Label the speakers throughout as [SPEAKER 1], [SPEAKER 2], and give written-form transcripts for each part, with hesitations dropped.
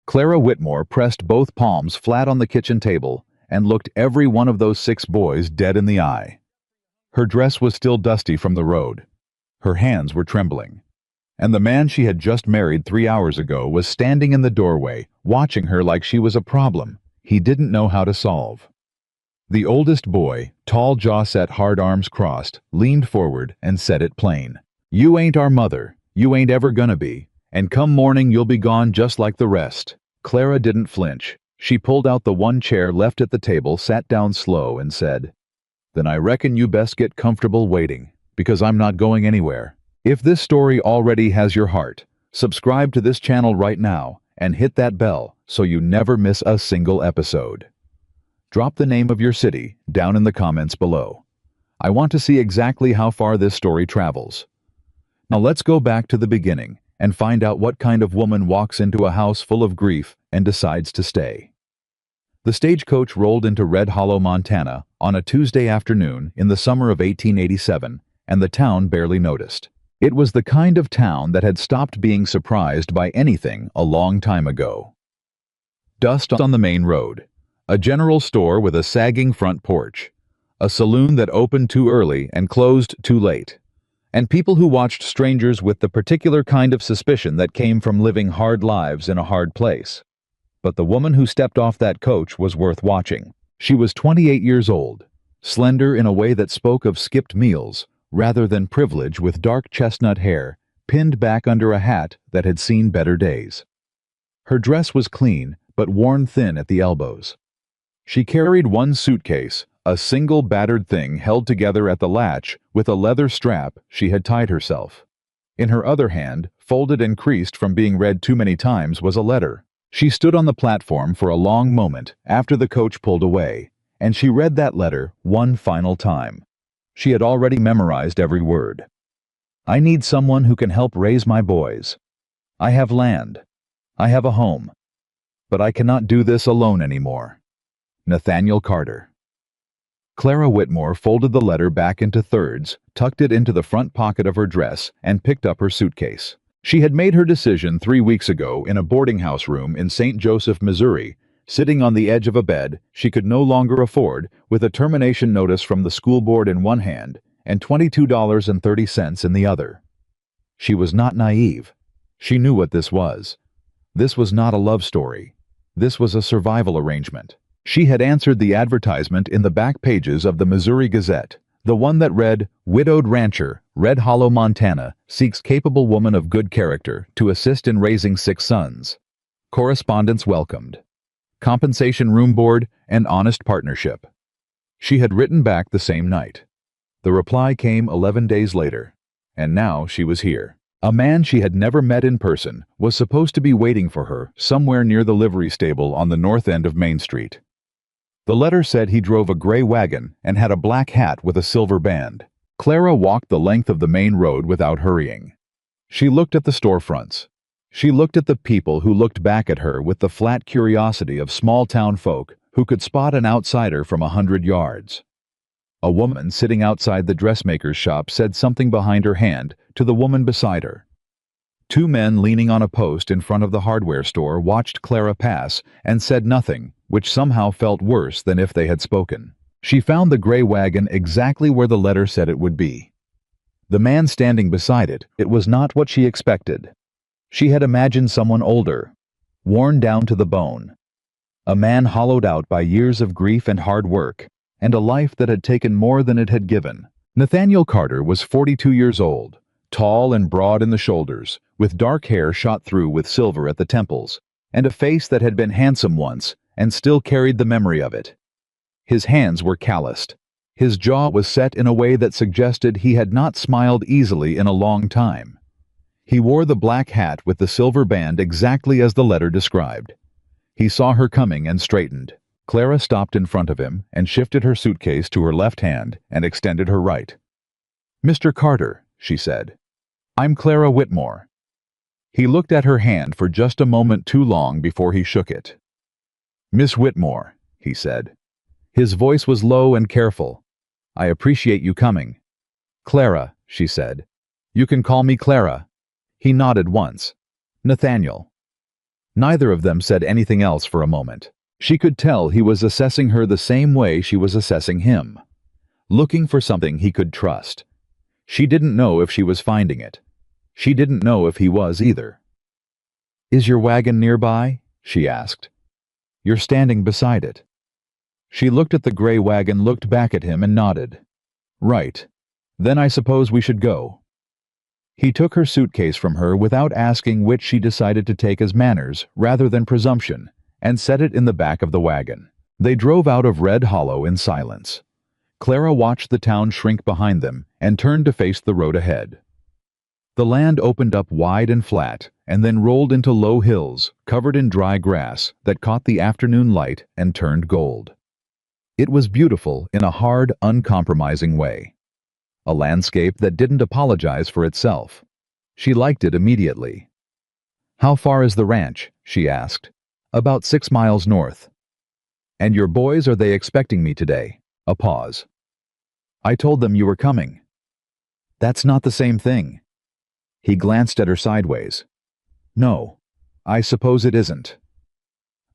[SPEAKER 1] Clara Whitmore pressed both palms flat on the kitchen table and looked every one of those 6 boys dead in the eye. Her dress was still dusty from the road. Her hands were trembling. And the man she had just married 3 hours ago was standing in the doorway, watching her like she was a problem he didn't know how to solve. The oldest boy, tall jaw set, hard arms crossed, leaned forward and said it plain. "You ain't our mother. You ain't ever gonna be. And come morning you'll be gone just like the rest." Clara didn't flinch. She pulled out the one chair left at the table, sat down slow, and said, "Then I reckon you best get comfortable waiting, because I'm not going anywhere. If this story already has your heart, subscribe to this channel right now and hit that bell so you never miss a single episode. Drop the name of your city down in the comments below. I want to see exactly how far this story travels. Now let's go back to the beginning and find out what kind of woman walks into a house full of grief and decides to stay. The stagecoach rolled into Red Hollow, Montana on a Tuesday afternoon in the summer of 1887, and the town barely noticed. It was the kind of town that had stopped being surprised by anything a long time ago. Dust on the main road, a general store with a sagging front porch, a saloon that opened too early and closed too late, and people who watched strangers with the particular kind of suspicion that came from living hard lives in a hard place. But the woman who stepped off that coach was worth watching. She was 28 years old, slender in a way that spoke of skipped meals rather than privilege, with dark chestnut hair pinned back under a hat that had seen better days. Her dress was clean but worn thin at the elbows. She carried one suitcase, a single battered thing held together at the latch with a leather strap she had tied herself. In her other hand, folded and creased from being read too many times, was a letter. She stood on the platform for a long moment after the coach pulled away, and she read that letter one final time. She had already memorized every word. "I need someone who can help raise my boys. I have land. I have a home. But I cannot do this alone anymore. Nathaniel Carter." Clara Whitmore folded the letter back into thirds, tucked it into the front pocket of her dress, and picked up her suitcase. She had made her decision 3 weeks ago in a boarding house room in St. Joseph, Missouri, sitting on the edge of a bed she could no longer afford, with a termination notice from the school board in one hand and $22.30 in the other. She was not naive. She knew what this was. This was not a love story. This was a survival arrangement. She had answered the advertisement in the back pages of the Missouri Gazette, the one that read, "Widowed rancher, Red Hollow, Montana, seeks capable woman of good character to assist in raising 6 sons. Correspondence welcomed. Compensation room board and honest partnership." She had written back the same night. The reply came 11 days later, and now she was here. A man she had never met in person was supposed to be waiting for her somewhere near the livery stable on the north end of Main Street. The letter said he drove a gray wagon and had a black hat with a silver band. Clara walked the length of the main road without hurrying. She looked at the storefronts. She looked at the people who looked back at her with the flat curiosity of small-town folk who could spot an outsider from 100 yards. A woman sitting outside the dressmaker's shop said something behind her hand to the woman beside her. 2 men leaning on a post in front of the hardware store watched Clara pass and said nothing, which somehow felt worse than if they had spoken. She found the gray wagon exactly where the letter said it would be. The man standing beside it was not what she expected. She had imagined someone older, worn down to the bone. A man hollowed out by years of grief and hard work, and a life that had taken more than it had given. Nathaniel Carter was 42 years old, tall and broad in the shoulders, with dark hair shot through with silver at the temples, and a face that had been handsome once and still carried the memory of it. His hands were calloused. His jaw was set in a way that suggested he had not smiled easily in a long time. He wore the black hat with the silver band exactly as the letter described. He saw her coming and straightened. Clara stopped in front of him and shifted her suitcase to her left hand and extended her right. "Mr. Carter," she said. "I'm Clara Whitmore." He looked at her hand for just a moment too long before he shook it. "Miss Whitmore," he said. His voice was low and careful. "I appreciate you coming." "Clara," she said. "You can call me Clara." He nodded once. "Nathaniel." Neither of them said anything else for a moment. She could tell he was assessing her the same way she was assessing him, looking for something he could trust. She didn't know if she was finding it. She didn't know if he was either. "Is your wagon nearby?" she asked. "You're standing beside it." She looked at the gray wagon, looked back at him, and nodded. "Right. Then I suppose we should go." He took her suitcase from her without asking which she decided to take as manners rather than presumption, and set it in the back of the wagon. They drove out of Red Hollow in silence. Clara watched the town shrink behind them and turned to face the road ahead. The land opened up wide and flat, and then rolled into low hills covered in dry grass that caught the afternoon light and turned gold. It was beautiful in a hard, uncompromising way. A landscape that didn't apologize for itself. She liked it immediately. "How far is the ranch?" she asked. "About 6 miles north." "And your boys, are they expecting me today?" A pause. "I told them you were coming." "That's not the same thing." He glanced at her sideways. "No, I suppose it isn't."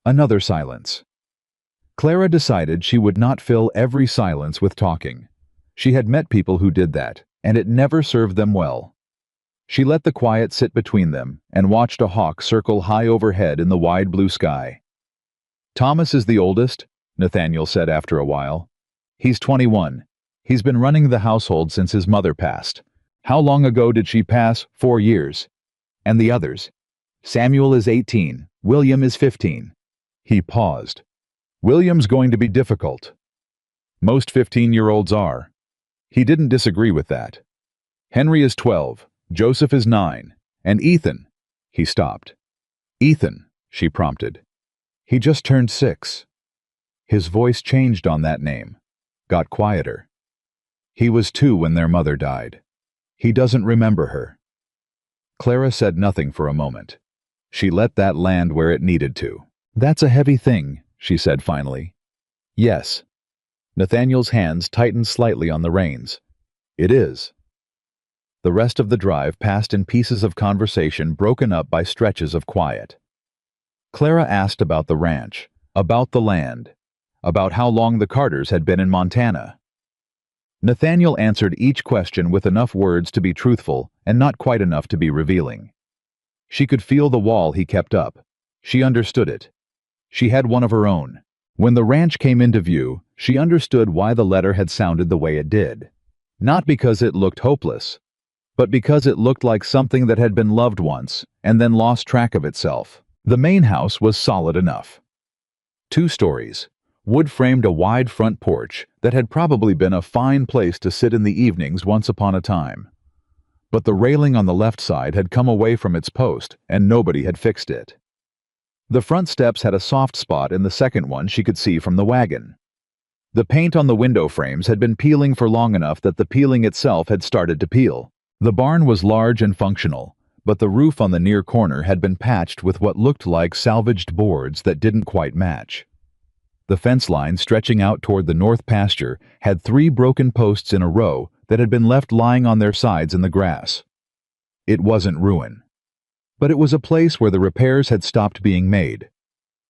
[SPEAKER 1] Another silence. Clara decided she would not fill every silence with talking. She had met people who did that, and it never served them well. She let the quiet sit between them and watched a hawk circle high overhead in the wide blue sky. "Thomas is the oldest," Nathaniel said after a while. "He's 21. He's been running the household since his mother passed. How long ago did she pass? 4 years. And the others? Samuel is 18. William is 15. He paused. "William's going to be difficult. Most 15-year-olds are." He didn't disagree with that. "Henry is 12. Joseph is 9. And Ethan." He stopped. "Ethan," she prompted. "He just turned 6. His voice changed on that name, got quieter. "He was 2 when their mother died. He doesn't remember her." Clara said nothing for a moment. She let that land where it needed to. "That's a heavy thing," she said finally. "Yes." Nathaniel's hands tightened slightly on the reins. "It is." The rest of the drive passed in pieces of conversation broken up by stretches of quiet. Clara asked about the ranch, about the land, about how long the Carters had been in Montana. Nathaniel answered each question with enough words to be truthful and not quite enough to be revealing. She could feel the wall he kept up. She understood it. She had one of her own. When the ranch came into view, she understood why the letter had sounded the way it did. Not because it looked hopeless, but because it looked like something that had been loved once and then lost track of itself. The main house was solid enough. 2 stories. Wood framed a wide front porch that had probably been a fine place to sit in the evenings once upon a time. But the railing on the left side had come away from its post, and nobody had fixed it. The front steps had a soft spot in the second one she could see from the wagon. The paint on the window frames had been peeling for long enough that the peeling itself had started to peel. The barn was large and functional, but the roof on the near corner had been patched with what looked like salvaged boards that didn't quite match. The fence line stretching out toward the north pasture had 3 broken posts in a row that had been left lying on their sides in the grass. It wasn't ruin, but it was a place where the repairs had stopped being made,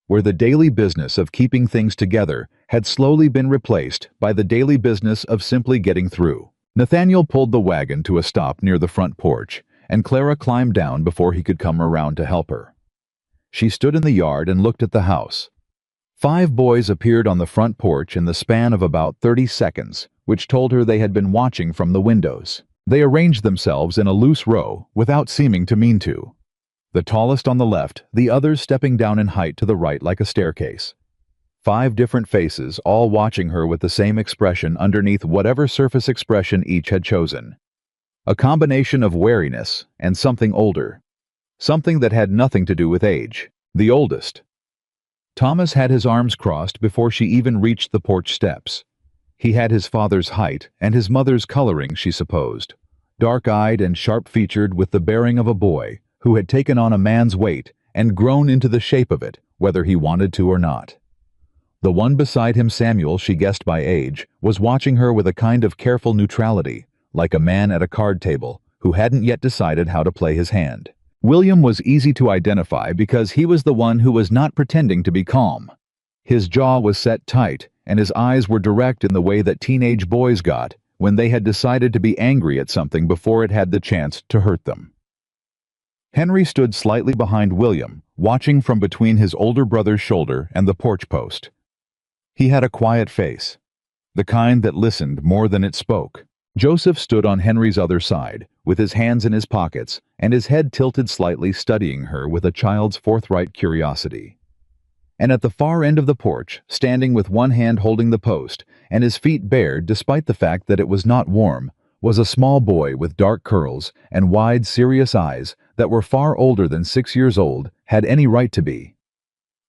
[SPEAKER 1] where the daily business of keeping things together had slowly been replaced by the daily business of simply getting through. Nathaniel pulled the wagon to a stop near the front porch, and Clara climbed down before he could come around to help her. She stood in the yard and looked at the house. 5 boys appeared on the front porch in the span of about 30 seconds, which told her they had been watching from the windows. They arranged themselves in a loose row without seeming to mean to. The tallest on the left, the others stepping down in height to the right like a staircase. 5 different faces, all watching her with the same expression underneath whatever surface expression each had chosen. A combination of wariness and something older. Something that had nothing to do with age. The oldest. Thomas had his arms crossed before she even reached the porch steps. He had his father's height and his mother's coloring, she supposed. Dark-eyed and sharp-featured with the bearing of a boy who had taken on a man's weight and grown into the shape of it, whether he wanted to or not. The one beside him, Samuel, she guessed by age, was watching her with a kind of careful neutrality, like a man at a card table who hadn't yet decided how to play his hand. William was easy to identify because he was the one who was not pretending to be calm. His jaw was set tight, and his eyes were direct in the way that teenage boys got when they had decided to be angry at something before it had the chance to hurt them. Henry stood slightly behind William, watching from between his older brother's shoulder and the porch post. He had a quiet face, the kind that listened more than it spoke. Joseph stood on Henry's other side, with his hands in his pockets and his head tilted slightly, studying her with a child's forthright curiosity. And at the far end of the porch, standing with one hand holding the post and his feet bared despite the fact that it was not warm, was a small boy with dark curls and wide, serious eyes that were far older than 6 years old had any right to be.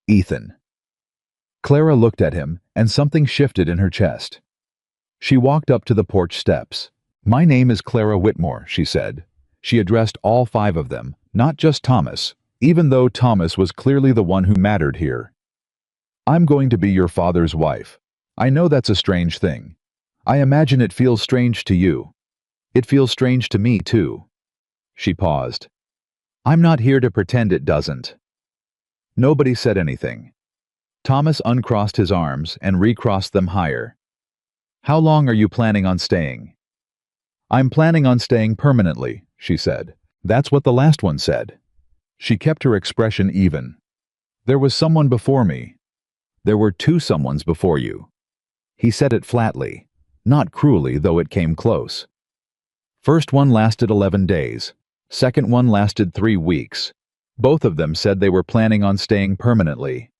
[SPEAKER 1] Ethan. Clara looked at him, and something shifted in her chest. She walked up to the porch steps. "My name is Clara Whitmore," she said. She addressed all 5 of them, not just Thomas, even though Thomas was clearly the one who mattered here. "I'm going to be your father's wife. I know that's a strange thing. I imagine it feels strange to you. It feels strange to me, too." She paused. "I'm not here to pretend it doesn't." Nobody said anything. Thomas uncrossed his arms and recrossed them higher. "How long are you planning on staying?" "I'm planning on staying permanently," she said. "That's what the last one said." She kept her expression even. "There was someone before me. There were 2 someones before you." He said it flatly, not cruelly, though it came close. "First one lasted 11 days. Second one lasted 3 weeks. Both of them said they were planning on staying permanently."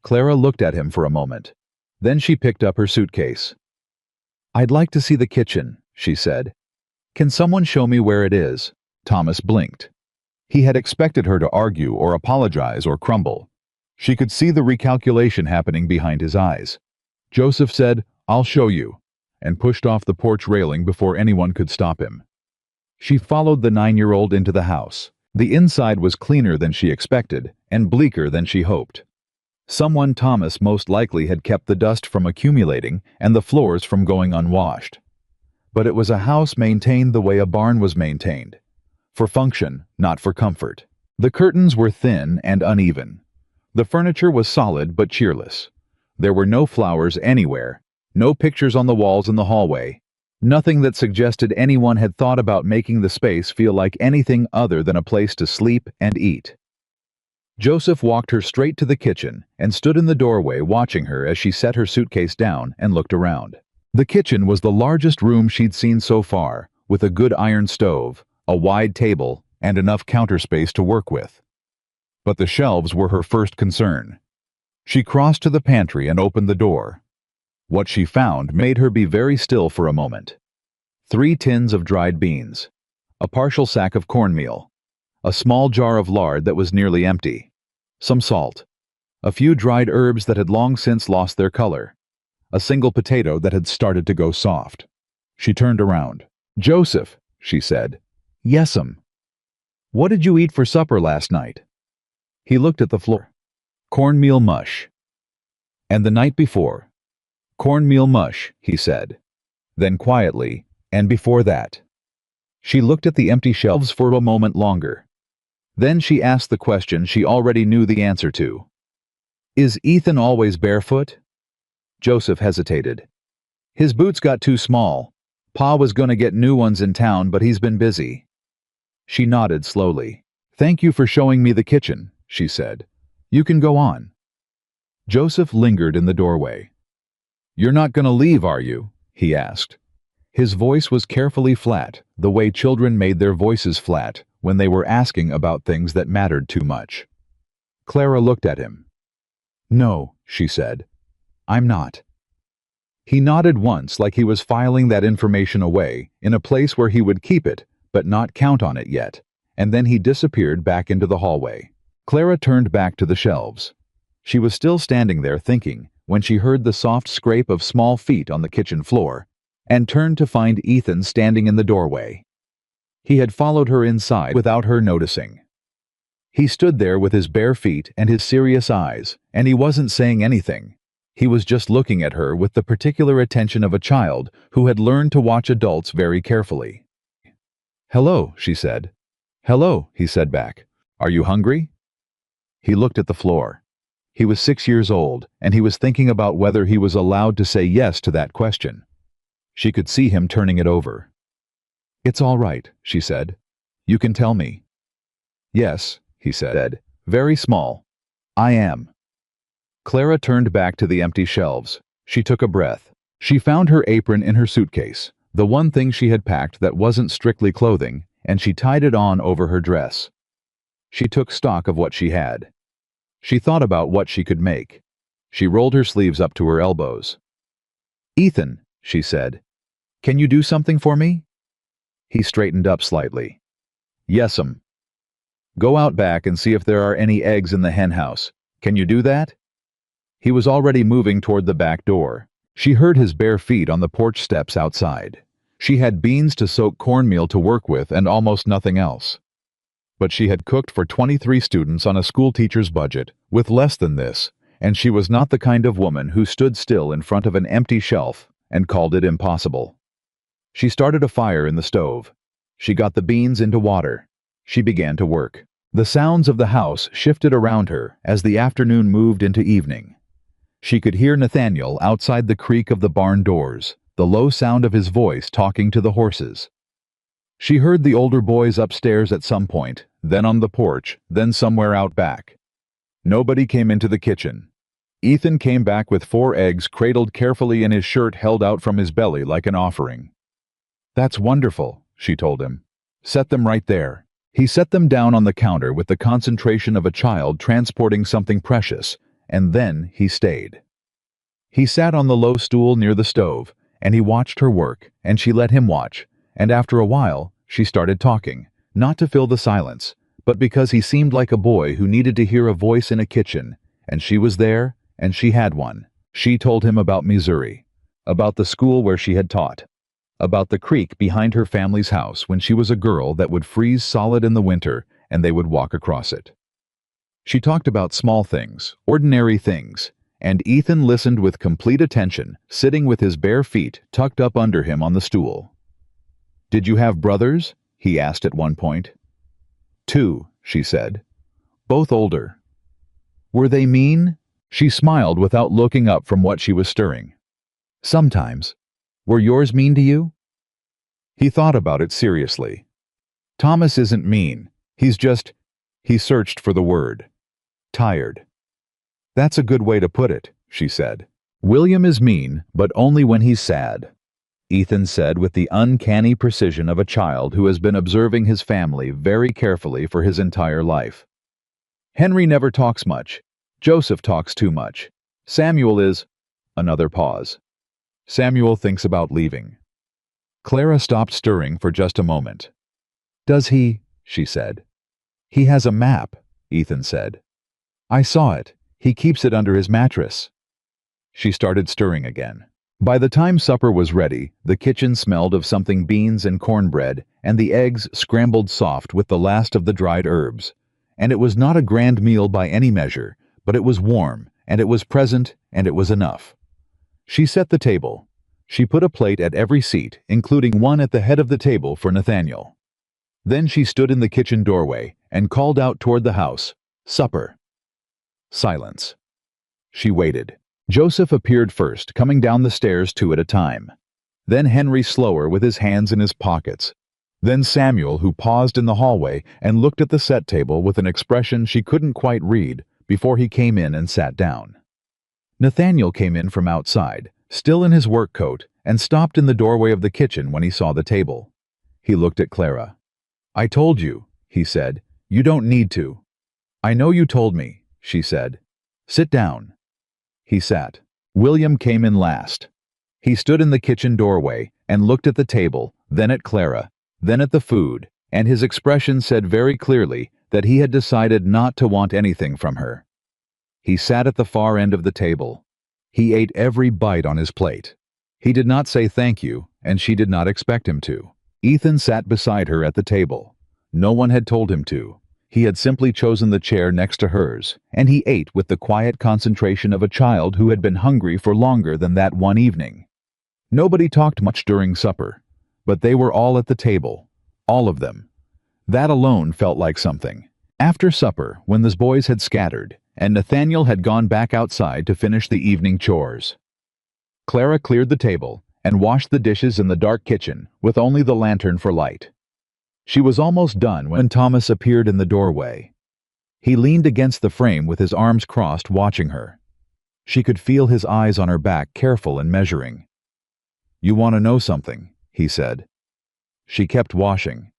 [SPEAKER 1] Clara looked at him for a moment. Then she picked up her suitcase. "I'd like to see the kitchen," she said. "Can someone show me where it is?" Thomas blinked. He had expected her to argue or apologize or crumble. She could see the recalculation happening behind his eyes. Joseph said, "I'll show you," and pushed off the porch railing before anyone could stop him. She followed the 9-year-old into the house. The inside was cleaner than she expected, and bleaker than she hoped. Someone, Thomas most likely, had kept the dust from accumulating and the floors from going unwashed. But it was a house maintained the way a barn was maintained. For function, not for comfort. The curtains were thin and uneven. The furniture was solid but cheerless. There were no flowers anywhere, no pictures on the walls in the hallway, nothing that suggested anyone had thought about making the space feel like anything other than a place to sleep and eat. Joseph walked her straight to the kitchen and stood in the doorway watching her as she set her suitcase down and looked around. The kitchen was the largest room she'd seen so far, with a good iron stove, a wide table, and enough counter space to work with. But the shelves were her first concern. She crossed to the pantry and opened the door. What she found made her be very still for a moment. 3 tins of dried beans, a partial sack of cornmeal, a small jar of lard that was nearly empty, some salt, a few dried herbs that had long since lost their color, a single potato that had started to go soft. She turned around. "Joseph," she said. "Yes'm." "What did you eat for supper last night?" He looked at the floor. "Cornmeal mush." "And the night before?" "Cornmeal mush," he said. Then quietly, "And before that?" She looked at the empty shelves for a moment longer. Then she asked the question she already knew the answer to. "Is Ethan always barefoot?" Joseph hesitated. "His boots got too small. Pa was gonna get new ones in town, but he's been busy." She nodded slowly. "Thank you for showing me the kitchen," she said. "You can go on." Joseph lingered in the doorway. "You're not gonna leave, are you?" he asked. His voice was carefully flat, the way children made their voices flat when they were asking about things that mattered too much. Clara looked at him. "No," she said. "I'm not." He nodded once, like he was filing that information away in a place where he would keep it but not count on it yet, and then he disappeared back into the hallway. Clara turned back to the shelves. She was still standing there thinking when she heard the soft scrape of small feet on the kitchen floor and turned to find Ethan standing in the doorway. He had followed her inside without her noticing. He stood there with his bare feet and his serious eyes, and he wasn't saying anything. He was just looking at her with the particular attention of a child who had learned to watch adults very carefully. "Hello," she said. "Hello," he said back. "Are you hungry?" He looked at the floor. He was 6 years old, and he was thinking about whether he was allowed to say yes to that question. She could see him turning it over. "It's all right," she said. "You can tell me." "Yes," he said, very small. "I am." Clara turned back to the empty shelves. She took a breath. She found her apron in her suitcase, the one thing she had packed that wasn't strictly clothing, and she tied it on over her dress. She took stock of what she had. She thought about what she could make. She rolled her sleeves up to her elbows. "Ethan," she said, "can you do something for me?" He straightened up slightly. "Yes'm." "Go out back and see if there are any eggs in the hen house. Can you do that?" He was already moving toward the back door. She heard his bare feet on the porch steps outside. She had beans to soak cornmeal to work with and almost nothing else. But she had cooked for 23 students on a schoolteacher's budget, with less than this, and she was not the kind of woman who stood still in front of an empty shelf and called it impossible. She started a fire in the stove. She got the beans into water. She began to work. The sounds of the house shifted around her as the afternoon moved into evening. She could hear Nathaniel outside the creak of the barn doors, the low sound of his voice talking to the horses. She heard the older boys upstairs at some point, then on the porch, then somewhere out back. Nobody came into the kitchen. Ethan came back with 4 eggs cradled carefully in his shirt held out from his belly like an offering. "That's wonderful," she told him. "Set them right there." He set them down on the counter with the concentration of a child transporting something precious, and then he stayed. He sat on the low stool near the stove, and he watched her work, and she let him watch, and after a while, she started talking, not to fill the silence, but because he seemed like a boy who needed to hear a voice in a kitchen, and she was there, and she had one. She told him about Missouri, about the school where she had taught, about the creek behind her family's house when she was a girl that would freeze solid in the winter and they would walk across it. She talked about small things, ordinary things, and Ethan listened with complete attention, sitting with his bare feet tucked up under him on the stool. "Did you have brothers?" he asked at one point. "2," she said. "Both older." "Were they mean?" She smiled without looking up from what she was stirring. "Sometimes. Were yours mean to you?" He thought about it seriously. "Thomas isn't mean. He's just—" He searched for the word. "Tired." "That's a good way to put it," she said. "William is mean, but only when he's sad," Ethan said with the uncanny precision of a child who has been observing his family very carefully for his entire life. "Henry never talks much. Joseph talks too much. Samuel is—" Another pause. "Samuel thinks about leaving." Clara stopped stirring for just a moment. "Does he?" she said. "He has a map," Ethan said. "I saw it. He keeps it under his mattress." She started stirring again. By the time supper was ready, the kitchen smelled of something beans and cornbread, and the eggs scrambled soft with the last of the dried herbs. And it was not a grand meal by any measure, but it was warm, and it was present, and it was enough. She set the table. She put a plate at every seat, including one at the head of the table for Nathaniel. Then she stood in the kitchen doorway and called out toward the house, "Supper." Silence. She waited. Joseph appeared first, coming down the stairs 2 at a time. Then Henry slower with his hands in his pockets. Then Samuel, who paused in the hallway and looked at the set table with an expression she couldn't quite read before he came in and sat down. Nathaniel came in from outside, still in his work coat, and stopped in the doorway of the kitchen when he saw the table. He looked at Clara. "I told you," he said. "You don't need to." "I know you told me," she said. "Sit down." He sat. William came in last. He stood in the kitchen doorway and looked at the table, then at Clara, then at the food, and his expression said very clearly that he had decided not to want anything from her. He sat at the far end of the table. He ate every bite on his plate. He did not say thank you, and she did not expect him to. Ethan sat beside her at the table. No one had told him to. He had simply chosen the chair next to hers, and he ate with the quiet concentration of a child who had been hungry for longer than that one evening. Nobody talked much during supper, but they were all at the table, all of them. That alone felt like something. After supper, when the boys had scattered, and Nathaniel had gone back outside to finish the evening chores, Clara cleared the table and washed the dishes in the dark kitchen with only the lantern for light. She was almost done when Thomas appeared in the doorway. He leaned against the frame with his arms crossed, watching her. She could feel his eyes on her back, careful and measuring. "You want to know something?" he said. She kept washing.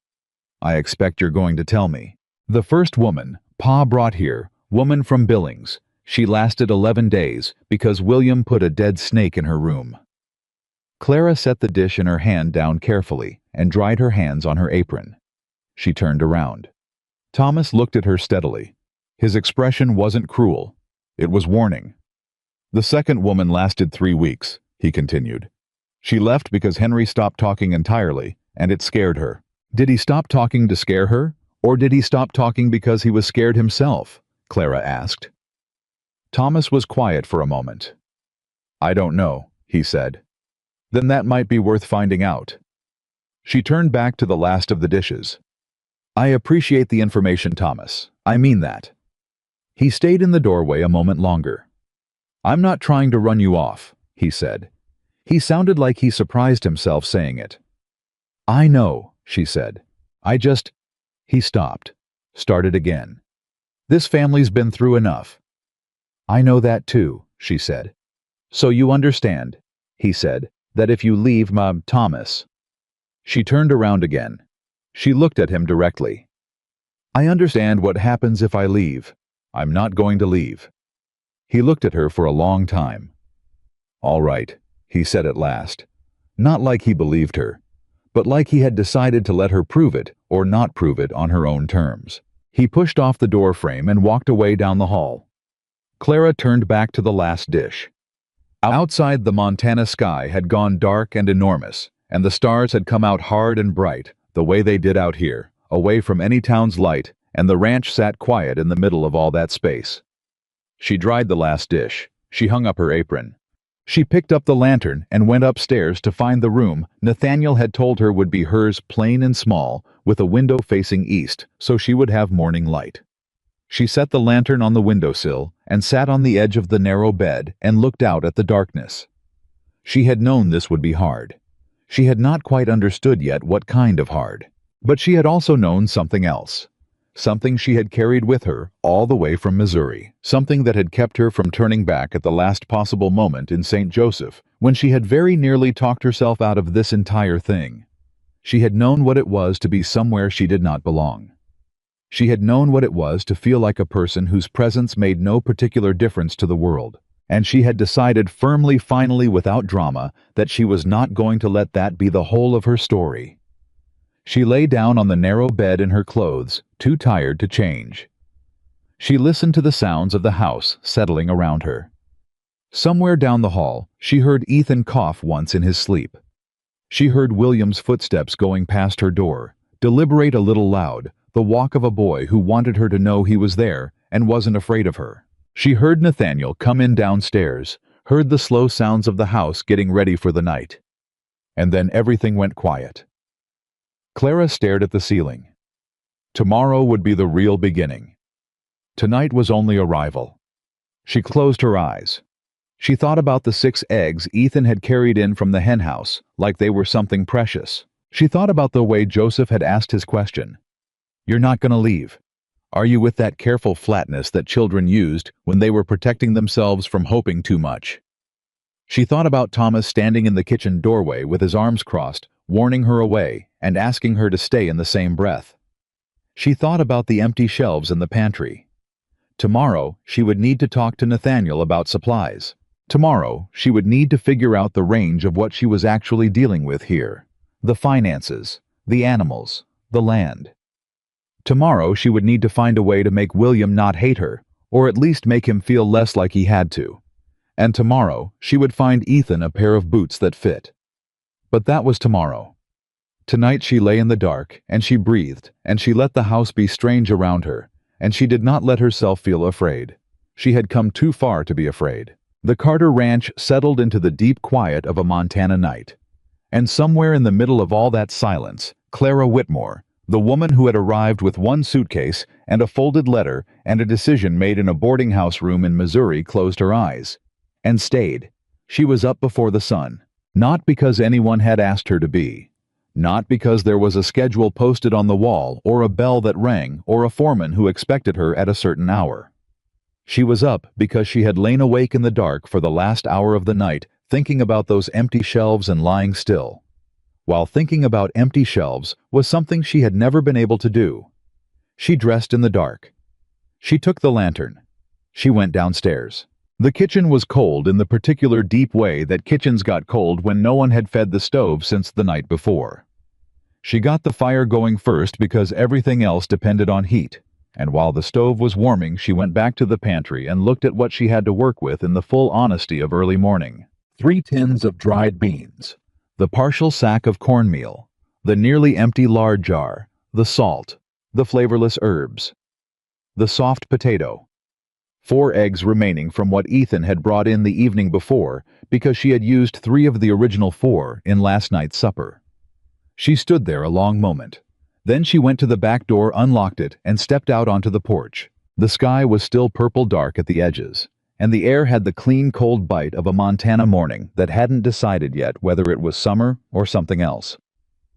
[SPEAKER 1] "I expect you're going to tell me." The first woman Pa brought here, woman from Billings, she lasted 11 days because William put a dead snake in her room. Clara set the dish in her hand down carefully and dried her hands on her apron. She turned around. Thomas looked at her steadily. His expression wasn't cruel. It was warning. "The second woman lasted 3 weeks," he continued. "She left because Henry stopped talking entirely, and it scared her." "Did he stop talking to scare her, or did he stop talking because he was scared himself?" Clara asked. Thomas was quiet for a moment. "I don't know," he said. "Then that might be worth finding out." She turned back to the last of the dishes. "I appreciate the information, Thomas. I mean that." He stayed in the doorway a moment longer. "I'm not trying to run you off," he said. He sounded like he surprised himself saying it. "I know," she said. "I just—" He stopped, started again. "This family's been through enough." "I know that too," she said. "So you understand," he said, "that if you leave Thomas—" She turned around again. She looked at him directly. "I understand what happens if I leave. I'm not going to leave." He looked at her for a long time. "All right," he said at last. Not like he believed her, but like he had decided to let her prove it or not prove it on her own terms. He pushed off the door frame and walked away down the hall. Clara turned back to the last dish. Outside, the Montana sky had gone dark and enormous, and the stars had come out hard and bright, the way they did out here, away from any town's light, and the ranch sat quiet in the middle of all that space. She dried the last dish. She hung up her apron. She picked up the lantern and went upstairs to find the room Nathaniel had told her would be hers, plain and small, with a window facing east, so she would have morning light. She set the lantern on the windowsill and sat on the edge of the narrow bed and looked out at the darkness. She had known this would be hard. She had not quite understood yet what kind of hard. But she had also known something else. Something she had carried with her all the way from Missouri. Something that had kept her from turning back at the last possible moment in St. Joseph, when she had very nearly talked herself out of this entire thing. She had known what it was to be somewhere she did not belong. She had known what it was to feel like a person whose presence made no particular difference to the world. And she had decided firmly, finally, without drama, that she was not going to let that be the whole of her story. She lay down on the narrow bed in her clothes, too tired to change. She listened to the sounds of the house settling around her. Somewhere down the hall, she heard Ethan cough once in his sleep. She heard William's footsteps going past her door, deliberate a little loud, the walk of a boy who wanted her to know he was there and wasn't afraid of her. She heard Nathaniel come in downstairs, heard the slow sounds of the house getting ready for the night. And then everything went quiet. Clara stared at the ceiling. Tomorrow would be the real beginning. Tonight was only arrival. She closed her eyes. She thought about the 6 eggs Ethan had carried in from the henhouse, like they were something precious. She thought about the way Joseph had asked his question. "You're not going to leave, are you?" with that careful flatness that children used when they were protecting themselves from hoping too much. She thought about Thomas standing in the kitchen doorway with his arms crossed, warning her away and asking her to stay in the same breath. She thought about the empty shelves in the pantry. Tomorrow, she would need to talk to Nathaniel about supplies. Tomorrow, she would need to figure out the range of what she was actually dealing with here. The finances, the animals, the land. Tomorrow, she would need to find a way to make William not hate her, or at least make him feel less like he had to. And tomorrow, she would find Ethan a pair of boots that fit. But that was tomorrow. Tonight she lay in the dark, and she breathed, and she let the house be strange around her, and she did not let herself feel afraid. She had come too far to be afraid. The Carter Ranch settled into the deep quiet of a Montana night. And somewhere in the middle of all that silence, Clara Whitmore, The woman who had arrived with one suitcase and a folded letter and a decision made in a boarding house room in Missouri closed her eyes. And stayed. She was up before the sun. Not because anyone had asked her to be. Not because there was a schedule posted on the wall or a bell that rang or a foreman who expected her at a certain hour. She was up because she had lain awake in the dark for the last hour of the night thinking about those empty shelves and lying still. While thinking about empty shelves was something she had never been able to do. She dressed in the dark. She took the lantern. She went downstairs. The kitchen was cold in the particular deep way that kitchens got cold when no one had fed the stove since the night before. She got the fire going first because everything else depended on heat, and while the stove was warming she went back to the pantry and looked at what she had to work with in the full honesty of early morning. 3 tins of dried beans. The partial sack of cornmeal, the nearly empty lard jar, the salt, the flavorless herbs, the soft potato. 4 eggs remaining from what Ethan had brought in the evening before because she had used 3 of the original 4 in last night's supper. She stood there a long moment. Then she went to the back door, unlocked it, and stepped out onto the porch. The sky was still purple dark at the edges, and the air had the clean cold bite of a Montana morning that hadn't decided yet whether it was summer or something else.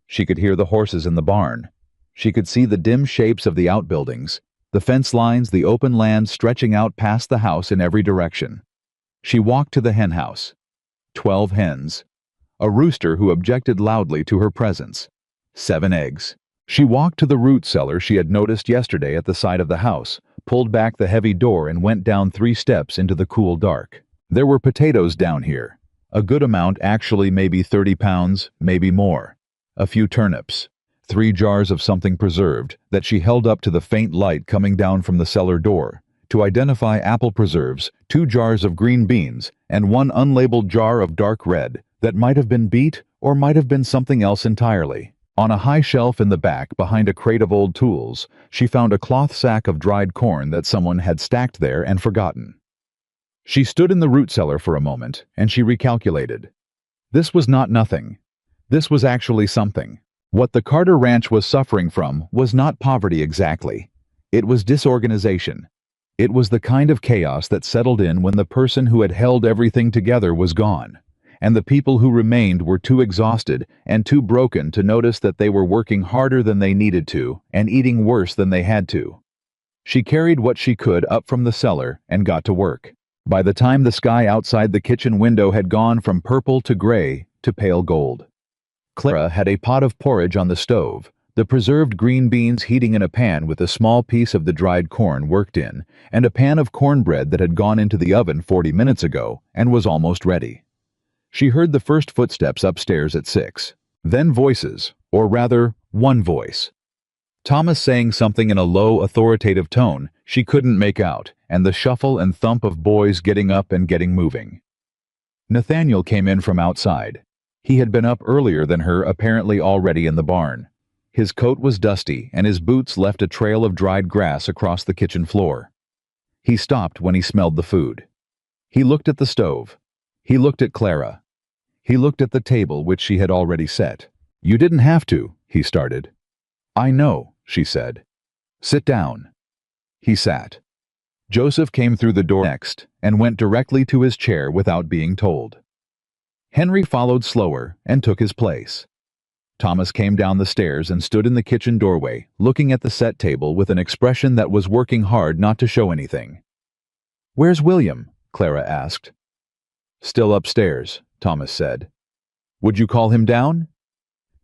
[SPEAKER 1] She could hear the horses in the barn. She could see the dim shapes of the outbuildings, the fence lines, the open land stretching out past the house in every direction. She walked to the hen house. 12 hens. A rooster who objected loudly to her presence. 7 eggs. She walked to the root cellar she had noticed yesterday at the side of the house, pulled back the heavy door and went down 3 steps into the cool dark. There were potatoes down here. A good amount, actually, maybe 30 pounds, maybe more. A few turnips. 3 jars of something preserved that she held up to the faint light coming down from the cellar door. To identify apple preserves, 2 jars of green beans, and 1 unlabeled jar of dark red that might have been beet or might have been something else entirely. On a high shelf in the back, behind a crate of old tools, she found a cloth sack of dried corn that someone had stacked there and forgotten. She stood in the root cellar for a moment, and she recalculated. This was not nothing. This was actually something. What the Carter Ranch was suffering from was not poverty exactly. It was disorganization. It was the kind of chaos that settled in when the person who had held everything together was gone, and the people who remained were too exhausted and too broken to notice that they were working harder than they needed to and eating worse than they had to. She carried what she could up from the cellar and got to work. By the time the sky outside the kitchen window had gone from purple to gray to pale gold. Clara had a pot of porridge on the stove, the preserved green beans heating in a pan with a small piece of the dried corn worked in, and a pan of cornbread that had gone into the oven 40 minutes ago and was almost ready. She heard the first footsteps upstairs at 6. Then voices, or rather, one voice. Thomas saying something in a low, authoritative tone she couldn't make out, and the shuffle and thump of boys getting up and getting moving. Nathaniel came in from outside. He had been up earlier than her, apparently already in the barn. His coat was dusty, and his boots left a trail of dried grass across the kitchen floor. He stopped when he smelled the food. He looked at the stove. He looked at Clara. He looked at the table which she had already set. "You didn't have to," he started. "I know," she said. "Sit down." He sat. Joseph came through the door next and went directly to his chair without being told. Henry followed slower and took his place. Thomas came down the stairs and stood in the kitchen doorway, looking at the set table with an expression that was working hard not to show anything. "Where's William?" Clara asked. "Still upstairs," Thomas said. "Would you call him down?"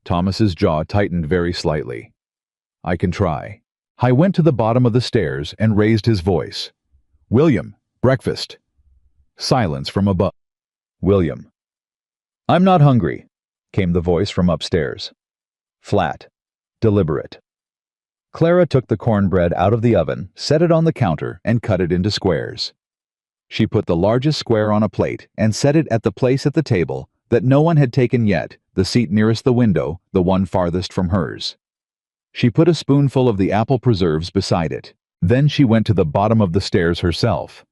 [SPEAKER 1] Thomas's jaw tightened very slightly. "I can try." I went to the bottom of the stairs and raised his voice. "William, breakfast." Silence from above. "William." "I'm not hungry," came the voice from upstairs. Flat. Deliberate. Clara took the cornbread out of the oven, set it on the counter, and cut it into squares. She put the largest square on a plate and set it at the place at the table that no one had taken yet, the seat nearest the window, the one farthest from hers. She put a spoonful of the apple preserves beside it. Then she went to the bottom of the stairs herself.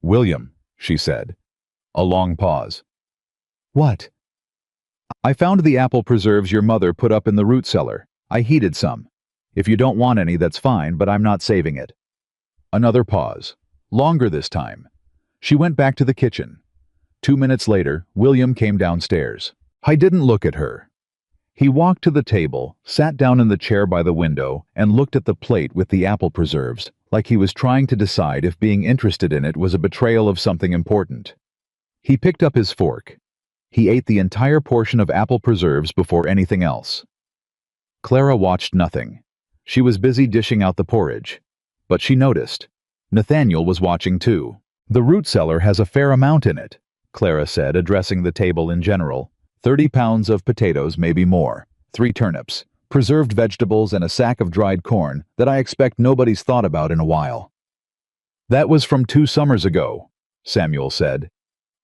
[SPEAKER 1] "William," she said. A long pause. "What?" "I found the apple preserves your mother put up in the root cellar. I heated some. If you don't want any, that's fine, but I'm not saving it." Another pause. Longer this time. She went back to the kitchen. 2 minutes later, William came downstairs. I didn't look at her. He walked to the table, sat down in the chair by the window, and looked at the plate with the apple preserves, like he was trying to decide if being interested in it was a betrayal of something important. He picked up his fork. He ate the entire portion of apple preserves before anything else. Clara watched nothing. She was busy dishing out the porridge. But she noticed. Nathaniel was watching too. "The root cellar has a fair amount in it," Clara said, addressing the table in general. 30 pounds of potatoes, maybe more, 3 turnips, preserved vegetables, and a sack of dried corn that I expect nobody's thought about in a while." "That was from 2 summers ago," Samuel said.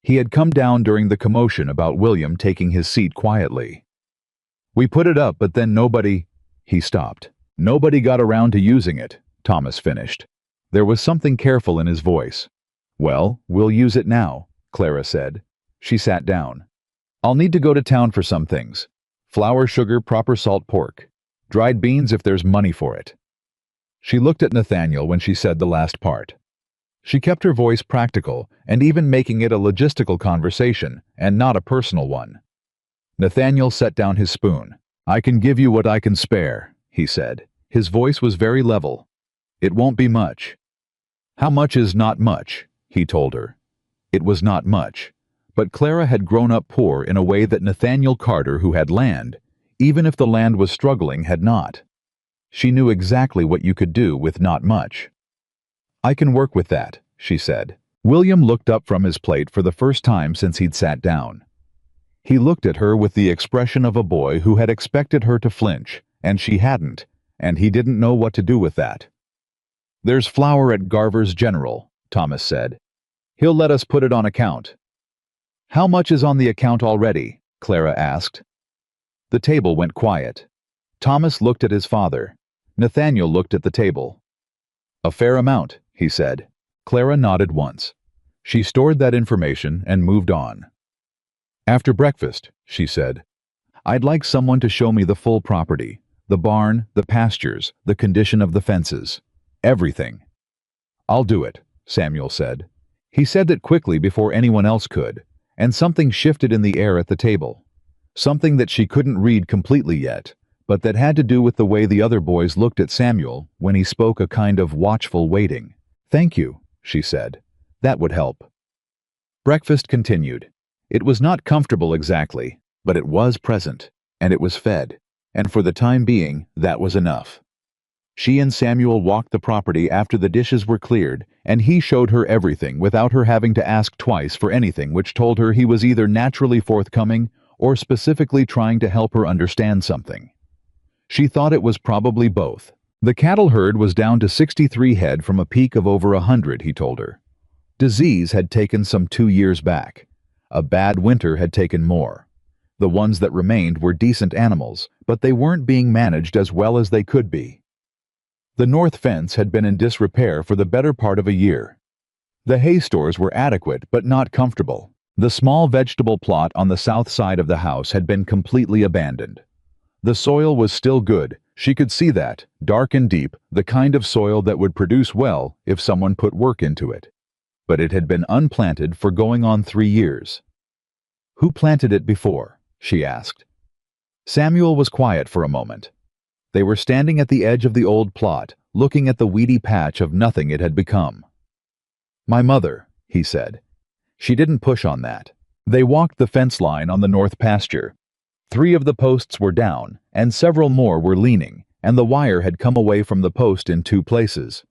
[SPEAKER 1] He had come down during the commotion about William taking his seat quietly. "We put it up, but then nobody—" He stopped. "Nobody got around to using it," Thomas finished. There was something careful in his voice. "Well, we'll use it now," Clara said. She sat down. "I'll need to go to town for some things. Flour, sugar, proper salt pork. Dried beans if there's money for it." She looked at Nathaniel when she said the last part. She kept her voice practical and even making it a logistical conversation and not a personal one. Nathaniel set down his spoon. "I can give you what I can spare," he said. His voice was very level. "It won't be much." "How much is not much?" he told her. It was not much, but Clara had grown up poor in a way that Nathaniel Carter, who had land, even if the land was struggling, had not. She knew exactly what you could do with not much. "I can work with that," she said. William looked up from his plate for the first time since he'd sat down. He looked at her with the expression of a boy who had expected her to flinch, and she hadn't, and he didn't know what to do with that. "There's flour at Garver's General," Thomas said. "He'll let us put it on account." "How much is on the account already?" Clara asked. The table went quiet. Thomas looked at his father. Nathaniel looked at the table. "A fair amount," he said. Clara nodded once. She stored that information and moved on. "After breakfast," she said, "I'd like someone to show me the full property, the barn, the pastures, the condition of the fences, everything." "I'll do it," Samuel said. He said it quickly before anyone else could, and something shifted in the air at the table. Something that she couldn't read completely yet, but that had to do with the way the other boys looked at Samuel when he spoke, a kind of watchful waiting. "Thank you," she said. "That would help." Breakfast continued. It was not comfortable exactly, but it was present, and it was fed, and for the time being, that was enough. She and Samuel walked the property after the dishes were cleared, and he showed her everything without her having to ask twice for anything, which told her he was either naturally forthcoming or specifically trying to help her understand something. She thought it was probably both. The cattle herd was down to 63 head from a peak of over 100, he told her. Disease had taken some 2 years back. A bad winter had taken more. The ones that remained were decent animals, but they weren't being managed as well as they could be. The north fence had been in disrepair for the better part of a year. The hay stores were adequate but not comfortable. The small vegetable plot on the south side of the house had been completely abandoned. The soil was still good, she could see that, dark and deep, the kind of soil that would produce well if someone put work into it. But it had been unplanted for going on 3 years. "Who planted it before?" she asked. Samuel was quiet for a moment. They were standing at the edge of the old plot, looking at the weedy patch of nothing it had become. "My mother," he said. She didn't push on that. They walked the fence line on the north pasture. 3 of the posts were down, and several more were leaning, and the wire had come away from the post in 2 places.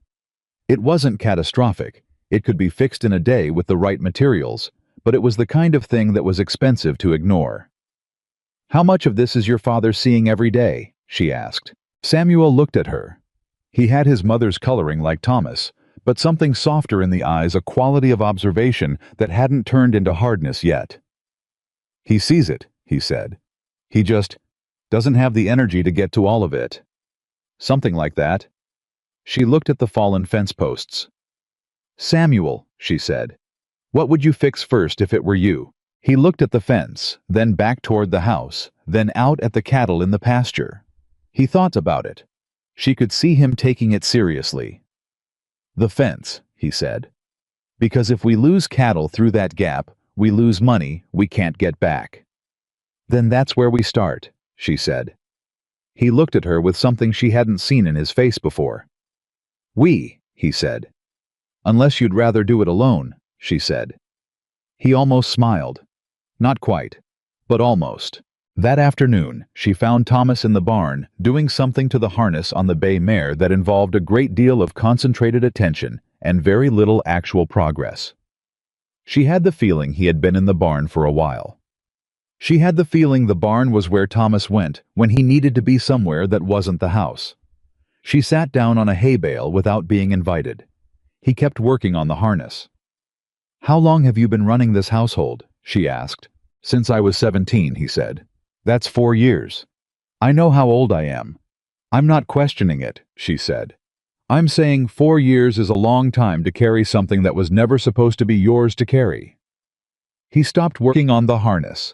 [SPEAKER 1] It wasn't catastrophic. It could be fixed in a day with the right materials, but it was the kind of thing that was expensive to ignore. "How much of this is your father seeing every day?" she asked. Samuel looked at her. He had his mother's coloring like Thomas, but something softer in the eyes, a quality of observation that hadn't turned into hardness yet. "He sees it," he said. "He just doesn't have the energy to get to all of it." "Something like that." She looked at the fallen fence posts. "Samuel," she said, "what would you fix first if it were you?" He looked at the fence, then back toward the house, then out at the cattle in the pasture. He thought about it. She could see him taking it seriously. "The fence," he said. "Because if we lose cattle through that gap, we lose money we can't get back." "Then that's where we start," she said. He looked at her with something she hadn't seen in his face before. "We," he said. "Unless you'd rather do it alone," she said. He almost smiled. Not quite, but almost. That afternoon, she found Thomas in the barn, doing something to the harness on the bay mare that involved a great deal of concentrated attention and very little actual progress. She had the feeling he had been in the barn for a while. She had the feeling the barn was where Thomas went when he needed to be somewhere that wasn't the house. She sat down on a hay bale without being invited. He kept working on the harness. "How long have you been running this household?" she asked. "Since I was 17, he said. "That's 4 years. "I know how old I am." "I'm not questioning it," she said. "I'm saying 4 years is a long time to carry something that was never supposed to be yours to carry." He stopped working on the harness.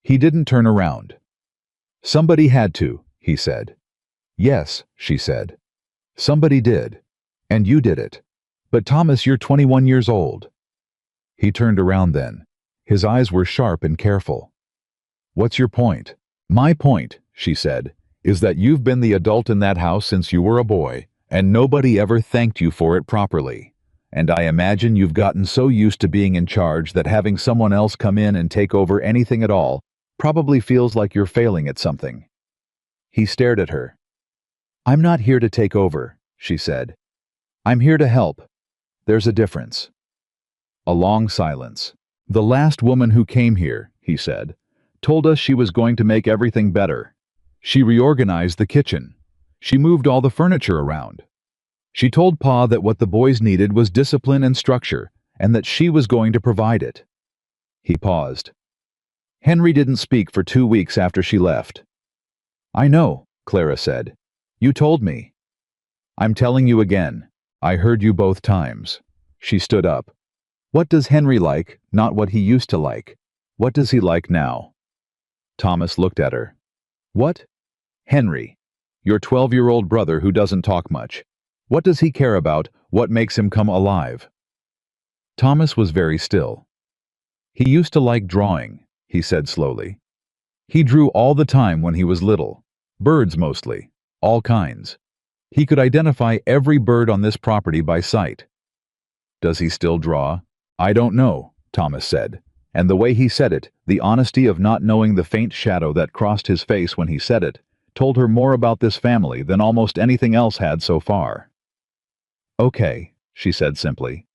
[SPEAKER 1] He didn't turn around. "Somebody had to," he said. "Yes," she said. "Somebody did. And you did it. But Thomas, you're 21 years old." He turned around then. His eyes were sharp and careful. "What's your point?" "My point," she said, "is that you've been the adult in that house since you were a boy, and nobody ever thanked you for it properly. And I imagine you've gotten so used to being in charge that having someone else come in and take over anything at all probably feels like you're failing at something." He stared at her. "I'm not here to take over," she said. "I'm here to help. There's a difference." A long silence. "The last woman who came here," he said, "told us she was going to make everything better. She reorganized the kitchen. She moved all the furniture around. She told Pa that what the boys needed was discipline and structure, and that she was going to provide it." He paused. "Henry didn't speak for 2 weeks after she left." "I know," Clara said. "You told me." "I'm telling you again. I heard you both times." She stood up. "What does Henry like, not what he used to like? What does he like now?" Thomas looked at her. "What?" "Henry. Your 12-year-old brother who doesn't talk much. What does he care about? What makes him come alive?" Thomas was very still. "He used to like drawing," he said slowly. "He drew all the time when he was little. Birds mostly. All kinds. He could identify every bird on this property by sight." "Does he still draw?" "I don't know," Thomas said. And the way he said it, the honesty of not knowing the faint shadow that crossed his face when he said it, told her more about this family than almost anything else had so far. "Okay," she said simply.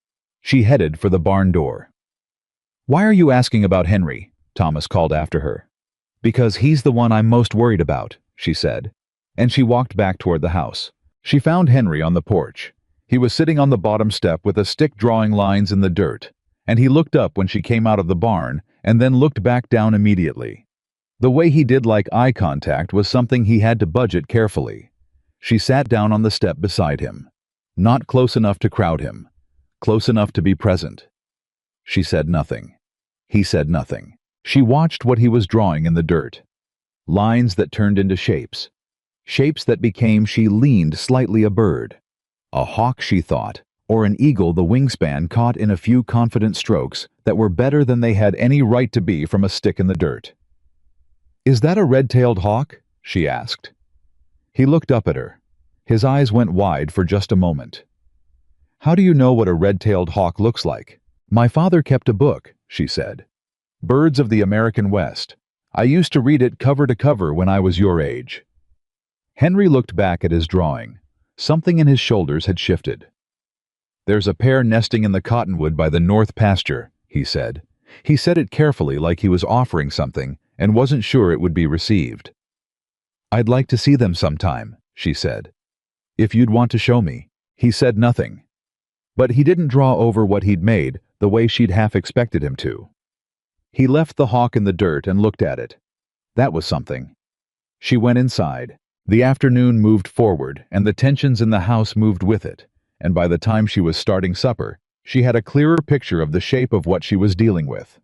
[SPEAKER 1] She headed for the barn door. "Why are you asking about Henry?" Thomas called after her. "Because he's the one I'm most worried about," she said. And she walked back toward the house. She found Henry on the porch. He was sitting on the bottom step with a stick drawing lines in the dirt, and he looked up when she came out of the barn and then looked back down immediately. The way he did like eye contact was something he had to budget carefully. She sat down on the step beside him. Not close enough to crowd him. Close enough to be present. She said nothing. He said nothing. She watched what he was drawing in the dirt. Lines that turned into shapes. Shapes that became, she leaned slightly, a bird. A hawk, she thought, or an eagle the wingspan caught in a few confident strokes that were better than they had any right to be from a stick in the dirt. "Is that a red-tailed hawk?" she asked. He looked up at her. His eyes went wide for just a moment. "How do you know what a red-tailed hawk looks like?" "My father kept a book," she said. "Birds of the American West. I used to read it cover to cover when I was your age." Henry looked back at his drawing. Something in his shoulders had shifted. "There's a pair nesting in the cottonwood by the north pasture," he said. He said it carefully, like he was offering something, and wasn't sure it would be received. "I'd like to see them sometime," she said. "If you'd want to show me." He said nothing. But he didn't draw over what he'd made the way she'd half expected him to. He left the hawk in the dirt and looked at it. That was something. She went inside. The afternoon moved forward, and the tensions in the house moved with it, and by the time she was starting supper, she had a clearer picture of the shape of what she was dealing with.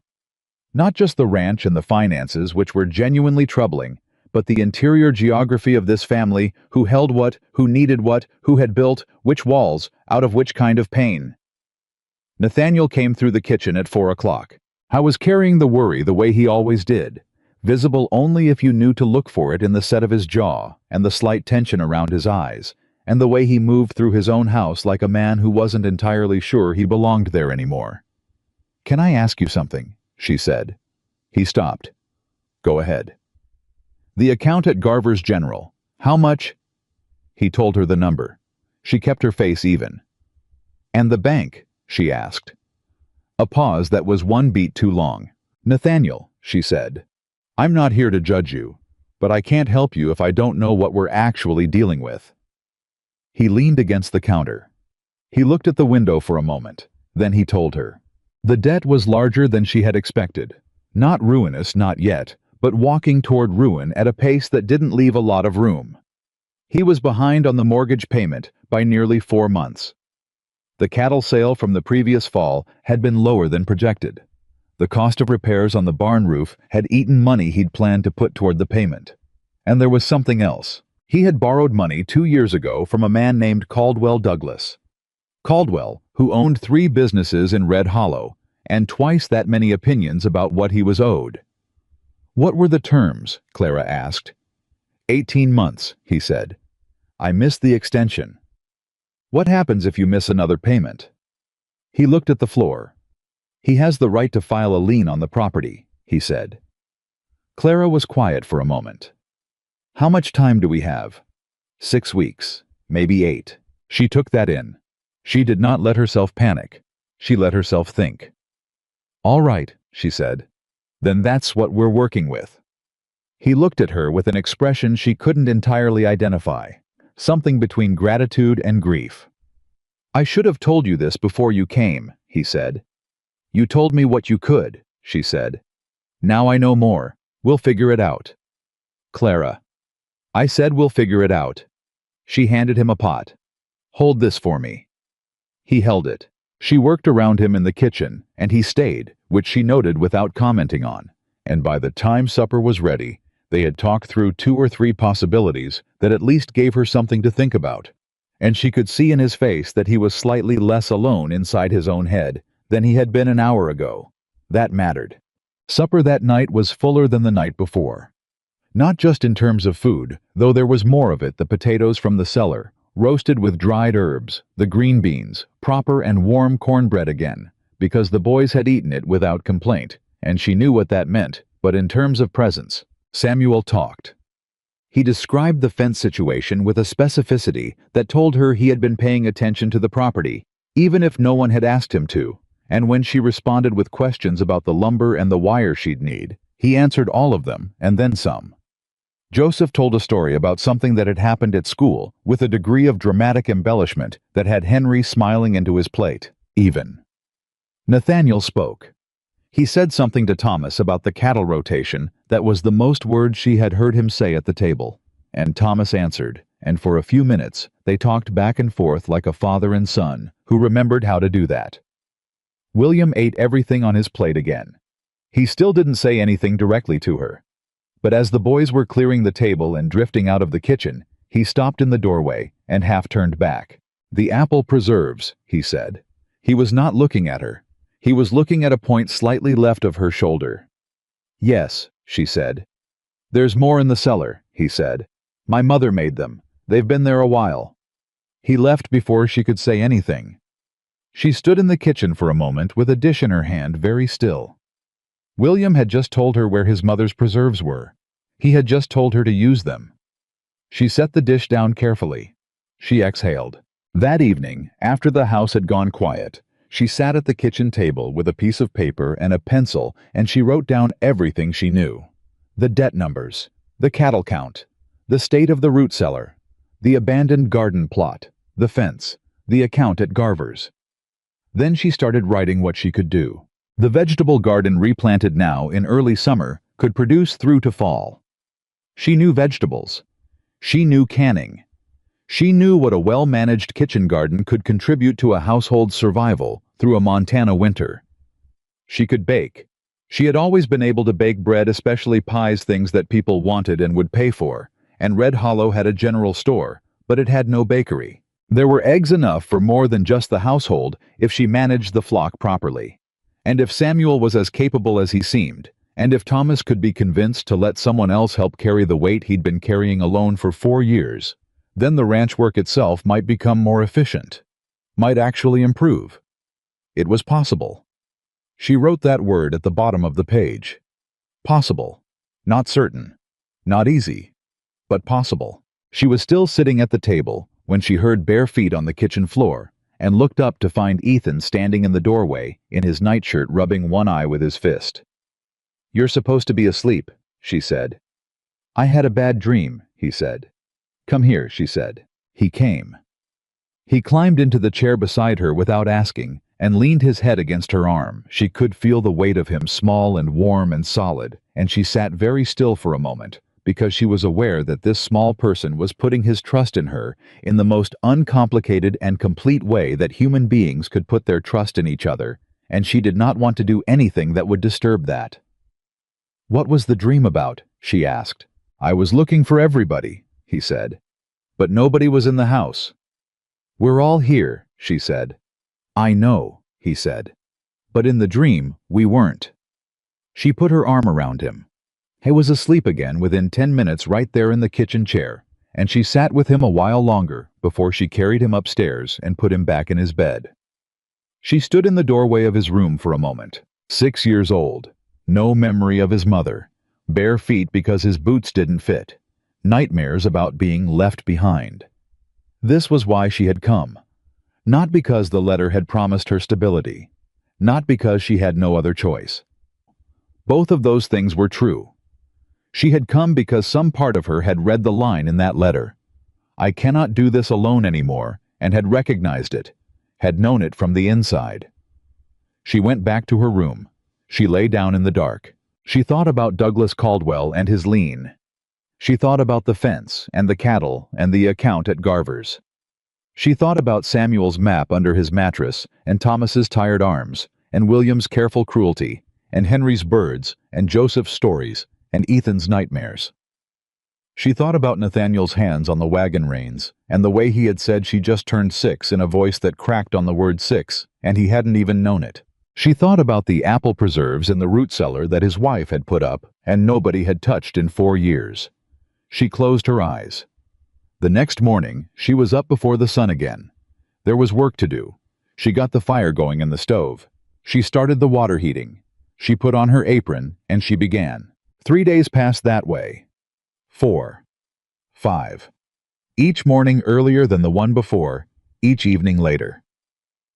[SPEAKER 1] Not just the ranch and the finances, which were genuinely troubling, but the interior geography of this family, who held what, who needed what, who had built, which walls, out of which kind of pain. Nathaniel came through the kitchen at 4 o'clock. I was carrying the worry the way he always did, visible only if you knew to look for it in the set of his jaw and the slight tension around his eyes, and the way he moved through his own house like a man who wasn't entirely sure he belonged there anymore. "Can I ask you something?" she said. He stopped. "Go ahead." "The account at Garver's General. How much?" He told her the number. She kept her face even. "And the bank?" she asked. A pause that was one beat too long. "Nathaniel," she said, "I'm not here to judge you, but I can't help you if I don't know what we're actually dealing with." He leaned against the counter. He looked at the window for a moment. Then he told her. The debt was larger than she had expected. Not ruinous, not yet, but walking toward ruin at a pace that didn't leave a lot of room. He was behind on the mortgage payment by nearly 4 months. The cattle sale from the previous fall had been lower than projected. The cost of repairs on the barn roof had eaten money he'd planned to put toward the payment. And there was something else. He had borrowed money 2 years ago from a man named Caldwell Douglas. Caldwell, who owned 3 businesses in Red Hollow, and twice that many opinions about what he was owed. "What were the terms?" Clara asked. 18 months, he said. "I missed the extension." "What happens if you miss another payment?" He looked at the floor. "He has the right to file a lien on the property," he said. Clara was quiet for a moment. "How much time do we have?" 6 weeks, maybe 8. She took that in. She did not let herself panic. She let herself think. "All right," she said. "Then that's what we're working with." He looked at her with an expression she couldn't entirely identify, something between gratitude and grief. "I should have told you this before you came," he said. "You told me what you could," she said. "Now I know more. We'll figure it out." "Clara." "I said we'll figure it out." She handed him a pot. "Hold this for me." He held it. She worked around him in the kitchen, and he stayed, which she noted without commenting on. And by the time supper was ready, they had talked through 2 or 3 possibilities that at least gave her something to think about. And she could see in his face that he was slightly less alone inside his own head than he had been an hour ago. That mattered. Supper that night was fuller than the night before. Not just in terms of food, though there was more of it, the potatoes from the cellar, roasted with dried herbs, the green beans, proper and warm cornbread again, because the boys had eaten it without complaint, and she knew what that meant, but in terms of presence, Samuel talked. He described the fence situation with a specificity that told her he had been paying attention to the property, even if no one had asked him to, and when she responded with questions about the lumber and the wire she'd need, he answered all of them, and then some. Joseph told a story about something that had happened at school with a degree of dramatic embellishment that had Henry smiling into his plate, even. Nathaniel spoke. He said something to Thomas about the cattle rotation that was the most words she had heard him say at the table, and Thomas answered, and for a few minutes they talked back and forth like a father and son who remembered how to do that. William ate everything on his plate again. He still didn't say anything directly to her. But as the boys were clearing the table and drifting out of the kitchen, he stopped in the doorway and half turned back. "The apple preserves," he said. He was not looking at her. He was looking at a point slightly left of her shoulder. "Yes," she said. "There's more in the cellar," he said. "My mother made them. They've been there a while." He left before she could say anything. She stood in the kitchen for a moment with a dish in her hand, very still. William had just told her where his mother's preserves were. He had just told her to use them. She set the dish down carefully. She exhaled. That evening, after the house had gone quiet, she sat at the kitchen table with a piece of paper and a pencil, and she wrote down everything she knew. The debt numbers, the cattle count, the state of the root cellar, the abandoned garden plot, the fence, the account at Garver's. Then she started writing what she could do. The vegetable garden replanted now in early summer could produce through to fall. She knew vegetables. She knew canning. She knew what a well-managed kitchen garden could contribute to a household's survival through a Montana winter. She could bake. She had always been able to bake bread, especially pies, things that people wanted and would pay for, and Red Hollow had a general store, but it had no bakery. There were eggs enough for more than just the household if she managed the flock properly. And if Samuel was as capable as he seemed, and if Thomas could be convinced to let someone else help carry the weight he'd been carrying alone for 4 years, then the ranch work itself might become more efficient, might actually improve. It was possible. She wrote that word at the bottom of the page. Possible. Not certain. Not easy. But possible. She was still sitting at the table when she heard bare feet on the kitchen floor and looked up to find Ethan standing in the doorway in his nightshirt, rubbing one eye with his fist. "You're supposed to be asleep," she said. "I had a bad dream," he said. "Come here," she said. He came. He climbed into the chair beside her without asking and leaned his head against her arm. She could feel the weight of him, small and warm and solid, and she sat very still for a moment, because she was aware that this small person was putting his trust in her in the most uncomplicated and complete way that human beings could put their trust in each other, and she did not want to do anything that would disturb that. "What was the dream about?" she asked. "I was looking for everybody," he said. "But nobody was in the house." "We're all here," she said. "I know," he said. "But in the dream, we weren't." She put her arm around him. He was asleep again within 10 minutes right there in the kitchen chair, and she sat with him a while longer before she carried him upstairs and put him back in his bed. She stood in the doorway of his room for a moment. 6 years old. No memory of his mother. Bare feet because his boots didn't fit. Nightmares about being left behind. This was why she had come. Not because the letter had promised her stability. Not because she had no other choice. Both of those things were true. She had come because some part of her had read the line in that letter. "I cannot do this alone anymore," and had recognized it, had known it from the inside. She went back to her room. She lay down in the dark. She thought about Douglas Caldwell and his lien. She thought about the fence and the cattle and the account at Garver's. She thought about Samuel's map under his mattress and Thomas's tired arms and William's careful cruelty and Henry's birds and Joseph's stories and Ethan's nightmares. She thought about Nathaniel's hands on the wagon reins and the way he had said she just turned 6 in a voice that cracked on the word 6, and he hadn't even known it. She thought about the apple preserves in the root cellar that his wife had put up and nobody had touched in 4 years. She closed her eyes. The next morning, she was up before the sun again. There was work to do. She got the fire going in the stove. She started the water heating. She put on her apron, and she began. 3 days passed that way. 4. 5. Each morning earlier than the one before, each evening later.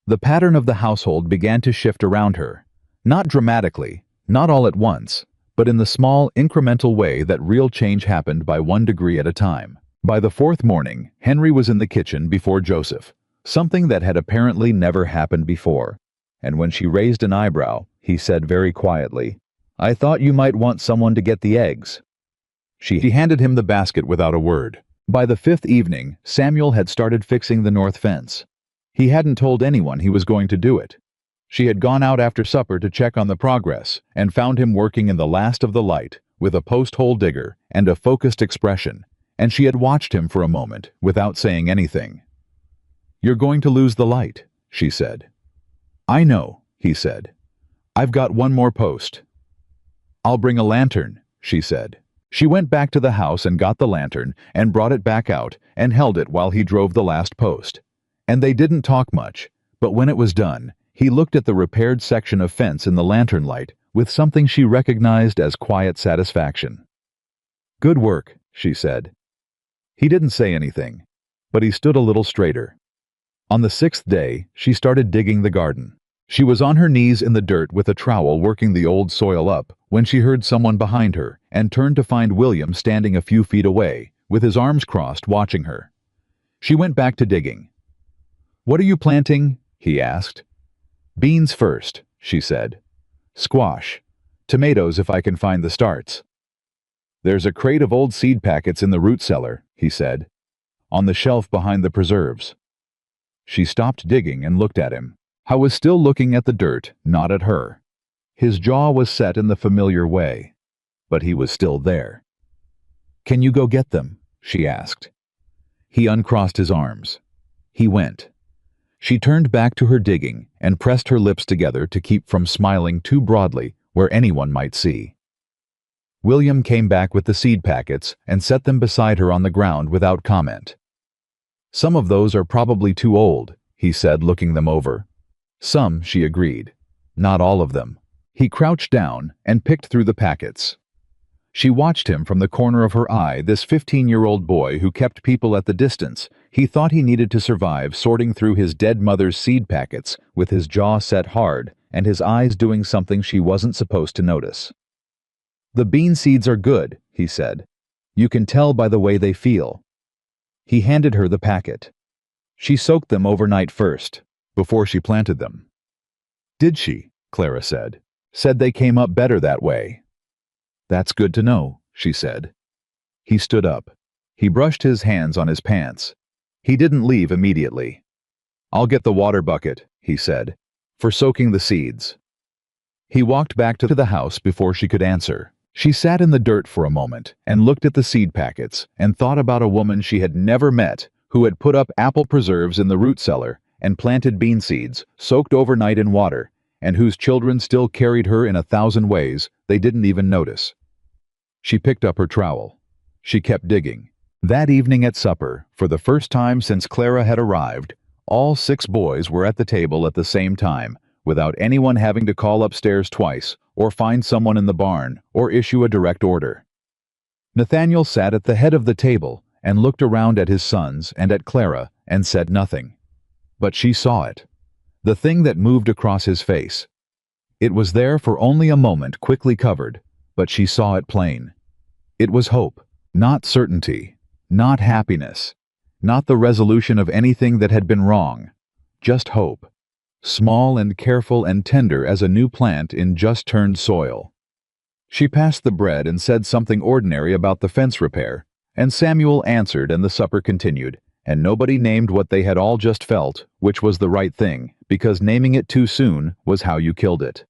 [SPEAKER 1] The pattern of the household began to shift around her. Not dramatically, not all at once, but in the small, incremental way that real change happened by 1 degree at a time. By the 4th morning, Henry was in the kitchen before Joseph, something that had apparently never happened before. And when she raised an eyebrow, he said very quietly, "I thought you might want someone to get the eggs." She handed him the basket without a word. By the 5th evening, Samuel had started fixing the north fence. He hadn't told anyone he was going to do it. She had gone out after supper to check on the progress and found him working in the last of the light with a post-hole digger and a focused expression, and she had watched him for a moment without saying anything. "You're going to lose the light," she said. "I know," he said. "I've got one more post." "I'll bring a lantern," she said. She went back to the house and got the lantern and brought it back out and held it while he drove the last post. And they didn't talk much, but when it was done, he looked at the repaired section of fence in the lantern light with something she recognized as quiet satisfaction. "Good work," she said. He didn't say anything, but he stood a little straighter. On the 6th day, she started digging the garden. She was on her knees in the dirt with a trowel working the old soil up when she heard someone behind her and turned to find William standing a few feet away, with his arms crossed, watching her. She went back to digging. "What are you planting?" he asked. "Beans first," she said. "Squash. Tomatoes if I can find the starts." "There's a crate of old seed packets in the root cellar," he said, "on the shelf behind the preserves." She stopped digging and looked at him. I was still looking at the dirt, not at her. His jaw was set in the familiar way, but he was still there. "Can you go get them?" she asked. He uncrossed his arms. He went. She turned back to her digging and pressed her lips together to keep from smiling too broadly where anyone might see. William came back with the seed packets and set them beside her on the ground without comment. "Some of those are probably too old," he said, looking them over. "Some," she agreed. "Not all of them." He crouched down and picked through the packets. She watched him from the corner of her eye, this 15-year-old boy who kept people at the distance he thought he needed to survive, sorting through his dead mother's seed packets with his jaw set hard and his eyes doing something she wasn't supposed to notice. "The bean seeds are good," he said. "You can tell by the way they feel." He handed her the packet. She soaked them overnight first, before she planted them. "Did she?" Clara said. "Said they came up better that way." "That's good to know," she said. He stood up. He brushed his hands on his pants. He didn't leave immediately. "I'll get the water bucket," he said, "for soaking the seeds." He walked back to the house before she could answer. She sat in the dirt for a moment and looked at the seed packets and thought about a woman she had never met who had put up apple preserves in the root cellar and planted bean seeds, soaked overnight in water, and whose children still carried her in 1,000 ways they didn't even notice. She picked up her trowel. She kept digging. That evening at supper, for the first time since Clara had arrived, all 6 boys were at the table at the same time, without anyone having to call upstairs twice, or find someone in the barn, or issue a direct order. Nathaniel sat at the head of the table and looked around at his sons and at Clara and said nothing. But she saw it. The thing that moved across his face. It was there for only a moment, quickly covered, but she saw it plain. It was hope, not certainty, not happiness, not the resolution of anything that had been wrong, just hope, small and careful and tender as a new plant in just-turned soil. She passed the bread and said something ordinary about the fence repair, and Samuel answered and the supper continued, and nobody named what they had all just felt, which was the right thing, because naming it too soon was how you killed it.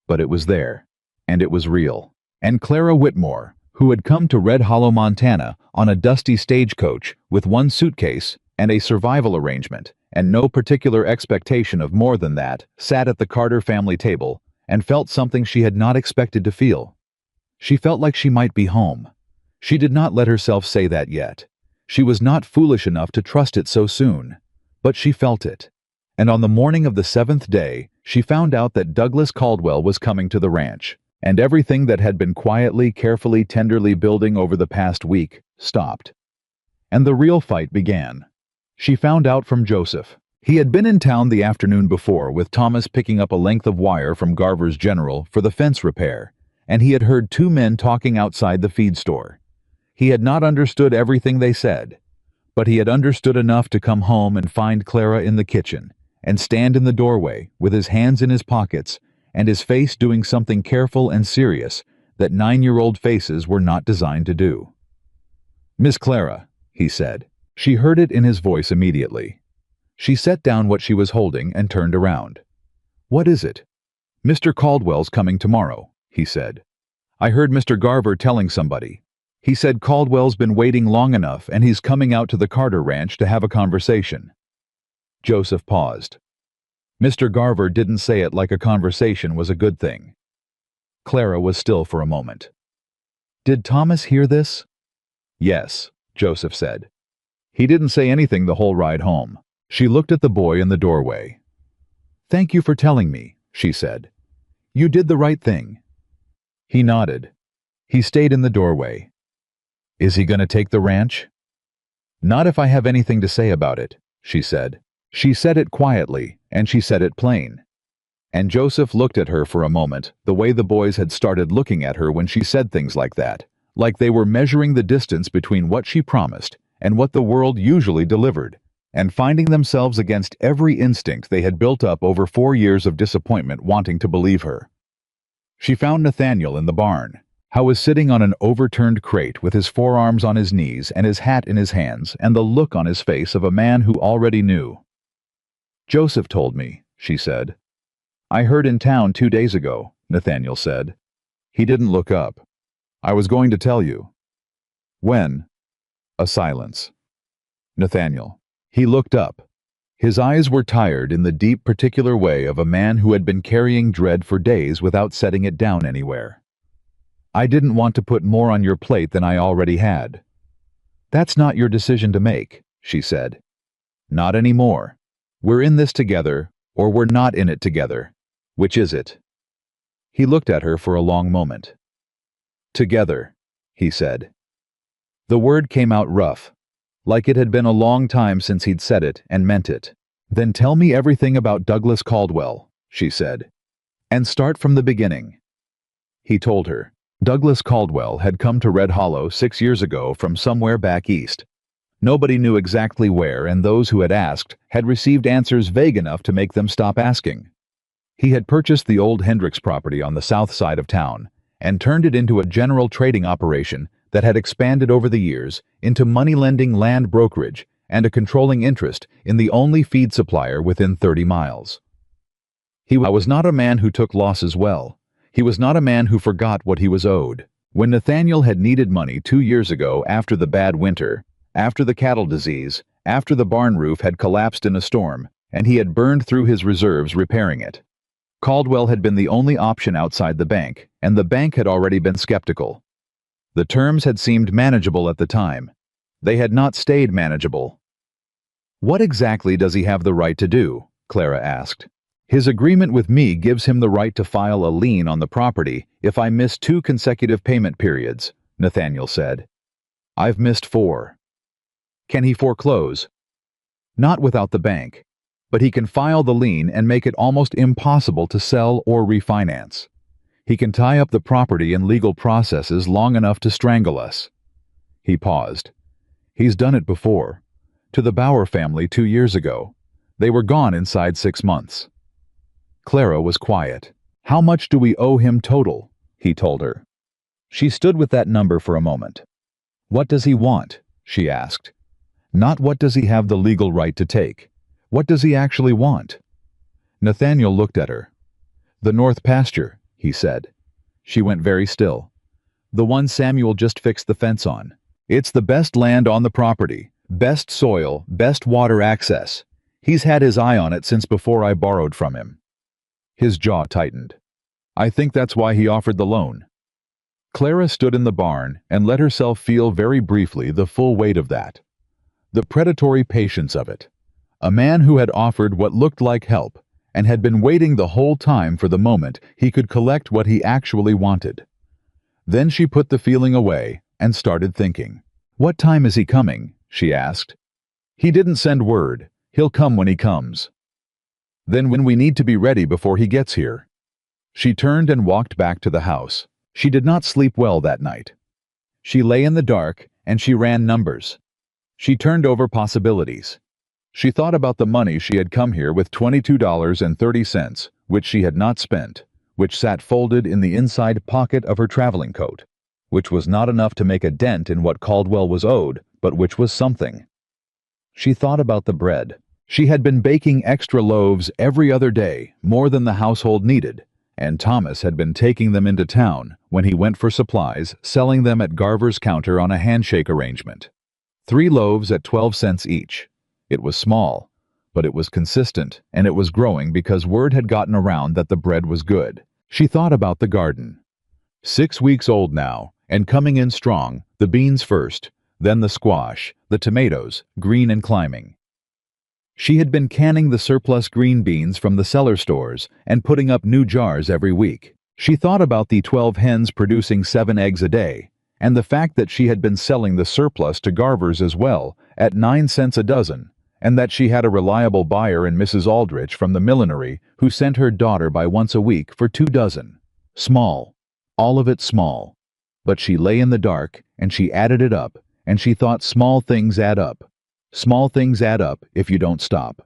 [SPEAKER 1] But it was there, and it was real. And Clara Whitmore, who had come to Red Hollow, Montana, on a dusty stagecoach with 1 suitcase and a survival arrangement, and no particular expectation of more than that, sat at the Carter family table and felt something she had not expected to feel. She felt like she might be home. She did not let herself say that yet. She was not foolish enough to trust it so soon. But she felt it. And on the morning of the 7th day, she found out that Douglas Caldwell was coming to the ranch, and everything that had been quietly, carefully, tenderly building over the past week stopped. And the real fight began. She found out from Joseph. He had been in town the afternoon before with Thomas picking up a length of wire from Garver's General for the fence repair, and he had heard 2 men talking outside the feed store. He had not understood everything they said, but he had understood enough to come home and find Clara in the kitchen and stand in the doorway with his hands in his pockets and his face doing something careful and serious that 9-year-old faces were not designed to do. "Miss Clara," he said. She heard it in his voice immediately. She set down what she was holding and turned around. "What is it?" "Mr. Caldwell's coming tomorrow," he said. "I heard Mr. Garver telling somebody. He said Caldwell's been waiting long enough and he's coming out to the Carter Ranch to have a conversation." Joseph paused. Mr. Garver didn't say it like a conversation was a good thing. Clara was still for a moment. "Did Thomas hear this?" "Yes," Joseph said. "He didn't say anything the whole ride home." She looked at the boy in the doorway. "Thank you for telling me," she said. "You did the right thing." He nodded. He stayed in the doorway. "Is he going to take the ranch?" "Not if I have anything to say about it," she said. She said it quietly, and she said it plain. And Joseph looked at her for a moment, the way the boys had started looking at her when she said things like that, like they were measuring the distance between what she promised and what the world usually delivered, and finding themselves against every instinct they had built up over 4 years of disappointment wanting to believe her. She found Nathaniel in the barn. How was sitting on an overturned crate with his forearms on his knees and his hat in his hands and the look on his face of a man who already knew. "Joseph told me," she said. "I heard in town 2 days ago, Nathaniel said. He didn't look up. I was going to tell you. When? A silence. Nathaniel. He looked up. His eyes were tired in the deep particular way of a man who had been carrying dread for days without setting it down anywhere. I didn't want to put more on your plate than I already had. That's not your decision to make, she said. Not anymore. We're in this together, or we're not in it together. Which is it? He looked at her for a long moment. Together, he said. The word came out rough, like it had been a long time since he'd said it and meant it. Then tell me everything about Douglas Caldwell, she said. And start from the beginning. He told her. Douglas Caldwell had come to Red Hollow 6 years ago from somewhere back east. Nobody knew exactly where, and those who had asked had received answers vague enough to make them stop asking. He had purchased the old Hendricks property on the south side of town and turned it into a general trading operation that had expanded over the years into money-lending land brokerage and a controlling interest in the only feed supplier within 30 miles. He was not a man who took losses well. He was not a man who forgot what he was owed. When Nathaniel had needed money 2 years ago after the bad winter, after the cattle disease, after the barn roof had collapsed in a storm, and he had burned through his reserves repairing it, Caldwell had been the only option outside the bank, and the bank had already been skeptical. The terms had seemed manageable at the time. They had not stayed manageable. What exactly does he have the right to do? Clara asked. His agreement with me gives him the right to file a lien on the property if I miss 2 consecutive payment periods, Nathaniel said. I've missed 4. Can he foreclose? Not without the bank, but he can file the lien and make it almost impossible to sell or refinance. He can tie up the property in legal processes long enough to strangle us. He paused. He's done it before. To the Bauer family 2 years ago. They were gone inside 6 months. Clara was quiet. How much do we owe him total? He told her. She stood with that number for a moment. What does he want? She asked. Not what does he have the legal right to take. What does he actually want? Nathaniel looked at her. The north pasture, he said. She went very still. The one Samuel just fixed the fence on. It's the best land on the property, best soil, best water access. He's had his eye on it since before I borrowed from him. His jaw tightened. I think that's why he offered the loan. Clara stood in the barn and let herself feel very briefly the full weight of that. The predatory patience of it. A man who had offered what looked like help and had been waiting the whole time for the moment he could collect what he actually wanted. Then she put the feeling away and started thinking. What time is he coming? She asked. He didn't send word. He'll come when he comes. Then when we need to be ready before he gets here. She turned and walked back to the house. She did not sleep well that night. She lay in the dark and she ran numbers. She turned over possibilities. She thought about the money she had come here with, $22.30, which she had not spent, which sat folded in the inside pocket of her traveling coat, which was not enough to make a dent in what Caldwell was owed, but which was something. She thought about the bread. She had been baking extra loaves every other day, more than the household needed, and Thomas had been taking them into town when he went for supplies, selling them at Garver's counter on a handshake arrangement. 3 loaves at 12 cents each. It was small, but it was consistent, and it was growing because word had gotten around that the bread was good. She thought about the garden. 6 weeks old now, and coming in strong, the beans first, then the squash, the tomatoes, green and climbing. She had been canning the surplus green beans from the cellar stores and putting up new jars every week. She thought about the 12 hens producing 7 eggs a day, and the fact that she had been selling the surplus to Garver's as well at 9 cents a dozen, and that she had a reliable buyer in Mrs. Aldrich from the millinery who sent her daughter by once a week for 2 dozen. Small. All of it small. But she lay in the dark, and she added it up, and she thought small things add up. Small things add up if you don't stop.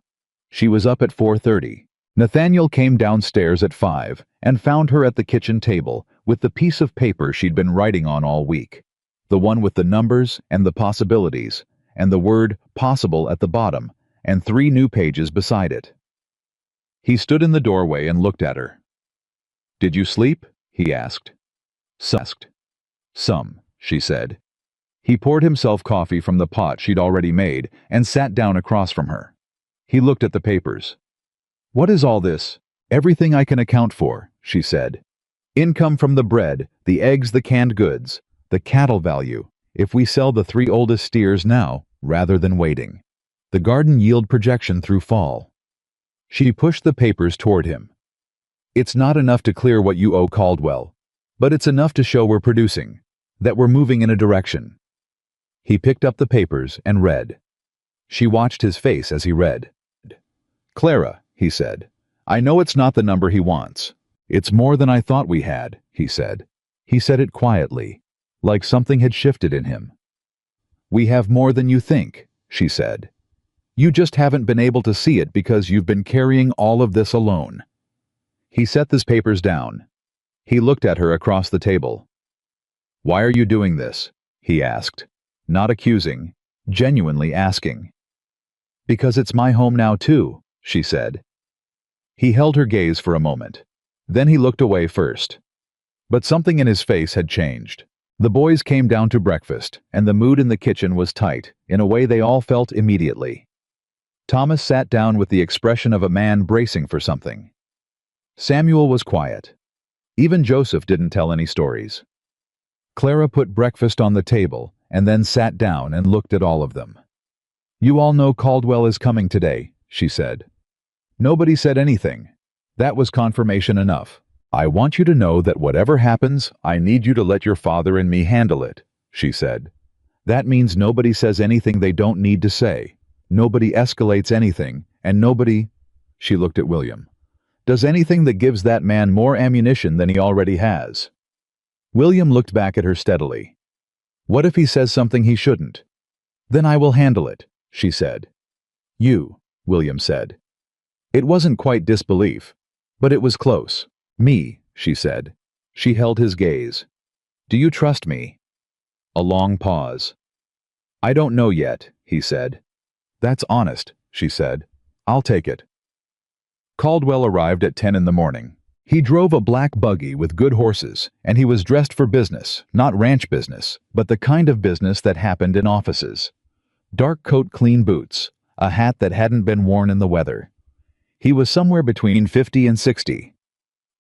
[SPEAKER 1] She was up at 4:30. Nathaniel came downstairs at 5 and found her at the kitchen table with the piece of paper she'd been writing on all week. The one with the numbers and the possibilities, and the word possible at the bottom, and 3 new pages beside it. He stood in the doorway and looked at her. Did you sleep? He asked. Some, she said. He poured himself coffee from the pot she'd already made and sat down across from her. He looked at the papers. What is all this? Everything I can account for, she said. Income from the bread, the eggs, the canned goods, the cattle value, if we sell the 3 oldest steers now, rather than waiting. The garden yield projection through fall. She pushed the papers toward him. It's not enough to clear what you owe Caldwell, but it's enough to show we're producing, that we're moving in a direction. He picked up the papers and read. She watched his face as he read. Clara, he said, I know it's not the number he wants. It's more than I thought we had, he said. He said it quietly, like something had shifted in him. We have more than you think, she said. You just haven't been able to see it because you've been carrying all of this alone. He set these papers down. He looked at her across the table. Why are you doing this? He asked, not accusing, genuinely asking. Because it's my home now too, she said. He held her gaze for a moment. Then he looked away first. But something in his face had changed. The boys came down to breakfast, and the mood in the kitchen was tight, in a way they all felt immediately. Thomas sat down with the expression of a man bracing for something. Samuel was quiet. Even Joseph didn't tell any stories. Clara put breakfast on the table, and then sat down and looked at all of them. You all know Caldwell is coming today, she said. Nobody said anything. That was confirmation enough. I want you to know that whatever happens, I need you to let your father and me handle it, she said. That means nobody says anything they don't need to say. Nobody escalates anything, and nobody, she looked at William, does anything that gives that man more ammunition than he already has. William looked back at her steadily. What if he says something he shouldn't? Then I will handle it, she said. You, William said. It wasn't quite disbelief, but it was close. Me, she said. She held his gaze. Do you trust me? A long pause. I don't know yet, he said. That's honest, she said. I'll take it. Caldwell arrived at 10 in the morning. He drove a black buggy with good horses, and he was dressed for business, not ranch business, but the kind of business that happened in offices. Dark coat, clean boots, a hat that hadn't been worn in the weather. He was somewhere between 50 and 60.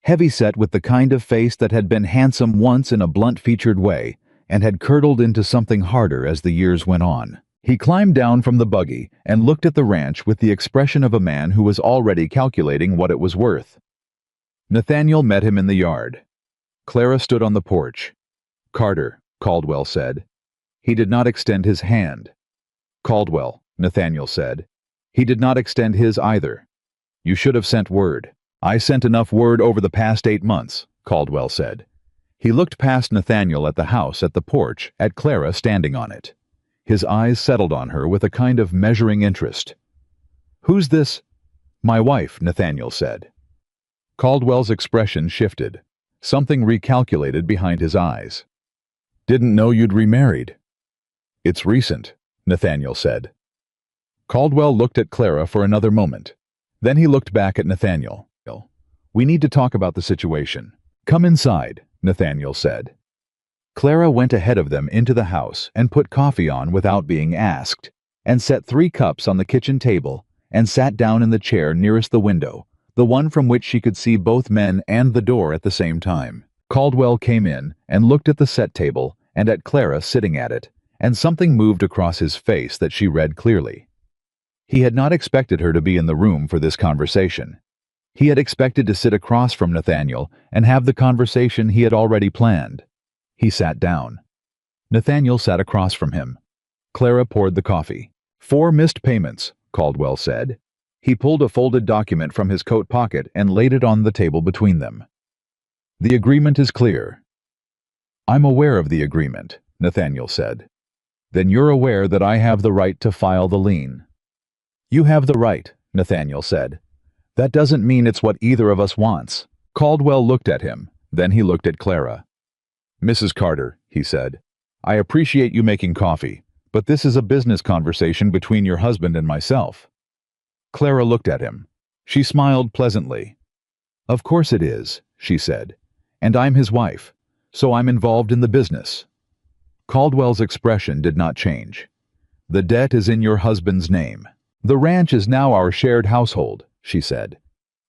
[SPEAKER 1] Heavy-set with the kind of face that had been handsome once in a blunt-featured way and had curdled into something harder as the years went on. He climbed down from the buggy and looked at the ranch with the expression of a man who was already calculating what it was worth. Nathaniel met him in the yard. Clara stood on the porch. Carter, Caldwell said. He did not extend his hand. Caldwell, Nathaniel said. He did not extend his either. You should have sent word. I sent enough word over the past 8 months, Caldwell said. He looked past Nathaniel at the house at the porch, at Clara standing on it. His eyes settled on her with a kind of measuring interest. Who's this? My wife, Nathaniel said. Caldwell's expression shifted. Something recalculated behind his eyes. Didn't know you'd remarried. It's recent, Nathaniel said. Caldwell looked at Clara for another moment. Then he looked back at Nathaniel. We need to talk about the situation. Come inside, Nathaniel said. Clara went ahead of them into the house and put coffee on without being asked, and set 3 cups on the kitchen table and sat down in the chair nearest the window, the one from which she could see both men and the door at the same time. Caldwell came in and looked at the set table and at Clara sitting at it, and something moved across his face that she read clearly. He had not expected her to be in the room for this conversation. He had expected to sit across from Nathaniel and have the conversation he had already planned. He sat down. Nathaniel sat across from him. Clara poured the coffee. 4 missed payments, Caldwell said. He pulled a folded document from his coat pocket and laid it on the table between them. The agreement is clear. I'm aware of the agreement, Nathaniel said. Then you're aware that I have the right to file the lien. You have the right, Nathaniel said. That doesn't mean it's what either of us wants. Caldwell looked at him. Then he looked at Clara. Mrs. Carter, he said, I appreciate you making coffee, but this is a business conversation between your husband and myself. Clara looked at him. She smiled pleasantly. Of course it is, she said. "And I'm his wife, so I'm involved in the business." Caldwell's expression did not change. "The debt is in your husband's name. The ranch is now our shared household," she said.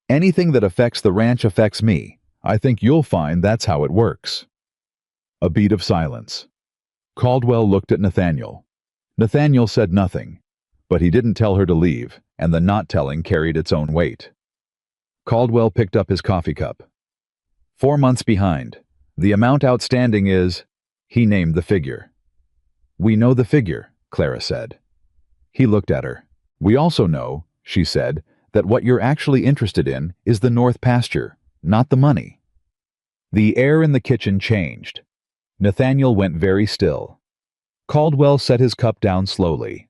[SPEAKER 1] "Anything that affects the ranch affects me. I think you'll find that's how it works." A beat of silence. Caldwell looked at Nathaniel. Nathaniel said nothing, but he didn't tell her to leave, and the not telling carried its own weight. Caldwell picked up his coffee cup. 4 months behind. The amount outstanding is... He named the figure. "We know the figure," Clara said. He looked at her. "We also know," she said, "that what you're actually interested in is the north pasture, not the money." The air in the kitchen changed. Nathaniel went very still. Caldwell set his cup down slowly.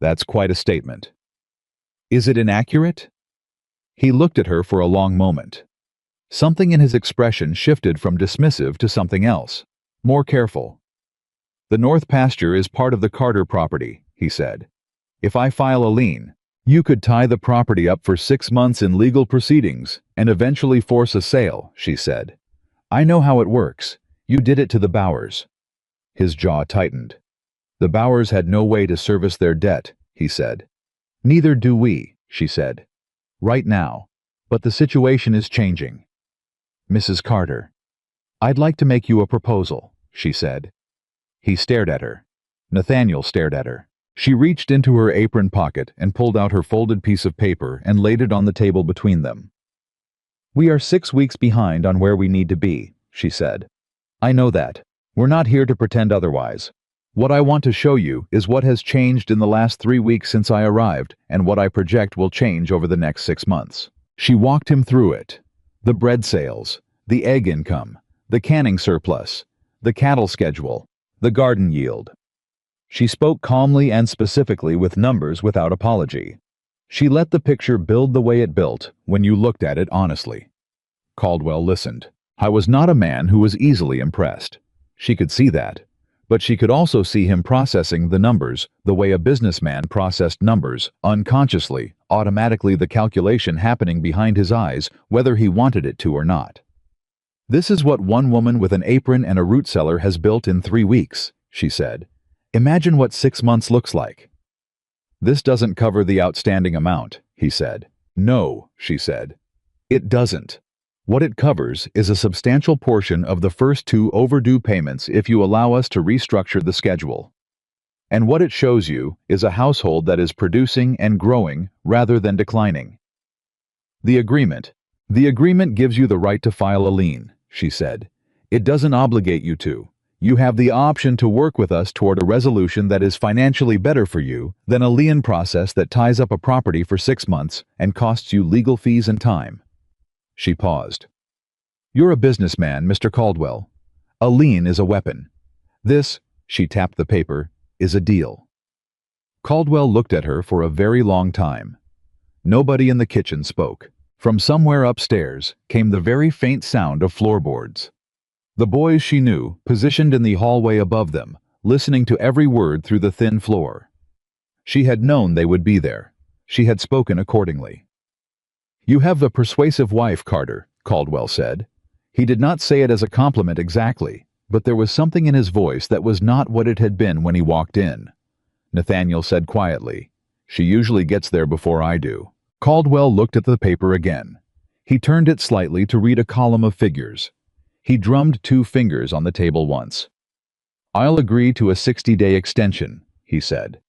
[SPEAKER 1] "That's quite a statement." "Is it inaccurate?" He looked at her for a long moment. Something in his expression shifted from dismissive to something else, more careful. "The north pasture is part of the Carter property," he said. "If I file a lien, you could tie the property up for 6 months in legal proceedings and eventually force a sale," she said. "I know how it works. You did it to the Bowers." His jaw tightened. "The Bowers had no way to service their debt," he said. "Neither do we," she said. "Right now. But the situation is changing." "Mrs. Carter, I'd like to make you a proposal," she said. He stared at her. Nathaniel stared at her. She reached into her apron pocket and pulled out her folded piece of paper and laid it on the table between them. "We are 6 weeks behind on where we need to be," she said. "I know that. We're not here to pretend otherwise. What I want to show you is what has changed in the last 3 weeks since I arrived and what I project will change over the next 6 months." She walked him through it. The bread sales, the egg income, the canning surplus, the cattle schedule, the garden yield. She spoke calmly and specifically with numbers without apology. She let the picture build the way it built when you looked at it honestly. Caldwell listened. I was not a man who was easily impressed. She could see that. But she could also see him processing the numbers the way a businessman processed numbers, unconsciously, automatically, the calculation happening behind his eyes, whether he wanted it to or not. "This is what one woman with an apron and a root cellar has built in 3 weeks, she said. "Imagine what 6 months looks like." "This doesn't cover the outstanding amount," he said. "No," she said. "It doesn't. What it covers is a substantial portion of the first 2 overdue payments if you allow us to restructure the schedule. And what it shows you is a household that is producing and growing rather than declining." The agreement gives you the right to file a lien," she said. "It doesn't obligate you to. You have the option to work with us toward a resolution that is financially better for you than a lien process that ties up a property for 6 months and costs you legal fees and time." She paused. "You're a businessman, Mr. Caldwell. A lien is a weapon. This," she tapped the paper, "is a deal." Caldwell looked at her for a very long time. Nobody in the kitchen spoke. From somewhere upstairs came the very faint sound of floorboards. The boys she knew, positioned in the hallway above them, listening to every word through the thin floor. She had known they would be there. She had spoken accordingly. "You have a persuasive wife, Carter," Caldwell said. He did not say it as a compliment exactly, but there was something in his voice that was not what it had been when he walked in. Nathaniel said quietly, "She usually gets there before I do." Caldwell looked at the paper again. He turned it slightly to read a column of figures. He drummed 2 fingers on the table once. "I'll agree to a 60-day extension," he said.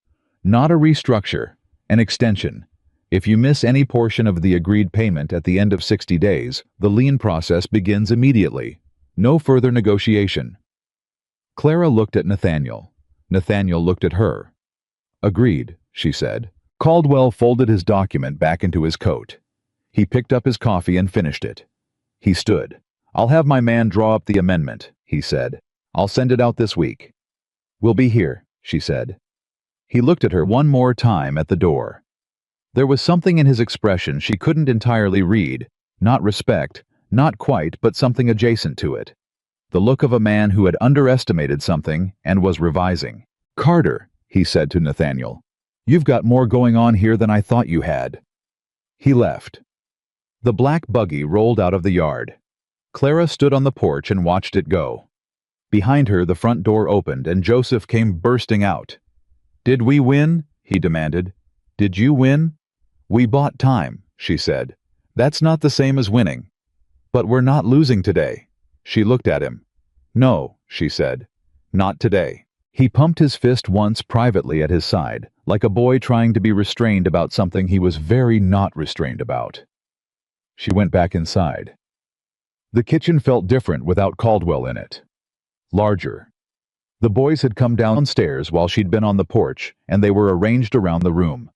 [SPEAKER 1] "Not a restructure, an extension. If you miss any portion of the agreed payment at the end of 60 days, the lien process begins immediately. No further negotiation." Clara looked at Nathaniel. Nathaniel looked at her. "Agreed," she said. Caldwell folded his document back into his coat. He picked up his coffee and finished it. He stood. "I'll have my man draw up the amendment," he said. "I'll send it out this week." "We'll be here," she said. He looked at her one more time at the door. There was something in his expression she couldn't entirely read, not respect, not quite, but something adjacent to it. The look of a man who had underestimated something and was revising. "Carter," he said to Nathaniel, "you've got more going on here than I thought you had." He left. The black buggy rolled out of the yard. Clara stood on the porch and watched it go. Behind her, the front door opened and Joseph came bursting out. "Did we win?" he demanded. "Did you win?" "We bought time," she said. "That's not the same as winning." "But we're not losing today." She looked at him. "No," she said. "Not today." He pumped his fist once privately at his side, like a boy trying to be restrained about something he was very not restrained about. She went back inside. The kitchen felt different without Caldwell in it. Larger. The boys had come downstairs while she'd been on the porch, and they were arranged around the room.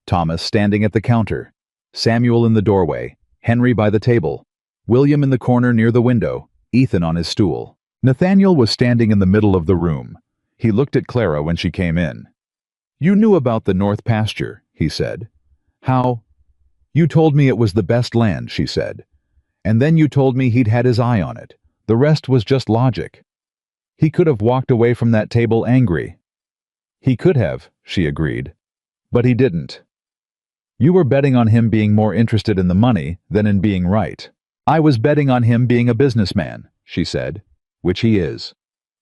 [SPEAKER 1] Thomas standing at the counter, Samuel in the doorway, Henry by the table, William in the corner near the window, Ethan on his stool. Nathaniel was standing in the middle of the room. He looked at Clara when she came in. "You knew about the north pasture," he said. "How?" "You told me it was the best land," she said. "And then you told me he'd had his eye on it. The rest was just logic." He could have walked away from that table angry. He could have, she agreed. But he didn't. "You were betting on him being more interested in the money than in being right." "I was betting on him being a businessman," she said. "Which he is."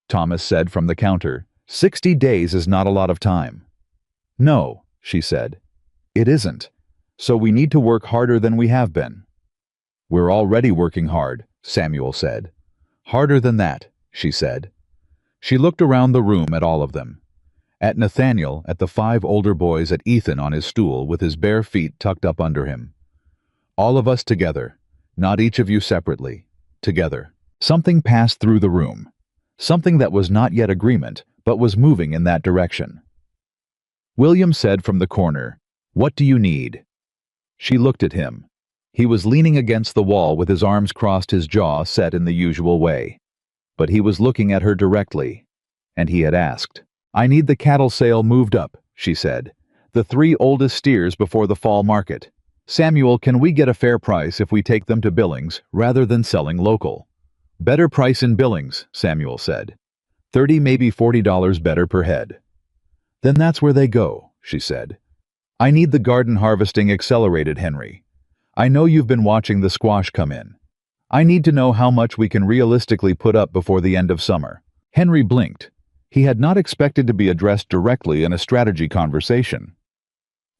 [SPEAKER 1] Thomas said from the counter, 60 days is not a lot of time." "No," she said. "It isn't. So we need to work harder than we have been." "We're already working hard," Samuel said. "Harder than that," she said. She looked around the room at all of them. At Nathaniel, at the 5 older boys, at Ethan on his stool with his bare feet tucked up under him. "All of us together, not each of you separately. Together." Something passed through the room. Something that was not yet agreement, but was moving in that direction. William said from the corner, "What do you need?" She looked at him. He was leaning against the wall with his arms crossed, his jaw set in the usual way. But he was looking at her directly. And he had asked. "I need the cattle sale moved up," she said. "The 3 oldest steers before the fall market. Samuel, can we get a fair price if we take them to Billings rather than selling local?" "Better price in Billings," Samuel said. $30, maybe $40 better per head." "Then that's where they go," she said. "I need the garden harvesting accelerated, Henry. I know you've been watching the squash come in. I need to know how much we can realistically put up before the end of summer." Henry blinked. He had not expected to be addressed directly in a strategy conversation.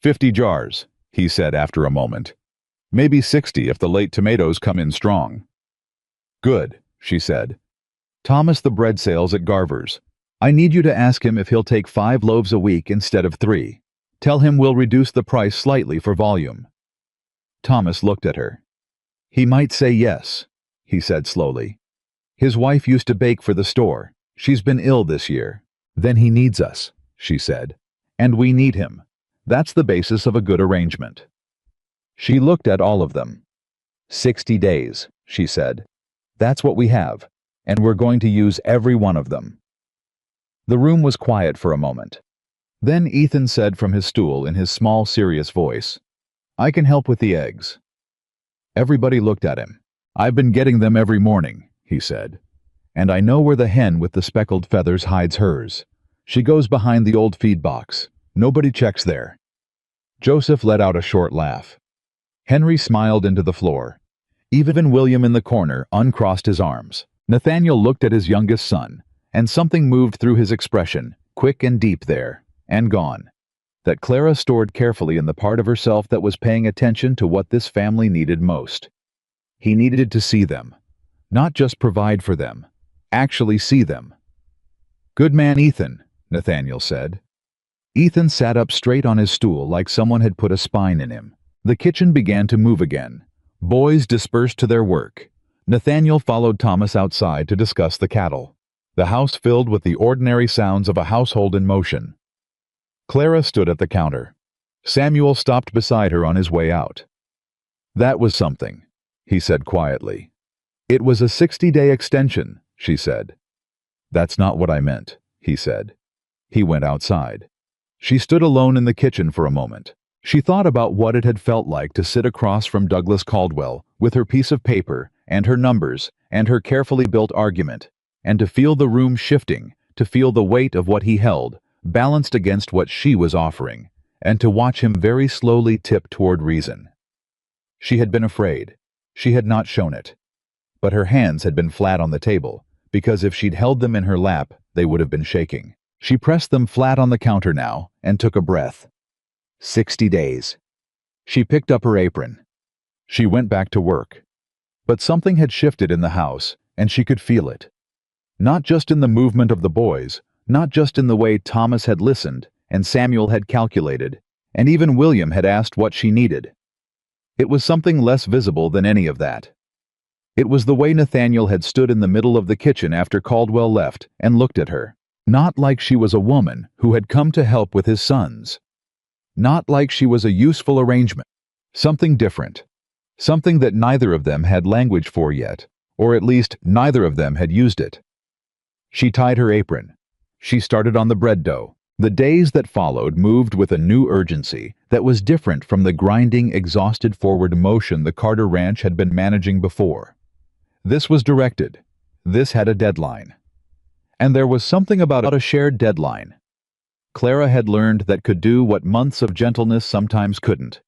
[SPEAKER 1] 50 jars, he said after a moment. "Maybe 60 if the late tomatoes come in strong." "Good," she said. "Thomas, the bread sales at Garver's. I need you to ask him if he'll take 5 loaves a week instead of 3. Tell him we'll reduce the price slightly for volume." Thomas looked at her. "He might say yes," he said slowly. "His wife used to bake for the store. She's been ill this year." "Then he needs us," she said. "And we need him. That's the basis of a good arrangement." She looked at all of them. 60 days, she said. "That's what we have, and we're going to use every one of them." The room was quiet for a moment. Then Ethan said from his stool in his small, serious voice, "I can help with the eggs." Everybody looked at him. "I've been getting them every morning," he said. "And I know where the hen with the speckled feathers hides hers. She goes behind the old feed box. Nobody checks there." Joseph let out a short laugh. Henry smiled into the floor. Even William in the corner uncrossed his arms. Nathaniel looked at his youngest son, and something moved through his expression, quick and deep there, and gone, that Clara stored carefully in the part of herself that was paying attention to what this family needed most. He needed to see them, not just provide for them, actually see them. "Good man, Ethan," Nathaniel said. Ethan sat up straight on his stool like someone had put a spine in him. The kitchen began to move again. Boys dispersed to their work. Nathaniel followed Thomas outside to discuss the cattle. The house filled with the ordinary sounds of a household in motion. Clara stood at the counter. Samuel stopped beside her on his way out. "That was something," he said quietly. "It was a 60-day extension," she said. "That's not what I meant," he said. He went outside. She stood alone in the kitchen for a moment. She thought about what it had felt like to sit across from Douglas Caldwell with her piece of paper and her numbers and her carefully built argument, and to feel the room shifting, to feel the weight of what he held, balanced against what she was offering, and to watch him very slowly tip toward reason. She had been afraid. She had not shown it. but her hands had been flat on the table, because if she'd held them in her lap, they would have been shaking. She pressed them flat on the counter now and took a breath. 60 days. She picked up her apron. She went back to work. But something had shifted in the house, and she could feel it. Not just in the movement of the boys, not just in the way Thomas had listened, and Samuel had calculated, and even William had asked what she needed. It was something less visible than any of that. It was the way Nathaniel had stood in the middle of the kitchen after Caldwell left and looked at her. Not like she was a woman who had come to help with his sons. Not like she was a useful arrangement. Something different. Something that neither of them had language for yet, or at least neither of them had used it. She tied her apron. She started on the bread dough. The days that followed moved with a new urgency that was different from the grinding, exhausted forward motion the Carter Ranch had been managing before. This was directed. This had a deadline. And there was something about a shared deadline. Clara had learned that could do what months of gentleness sometimes couldn't.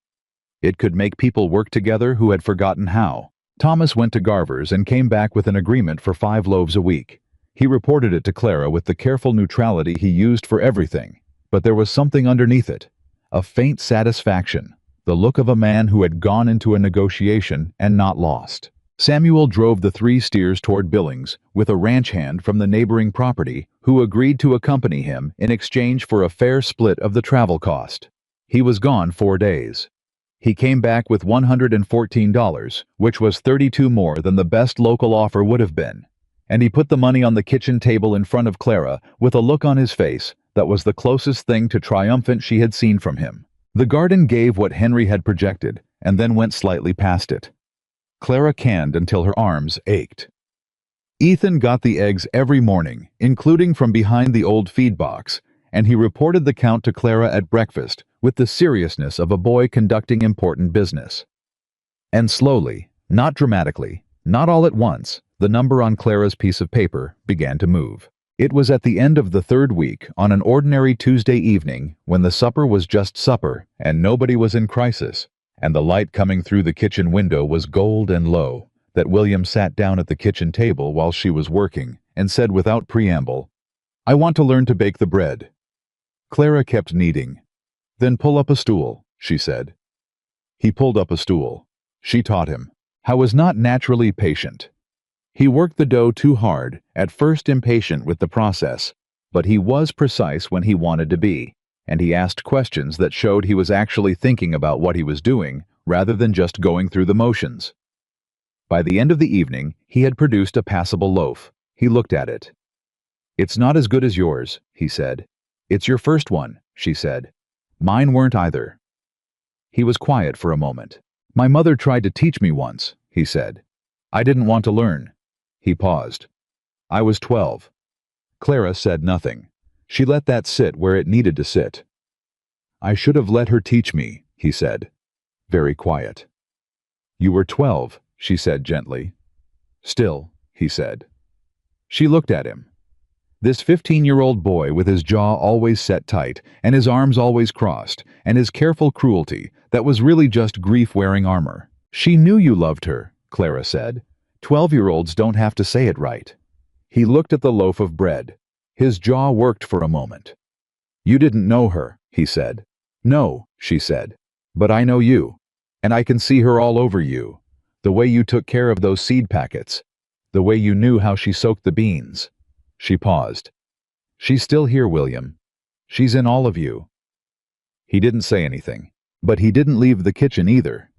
[SPEAKER 1] It could make people work together who had forgotten how. Thomas went to Garver's and came back with an agreement for 5 loaves a week. He reported it to Clara with the careful neutrality he used for everything, but there was something underneath it. A faint satisfaction, the look of a man who had gone into a negotiation and not lost. Samuel drove the 3 steers toward Billings with a ranch hand from the neighboring property who agreed to accompany him in exchange for a fair split of the travel cost. He was gone 4 days. He came back with $114, which was $32 more than the best local offer would have been, and he put the money on the kitchen table in front of Clara with a look on his face that was the closest thing to triumphant she had seen from him. The garden gave what Henry had projected and then went slightly past it. Clara canned until her arms ached. Ethan got the eggs every morning, including from behind the old feed box, and he reported the count to Clara at breakfast with the seriousness of a boy conducting important business. And slowly, not dramatically, not all at once, the number on Clara's piece of paper began to move. It was at the end of the 3rd week, on an ordinary Tuesday evening, when the supper was just supper and nobody was in crisis, and the light coming through the kitchen window was gold and low, that William sat down at the kitchen table while she was working and said without preamble, "I want to learn to bake the bread." Clara kept kneading. "Then pull up a stool," she said. He pulled up a stool. She taught him. How was not naturally patient. He worked the dough too hard, at first impatient with the process, but he was precise when he wanted to be, and he asked questions that showed he was actually thinking about what he was doing, rather than just going through the motions. By the end of the evening, he had produced a passable loaf. He looked at it. "It's not as good as yours," he said. "It's your first one," she said. "Mine weren't either." He was quiet for a moment. "My mother tried to teach me once," he said. "I didn't want to learn." He paused. "I was 12. Clara said nothing. She let that sit where it needed to sit. "I should have let her teach me," he said. Very quiet. "You were 12, she said gently. "Still," he said. She looked at him. This 15-year-old boy with his jaw always set tight, and his arms always crossed, and his careful cruelty that was really just grief-wearing armor. "She knew you loved her," Clara said. 12-year-olds don't have to say it right." He looked at the loaf of bread. His jaw worked for a moment. "You didn't know her," he said. "No," she said. "But I know you. And I can see her all over you. The way you took care of those seed packets. The way you knew how she soaked the beans." She paused. "She's still here, William. She's in all of you." He didn't say anything, but he didn't leave the kitchen either.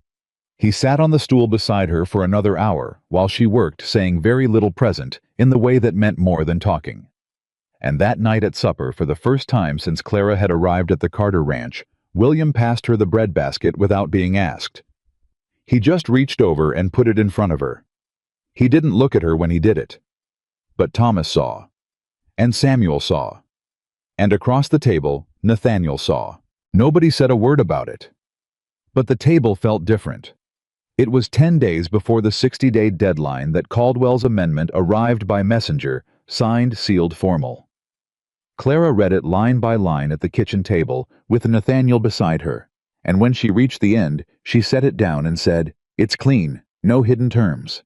[SPEAKER 1] He sat on the stool beside her for another hour while she worked, saying very little present in the way that meant more than talking. And that night at supper, for the first time since Clara had arrived at the Carter Ranch, William passed her the bread basket without being asked. He just reached over and put it in front of her. He didn't look at her when he did it. But Thomas saw. And Samuel saw. And across the table, Nathaniel saw. Nobody said a word about it. But the table felt different. It was 10 days before the 60-day deadline that Caldwell's amendment arrived by messenger, signed, sealed, formal. Clara read it line by line at the kitchen table, with Nathaniel beside her, and when she reached the end, she set it down and said, "It's clean, no hidden terms."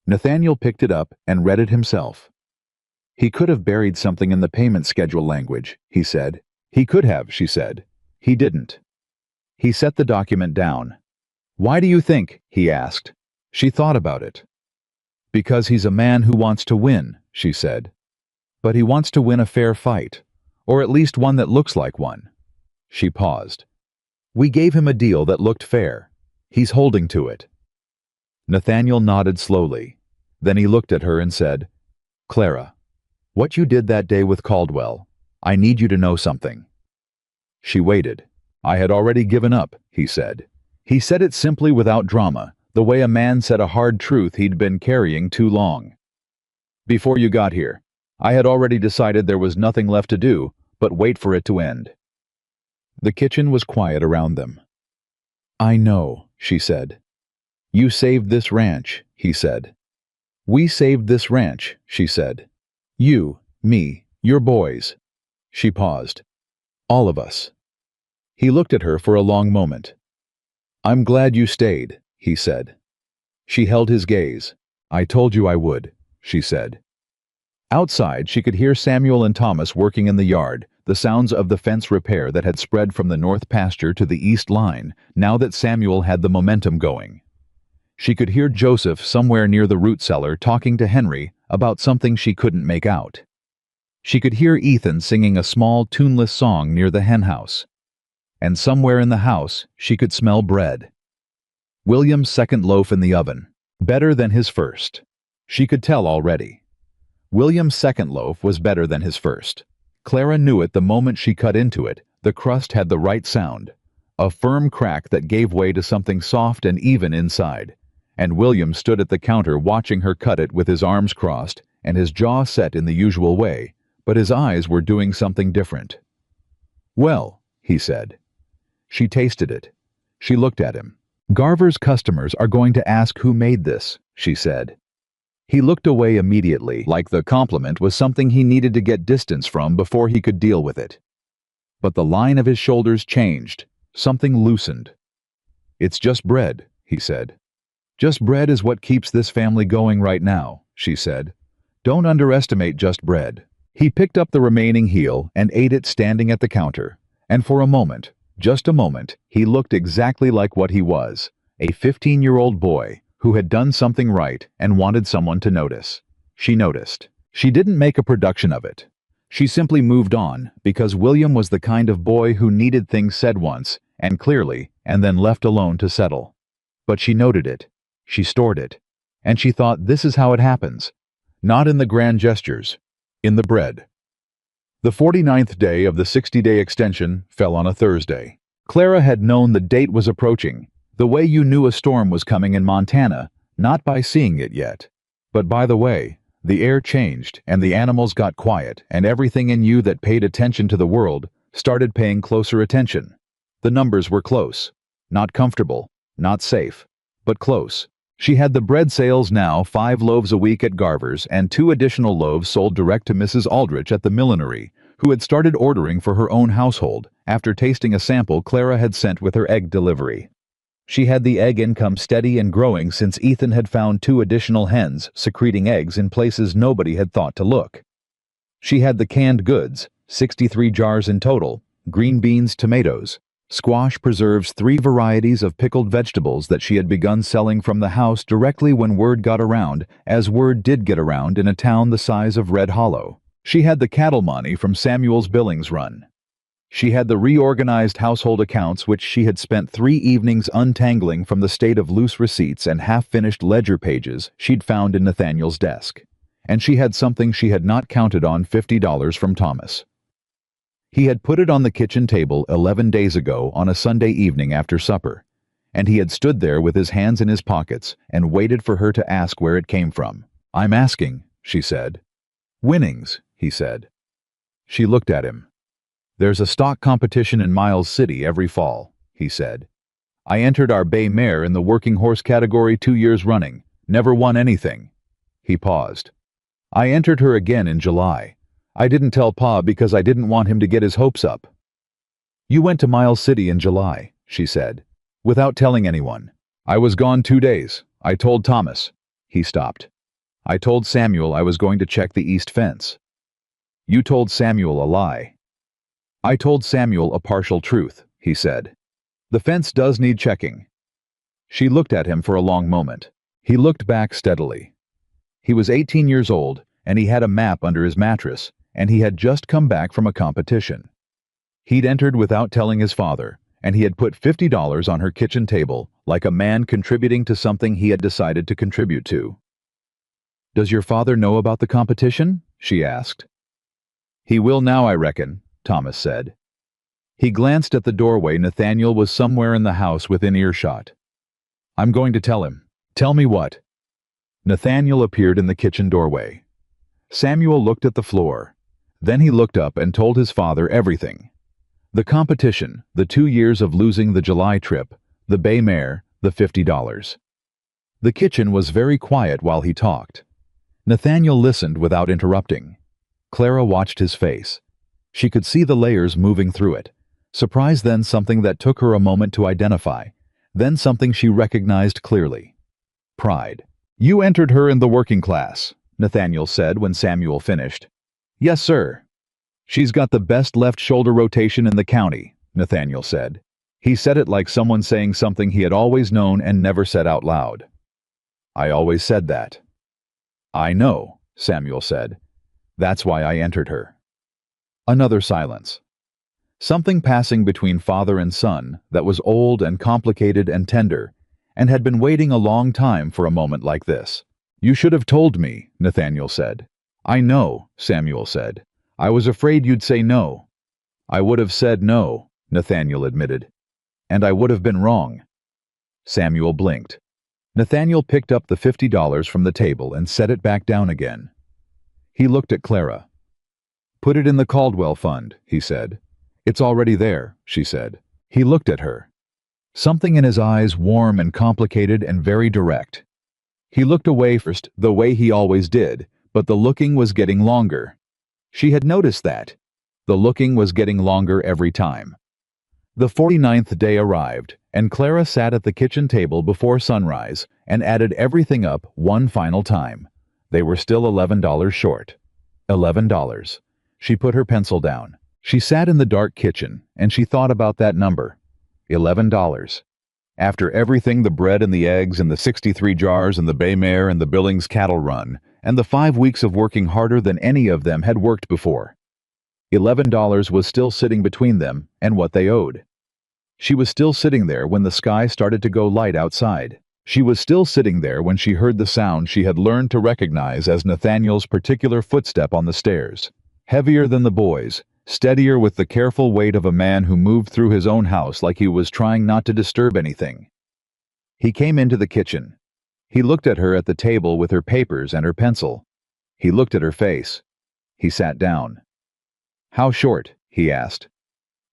[SPEAKER 1] Nathaniel picked it up and read it himself. He could have buried something in the payment schedule language, he said. He could have, she said. He didn't. He set the document down. Why do you think? He asked. She thought about it. Because he's a man who wants to win, she said. But he wants to win a fair fight, or at least one that looks like one. She paused. We gave him a deal that looked fair. He's holding to it. Nathaniel nodded slowly. Then he looked at her and said, Clara, what you did that day with Caldwell, I need you to know something. She waited. I had already given up, he said. He said it simply without drama, the way a man said a hard truth he'd been carrying too long. Before you got here, I had already decided there was nothing left to do but wait for it to end. The kitchen was quiet around them. I know, she said. You saved this ranch, he said. We saved this ranch, she said. You, me, your boys. She paused. All of us. He looked at her for a long moment. I'm glad you stayed, he said. She held his gaze. I told you I would, she said. Outside, she could hear Samuel and Thomas working in the yard, the sounds of the fence repair that had spread from the north pasture to the east line, now that Samuel had the momentum going. She could hear Joseph somewhere near the root cellar talking to Henry about something she couldn't make out. She could hear Ethan singing a small, tuneless song near the henhouse. And somewhere in the house, she could smell bread. William's second loaf in the oven, better than his first. She could tell already. William's second loaf was better than his first. Clara knew it the moment she cut into it. The crust had the right sound, a firm crack that gave way to something soft and even inside. And William stood at the counter watching her cut it with his arms crossed and his jaw set in the usual way, but his eyes were doing something different. Well, he said. She tasted it. She looked at him. Garver's customers are going to ask who made this, she said. He looked away immediately, like the compliment was something he needed to get distance from before he could deal with it. But the line of his shoulders changed. Something loosened. It's just bread, he said. Just bread is what keeps this family going right now, she said. Don't underestimate just bread. He picked up the remaining heel and ate it standing at the counter. And for a moment, just a moment, he looked exactly like what he was, a 15-year-old boy who had done something right and wanted someone to notice. She noticed. She didn't make a production of it. She simply moved on because William was the kind of boy who needed things said once and clearly and then left alone to settle. But she noted it. She stored it. And she thought this is how it happens. Not in the grand gestures. In the bread. The 49th day of the 60-day extension fell on a Thursday. Clara had known the date was approaching, the way you knew a storm was coming in Montana, not by seeing it yet. But by the way, the air changed and the animals got quiet and everything in you that paid attention to the world started paying closer attention. The numbers were close. Not comfortable, not safe, but close. She had the bread sales now 5 loaves a week at Garver's and 2 additional loaves sold direct to Mrs. Aldrich at the millinery, who had started ordering for her own household after tasting a sample Clara had sent with her egg delivery. She had the egg income steady and growing since Ethan had found 2 additional hens secreting eggs in places nobody had thought to look. She had the canned goods, 63 jars in total, green beans, tomatoes, squash, preserves, 3 varieties of pickled vegetables that she had begun selling from the house directly when word got around, as word did get around in a town the size of Red Hollow. She had the cattle money from Samuel's Billings run. She had the reorganized household accounts which she had spent 3 evenings untangling from the state of loose receipts and half-finished ledger pages she'd found in Nathaniel's desk. And she had something she had not counted on, $50 from Thomas. He had put it on the kitchen table 11 days ago on a Sunday evening after supper, and he had stood there with his hands in his pockets and waited for her to ask where it came from. I'm asking, she said. Winnings, he said. She looked at him. There's a stock competition in Miles City every fall, he said. I entered our bay mare in the working horse category 2 years running, never won anything. He paused. I entered her again in July. I didn't tell Pa because I didn't want him to get his hopes up. You went to Miles City in July, she said, without telling anyone. I was gone 2 days. I told Thomas. He stopped. I told Samuel I was going to check the east fence. You told Samuel a lie. I told Samuel a partial truth, he said. The fence does need checking. She looked at him for a long moment. He looked back steadily. He was 18 years old, and he had a map under his mattress, and he had just come back from a competition. He'd entered without telling his father, and he had put $50 on her kitchen table, like a man contributing to something he had decided to contribute to. Does your father know about the competition? She asked. He will now, I reckon, Thomas said. He glanced at the doorway. Nathaniel was somewhere in the house within earshot. I'm going to tell him. Tell me what? Nathaniel appeared in the kitchen doorway. Samuel looked at the floor. Then he looked up and told his father everything. The competition, the 2 years of losing the July trip, the bay mare, the $50. The kitchen was very quiet while he talked. Nathaniel listened without interrupting. Clara watched his face. She could see the layers moving through it. Surprise, then something that took her a moment to identify, then something she recognized clearly. Pride. You entered her in the working class, Nathaniel said when Samuel finished. Yes, sir. She's got the best left shoulder rotation in the county, Nathaniel said. He said it like someone saying something he had always known and never said out loud. I always said that. I know, Samuel said. That's why I entered her. Another silence. Something passing between father and son that was old and complicated and tender, and had been waiting a long time for a moment like this. You should have told me, Nathaniel said. I know, Samuel said. I was afraid you'd say no. I would have said no, Nathaniel admitted. And I would have been wrong. Samuel blinked. Nathaniel picked up the $50 from the table and set it back down again. He looked at Clara. Put it in the Caldwell fund, he said. It's already there, she said. He looked at her. Something in his eyes warm and complicated and very direct. He looked away first, the way he always did, but the looking was getting longer. She had noticed that. The looking was getting longer every time. The 49th day arrived, and Clara sat at the kitchen table before sunrise and added everything up one final time. They were still $11 short. $11. She put her pencil down. She sat in the dark kitchen, and she thought about that number. $11. After everything, the bread and the eggs and the 63 jars and the bay mare and the Billings cattle run, and the 5 weeks of working harder than any of them had worked before. $11 was still sitting between them and what they owed. She was still sitting there when the sky started to go light outside. She was still sitting there when she heard the sound she had learned to recognize as Nathaniel's particular footstep on the stairs. Heavier than the boys, steadier with the careful weight of a man who moved through his own house like he was trying not to disturb anything. He came into the kitchen. He looked at her at the table with her papers and her pencil. He looked at her face. He sat down. How short? He asked.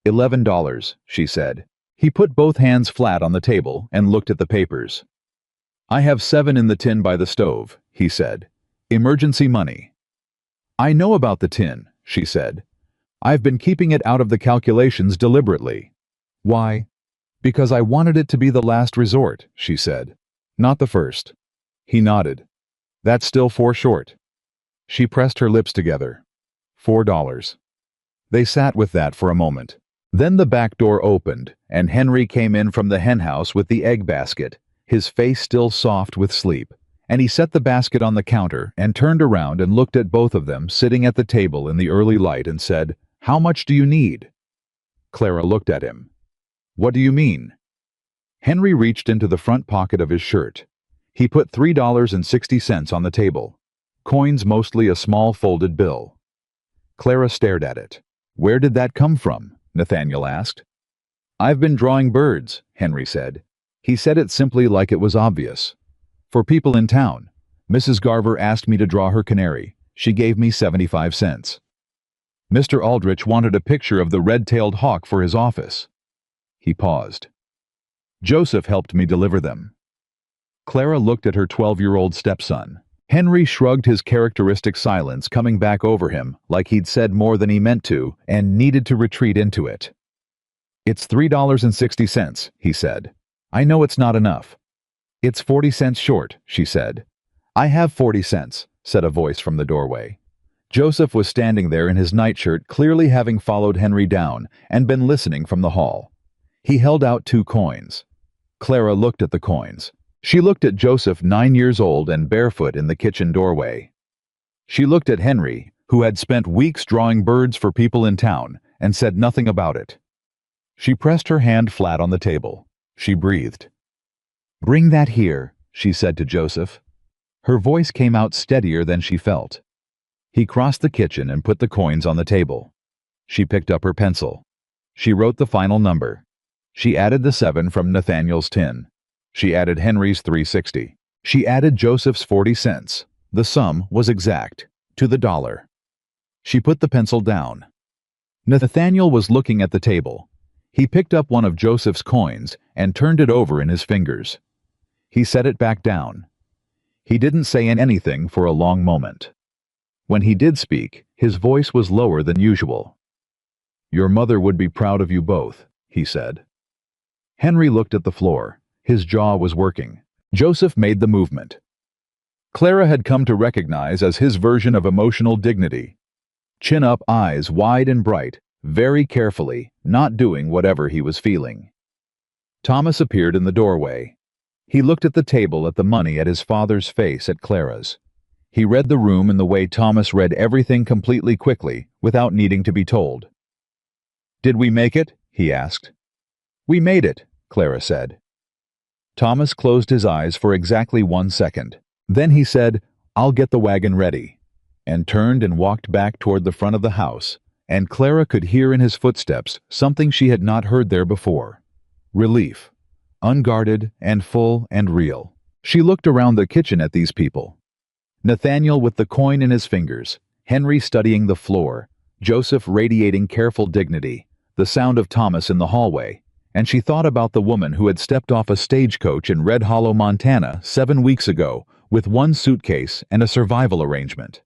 [SPEAKER 1] $11, she said. He put both hands flat on the table and looked at the papers. I have 7 in the tin by the stove, he said. Emergency money. I know about the tin, she said. I've been keeping it out of the calculations deliberately. Why? Because I wanted it to be the last resort, she said. Not the first. He nodded. That's still 4 short. She pressed her lips together. $4. They sat with that for a moment. Then the back door opened, and Henry came in from the henhouse with the egg basket, his face still soft with sleep, and he set the basket on the counter and turned around and looked at both of them sitting at the table in the early light and said, How much do you need? Clara looked at him. What do you mean? Henry reached into the front pocket of his shirt. He put $3.60 on the table. Coins, mostly a small folded bill. Clara stared at it. Where did that come from? Nathaniel asked. I've been drawing birds, Henry said. He said it simply like it was obvious. For people in town. Mrs. Garver asked me to draw her canary. She gave me 75 cents. Mr. Aldrich wanted a picture of the red-tailed hawk for his office. He paused. Joseph helped me deliver them. Clara looked at her 12-year-old stepson. Henry shrugged, his characteristic silence coming back over him like he'd said more than he meant to and needed to retreat into it. It's $3.60, he said. I know it's not enough. It's 40 cents short, she said. "I have 40 cents," said a voice from the doorway. Joseph was standing there in his nightshirt, clearly having followed Henry down and been listening from the hall. He held out 2 coins. Clara looked at the coins. She looked at Joseph, 9 years old and barefoot in the kitchen doorway. She looked at Henry, who had spent weeks drawing birds for people in town, and said nothing about it. She pressed her hand flat on the table. She breathed. "Bring that here," she said to Joseph. Her voice came out steadier than she felt. He crossed the kitchen and put the coins on the table. She picked up her pencil. She wrote the final number. She added the 7 from Nathaniel's tin. She added Henry's 360. She added Joseph's 40 cents. The sum was exact, to the dollar. She put the pencil down. Nathaniel was looking at the table. He picked up one of Joseph's coins and turned it over in his fingers. He set it back down. He didn't say anything for a long moment. When he did speak, his voice was lower than usual. "Your mother would be proud of you both," he said. Henry looked at the floor. His jaw was working. Joseph made the movement. Clara had come to recognize as his version of emotional dignity. Chin up, eyes wide and bright, very carefully, not doing whatever he was feeling. Thomas appeared in the doorway. He looked at the table, at the money, at his father's face, at Clara's. He read the room in the way Thomas read everything completely quickly, without needing to be told. "Did we make it?" he asked. "We made it," Clara said. Thomas closed his eyes for exactly 1 second. Then he said, "I'll get the wagon ready," and turned and walked back toward the front of the house, and Clara could hear in his footsteps something she had not heard there before. Relief. Unguarded and full and real. She looked around the kitchen at these people. Nathaniel with the coin in his fingers, Henry studying the floor, Joseph radiating careful dignity, the sound of Thomas in the hallway, and she thought about the woman who had stepped off a stagecoach in Red Hollow, Montana 7 weeks ago with 1 suitcase and a survival arrangement.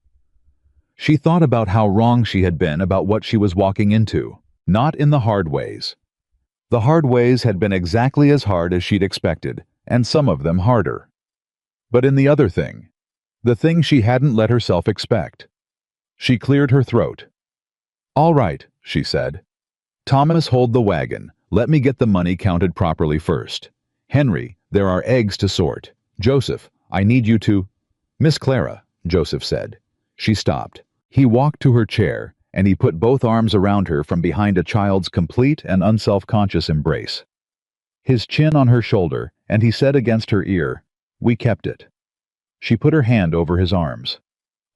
[SPEAKER 1] She thought about how wrong she had been about what she was walking into, not in the hard ways. The hard ways had been exactly as hard as she'd expected, and some of them harder. But in the other thing, the thing she hadn't let herself expect. She cleared her throat. "All right," she said. "Thomas, hold the wagon. Let me get the money counted properly first. Henry, there are eggs to sort. Joseph, I need you to—" "Miss Clara," Joseph said. She stopped. He walked to her chair, and he put both arms around her from behind a child's complete and unself-conscious embrace. His chin on her shoulder, and he said against her ear, "We kept it." She put her hand over his arms.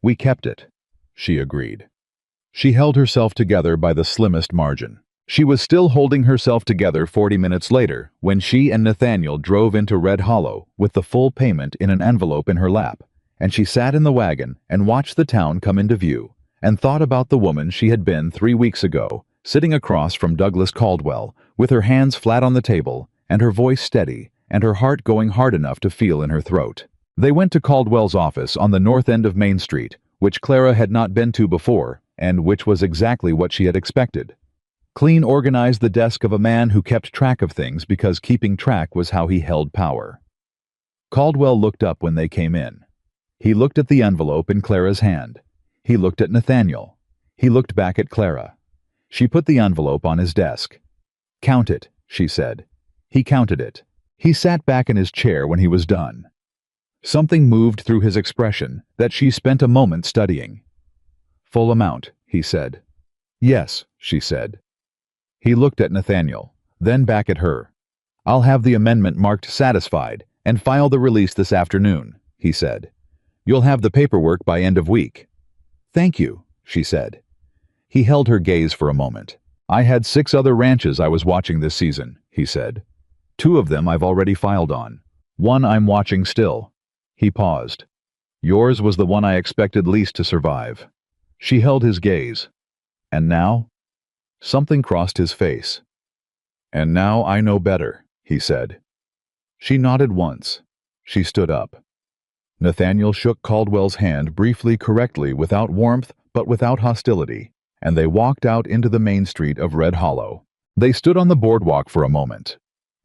[SPEAKER 1] "We kept it," she agreed. She held herself together by the slimmest margin. She was still holding herself together 40 minutes later when she and Nathaniel drove into Red Hollow with the full payment in an envelope in her lap, and she sat in the wagon and watched the town come into view and thought about the woman she had been 3 weeks ago, sitting across from Douglas Caldwell, with her hands flat on the table and her voice steady and her heart going hard enough to feel in her throat. They went to Caldwell's office on the north end of Main Street, which Clara had not been to before, and which was exactly what she had expected. Clean organized the desk of a man who kept track of things because keeping track was how he held power. Caldwell looked up when they came in. He looked at the envelope in Clara's hand. He looked at Nathaniel. He looked back at Clara. She put the envelope on his desk. "Count it," she said. He counted it. He sat back in his chair when he was done. Something moved through his expression that she spent a moment studying. "Full amount," he said. "Yes," she said. He looked at Nathaniel, then back at her. "I'll have the amendment marked satisfied and file the release this afternoon," he said. "You'll have the paperwork by end of week." "Thank you," she said. He held her gaze for a moment. "I had 6 other ranches I was watching this season," he said. 2 of them I've already filed on. 1 I'm watching still." He paused. "Yours was the one I expected least to survive." She held his gaze. "And now?" Something crossed his face. "And now I know better," he said. She nodded once. She stood up. Nathaniel shook Caldwell's hand briefly, correctly, without warmth but without hostility, and they walked out into the main street of Red Hollow. They stood on the boardwalk for a moment.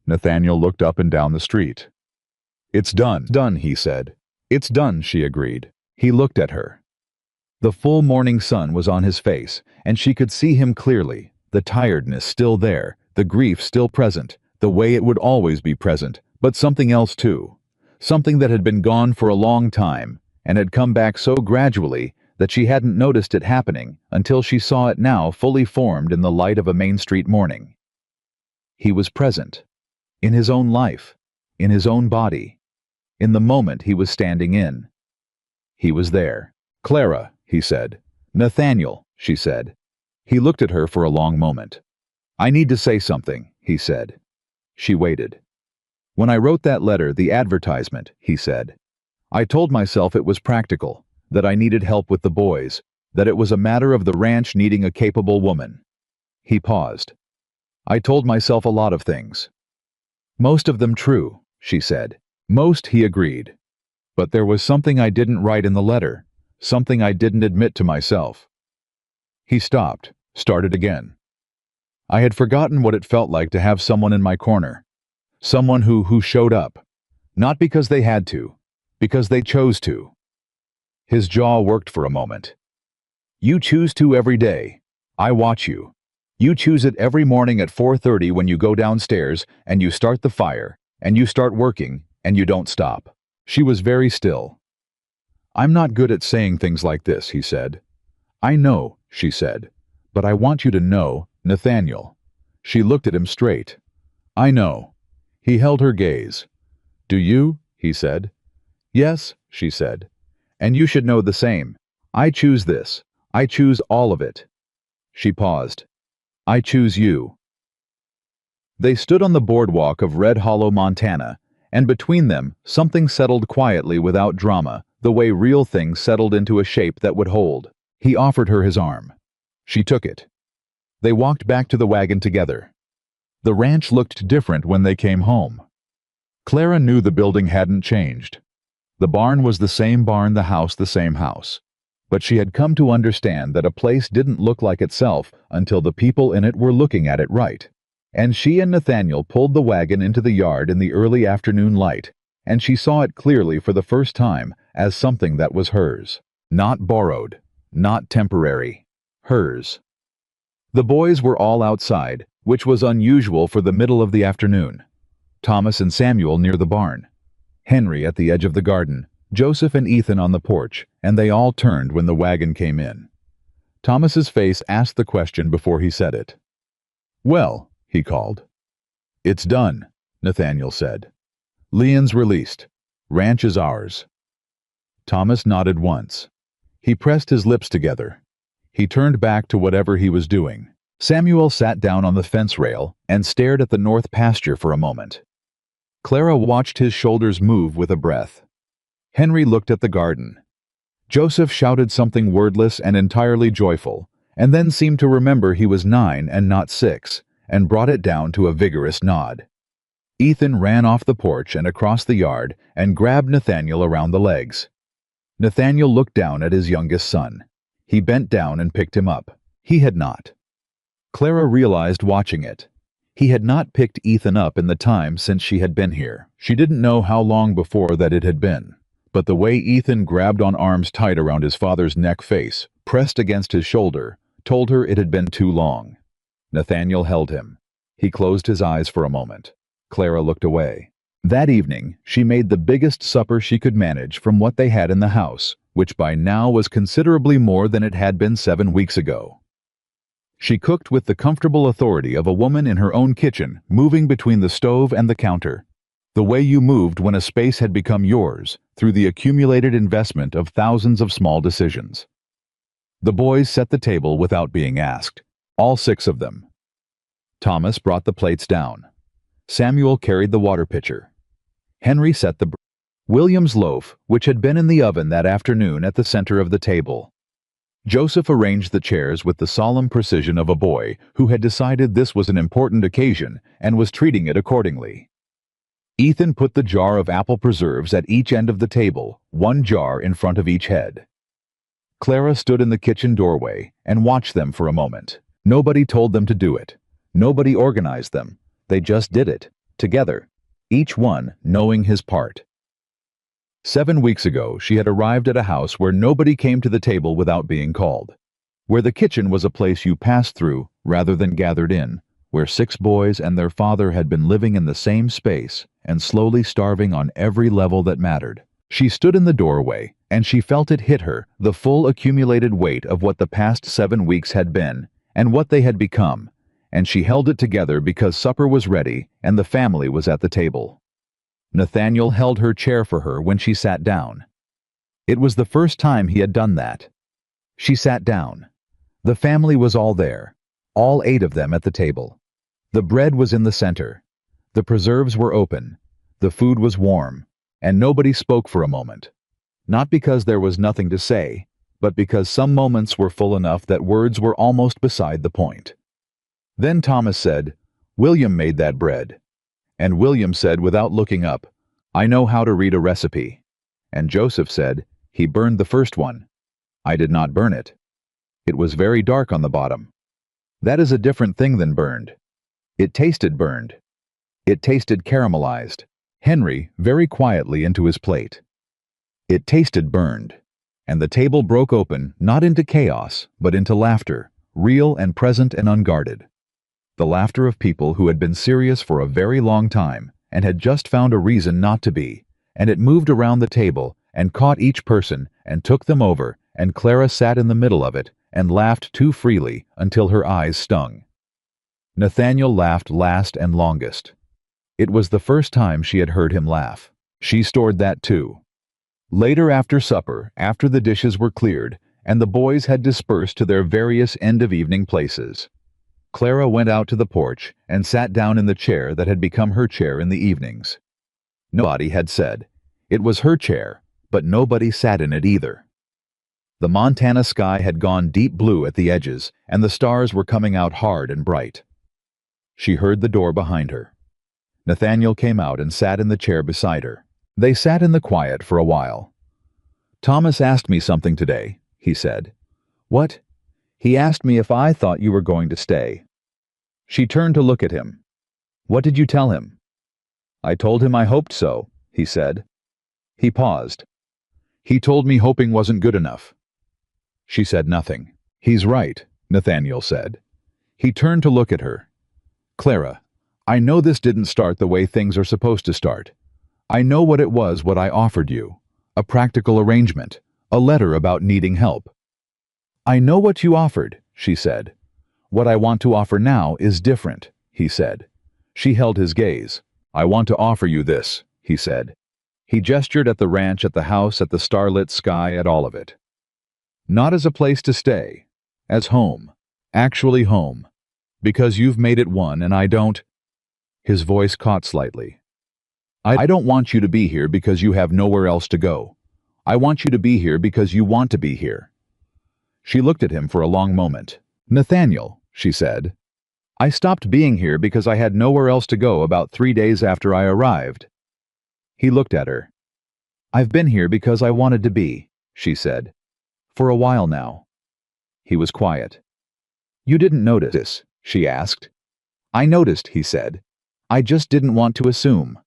[SPEAKER 1] Nathaniel looked up and down the street. "It's done," he said. "It's done," she agreed. He looked at her. The full morning sun was on his face, and she could see him clearly, the tiredness still there, the grief still present, the way it would always be present, but something else too. Something that had been gone for a long time, and had come back so gradually that she hadn't noticed it happening until she saw it now fully formed in the light of a Main Street morning. He was present. In his own life. In his own body. In the moment he was standing in. He was there. "Clara," he said. "Nathaniel," she said. He looked at her for a long moment. "I need to say something," he said. She waited. "When I wrote that letter, the advertisement," he said, "I told myself it was practical, that I needed help with the boys, that it was a matter of the ranch needing a capable woman." He paused. "I told myself a lot of things." "Most of them true," she said. "Most," he agreed. "But there was something I didn't write in the letter, something I didn't admit to myself." He stopped, started again. "I had forgotten what it felt like to have someone in my corner. Someone who showed up. Not because they had to, because they chose to." His jaw worked for a moment. "You choose to every day. I watch you. You choose it every morning at 4:30 when you go downstairs, and you start the fire, and you start working, and you don't stop." She was very still. "I'm not good at saying things like this," he said. "I know," she said. "But I want you to know, Nathaniel." She looked at him straight. "I know." He held her gaze. "Do you?" he said. "Yes," she said. "And you should know the same. I choose this. I choose all of it." She paused. "I choose you." They stood on the boardwalk of Red Hollow, Montana, and between them something settled quietly without drama, the way real things settled into a shape that would hold. He offered her his arm. She took it. They walked back to the wagon together. The ranch looked different when they came home. Clara knew the building hadn't changed. The barn was the same barn, the house the same house. But she had come to understand that a place didn't look like itself until the people in it were looking at it right. And she and Nathaniel pulled the wagon into the yard in the early afternoon light, and she saw it clearly for the first time as something that was hers. Not borrowed, not temporary. Hers. The boys were all outside, which was unusual for the middle of the afternoon. Thomas and Samuel near the barn. Henry at the edge of the garden, Joseph and Ethan on the porch, and they all turned when the wagon came in. Thomas's face asked the question before he said it. "Well," he called. "It's done," Nathaniel said. "Leon's released. Ranch is ours." Thomas nodded once. He pressed his lips together. He turned back to whatever he was doing. Samuel sat down on the fence rail and stared at the north pasture for a moment. Clara watched his shoulders move with a breath. Henry looked at the garden. Joseph shouted something wordless and entirely joyful, and then seemed to remember he was 9 and not 6, and brought it down to a vigorous nod. Ethan ran off the porch and across the yard and grabbed Nathaniel around the legs. Nathaniel looked down at his youngest son. He bent down and picked him up. He had not. Clara realized watching it. He had not picked Ethan up in the time since she had been here. She didn't know how long before that it had been. But the way Ethan grabbed on arms tight around his father's neck face, pressed against his shoulder, told her it had been too long. Nathaniel held him. He closed his eyes for a moment. Clara looked away. That evening, she made the biggest supper she could manage from what they had in the house, which by now was considerably more than it had been 7 weeks ago. She cooked with the comfortable authority of a woman in her own kitchen, moving between the stove and the counter. The way you moved when a space had become yours, through the accumulated investment of thousands of small decisions. The boys set the table without being asked, all 6 of them. Thomas brought the plates down. Samuel carried the water pitcher. Henry set the William's loaf, which had been in the oven that afternoon, at the center of the table. Joseph arranged the chairs with the solemn precision of a boy who had decided this was an important occasion and was treating it accordingly. Ethan put the jar of apple preserves at each end of the table, 1 jar in front of each head. Clara stood in the kitchen doorway and watched them for a moment. Nobody told them to do it. Nobody organized them. They just did it, together, each one knowing his part. 7 weeks ago, she had arrived at a house where nobody came to the table without being called, where the kitchen was a place you passed through rather than gathered in, where 6 boys and their father had been living in the same space and slowly starving on every level that mattered. She stood in the doorway, and she felt it hit her, the full accumulated weight of what the past 7 weeks had been, and what they had become, and she held it together because supper was ready and the family was at the table. Nathaniel held her chair for her when she sat down. It was the first time he had done that. She sat down. The family was all there, all 8 of them at the table. The bread was in the center. The preserves were open. The food was warm, and nobody spoke for a moment. Not because there was nothing to say, but because some moments were full enough that words were almost beside the point. Then Thomas said, "William made that bread." And William said without looking up, "I know how to read a recipe." And Joseph said, "He burned the first one. I did not burn it. It was very dark on the bottom." That is a different thing than burned. It tasted burned. It tasted caramelized. Henry very quietly into his plate. It tasted burned. And the table broke open, not into chaos, but into laughter, real and present and unguarded. The laughter of people who had been serious for a very long time and had just found a reason not to be, and it moved around the table and caught each person and took them over, and Clara sat in the middle of it and laughed too freely until her eyes stung. Nathaniel laughed last and longest. It was the first time she had heard him laugh. She stored that too. Later after supper, after the dishes were cleared and the boys had dispersed to their various end-of-evening places, Clara went out to the porch and sat down in the chair that had become her chair in the evenings. Nobody had said. It was her chair, but nobody sat in it either. The Montana sky had gone deep blue at the edges, and the stars were coming out hard and bright. She heard the door behind her. Nathaniel came out and sat in the chair beside her. They sat in the quiet for a while. "Thomas asked me something today," he said. "What?" "He asked me if I thought you were going to stay." She turned to look at him. "What did you tell him?" "I told him I hoped so," he said. He paused. "He told me hoping wasn't good enough." She said nothing. "He's right," Nathaniel said. He turned to look at her. "Clara, I know this didn't start the way things are supposed to start. I know what it was, what I offered you. A practical arrangement. A letter about needing help." "I know what you offered," she said. "What I want to offer now is different," he said. She held his gaze. "I want to offer you this," he said. He gestured at the ranch, at the house, at the starlit sky, at all of it. "Not as a place to stay. As home. Actually home. Because you've made it one and I don't—" His voice caught slightly. I don't want you to be here because you have nowhere else to go. I want you to be here because you want to be here." She looked at him for a long moment. "Nathaniel," she said, "I stopped being here because I had nowhere else to go about 3 days after I arrived." He looked at her. "I've been here because I wanted to be," she said. "For a while now." He was quiet. "You didn't notice?" she asked. "I noticed," he said. "I just didn't want to assume."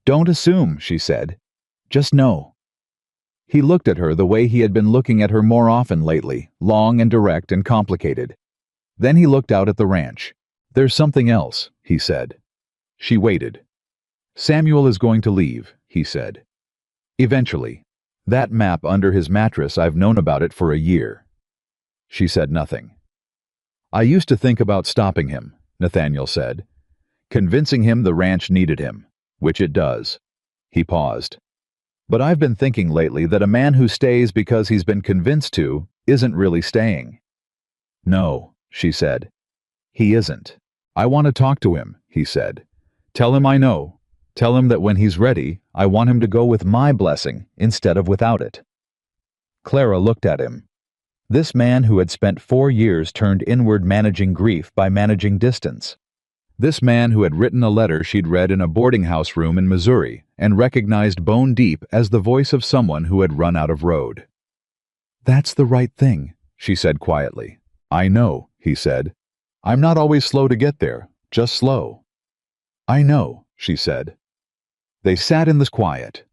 [SPEAKER 1] "Don't assume," she said. "Just know." He looked at her the way he had been looking at her more often lately, long and direct and complicated. Then he looked out at the ranch. "There's something else," he said. She waited. "Samuel is going to leave," he said. "Eventually. That map under his mattress, I've known about it for a year." She said nothing. "I used to think about stopping him," Nathaniel said. "Convincing him the ranch needed him, which it does." He paused. "But I've been thinking lately that a man who stays because he's been convinced to isn't really staying." "No," she said. "He isn't. I want to talk to him," he said. "Tell him I know. Tell him that when he's ready, I want him to go with my blessing instead of without it." Clara looked at him. This man who had spent 4 years turned inward managing grief by managing distance. This man who had written a letter she'd read in a boarding house room in Missouri and recognized bone deep as the voice of someone who had run out of road. "That's the right thing," she said quietly. "I know," he said. "I'm not always slow to get there, just slow." "I know," she said. They sat in this quiet.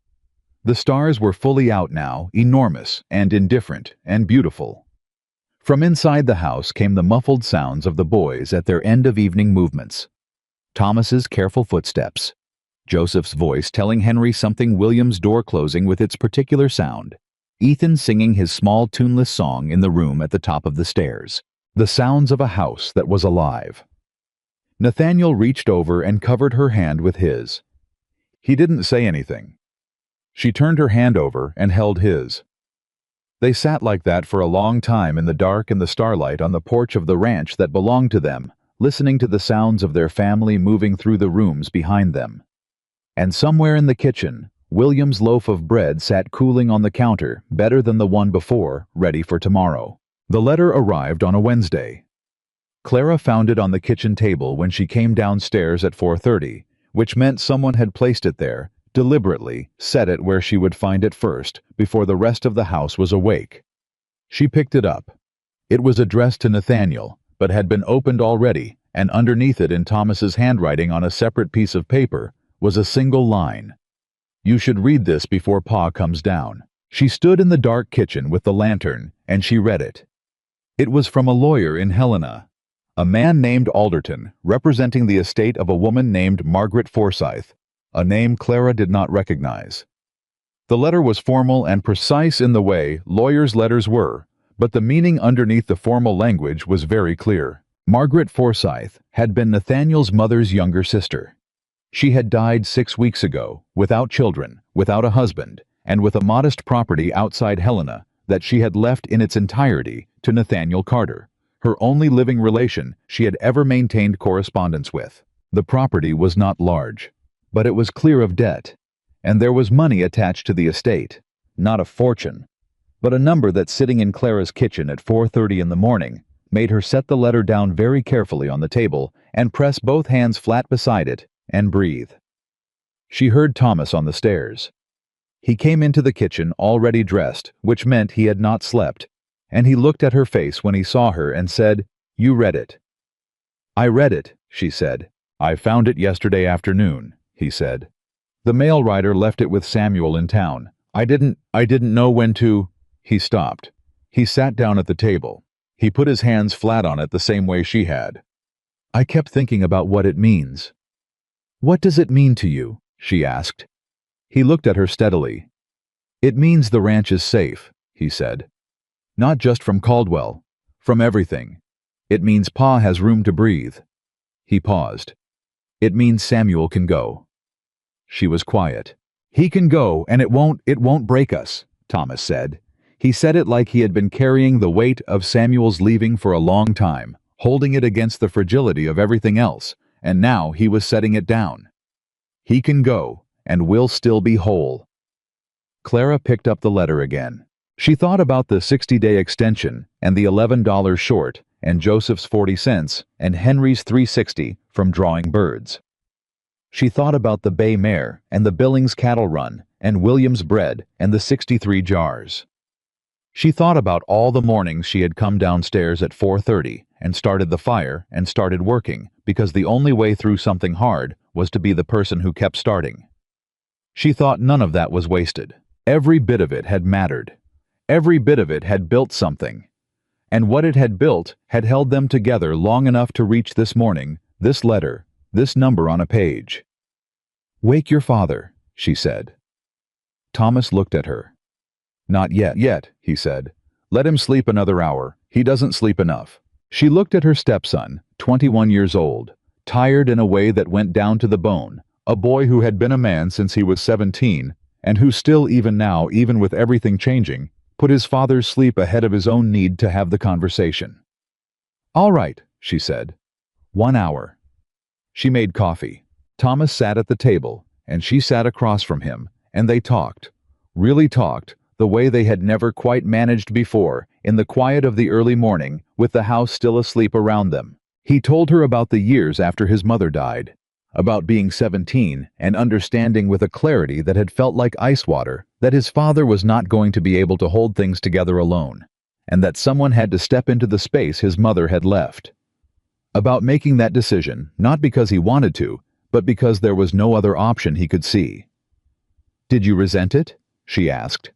[SPEAKER 1] The stars were fully out now, enormous and indifferent and beautiful. From inside the house came the muffled sounds of the boys at their end-of-evening movements. Thomas's careful footsteps. Joseph's voice telling Henry something, William's door closing with its particular sound. Ethan singing his small tuneless song in the room at the top of the stairs. The sounds of a house that was alive. Nathaniel reached over and covered her hand with his. He didn't say anything. She turned her hand over and held his. They sat like that for a long time in the dark and the starlight on the porch of the ranch that belonged to them, listening to the sounds of their family moving through the rooms behind them. And somewhere in the kitchen, William's loaf of bread sat cooling on the counter, better than the one before, ready for tomorrow. The letter arrived on a Wednesday. Clara found it on the kitchen table when she came downstairs at 4:30, which meant someone had placed it there, deliberately set it where she would find it first, before the rest of the house was awake. She picked it up. It was addressed to Nathaniel, but had been opened already, and underneath it in Thomas's handwriting on a separate piece of paper was a single line. You should read this before Pa comes down. She stood in the dark kitchen with the lantern, and she read it. It was from a lawyer in Helena, a man named Alderton, representing the estate of a woman named Margaret Forsyth, a name Clara did not recognize. The letter was formal and precise in the way lawyers' letters were, but the meaning underneath the formal language was very clear. Margaret Forsyth had been Nathaniel's mother's younger sister. She had died 6 weeks ago, without children, without a husband, and with a modest property outside Helena that she had left in its entirety to Nathaniel Carter, her only living relation she had ever maintained correspondence with. The property was not large, but it was clear of debt, and there was money attached to the estate, not a fortune, but a number that sitting in Clara's kitchen at 4:30 in the morning made her set the letter down very carefully on the table and press both hands flat beside it and breathe. She heard Thomas on the stairs. He came into the kitchen already dressed, which meant he had not slept, and he looked at her face when he saw her and said, "You read it." "I read it," she said. "I found it yesterday afternoon," he said. "The mail rider left it with Samuel in town. I didn't know when to—" He stopped. He sat down at the table. He put his hands flat on it the same way she had. "I kept thinking about what it means." "What does it mean to you?" she asked. He looked at her steadily. "It means the ranch is safe," he said. "Not just from Caldwell, from everything. It means Pa has room to breathe." He paused. "It means Samuel can go." She was quiet. "He can go, and it won't break us," Thomas said. He said it like he had been carrying the weight of Samuel's leaving for a long time, holding it against the fragility of everything else, and now he was setting it down. "He can go, and we'll still be whole." Clara picked up the letter again. She thought about the 60-day extension, and the $11 short, and Joseph's 40 cents, and Henry's $3.60 from drawing birds. She thought about the bay mare, and the Billings cattle run, and William's bread, and the 63 jars. She thought about all the mornings she had come downstairs at 4:30 and started the fire and started working, because the only way through something hard was to be the person who kept starting. She thought none of that was wasted. Every bit of it had mattered. Every bit of it had built something. And what it had built had held them together long enough to reach this morning, this letter, this number on a page. "Wake your father," she said. Thomas looked at her. "Not yet," he said. "Let him sleep another hour. He doesn't sleep enough." She looked at her stepson, 21 years old, tired in a way that went down to the bone, a boy who had been a man since he was 17, and who still even now, even with everything changing, put his father's sleep ahead of his own need to have the conversation. "All right," she said. 1 hour. She made coffee. Thomas sat at the table, and she sat across from him, and they talked, really talked, the way they had never quite managed before, in the quiet of the early morning, with the house still asleep around them. He told her about the years after his mother died, about being 17 and understanding with a clarity that had felt like ice water that his father was not going to be able to hold things together alone, and that someone had to step into the space his mother had left. About making that decision, not because he wanted to, but because there was no other option he could see. "Did you resent it?" she asked.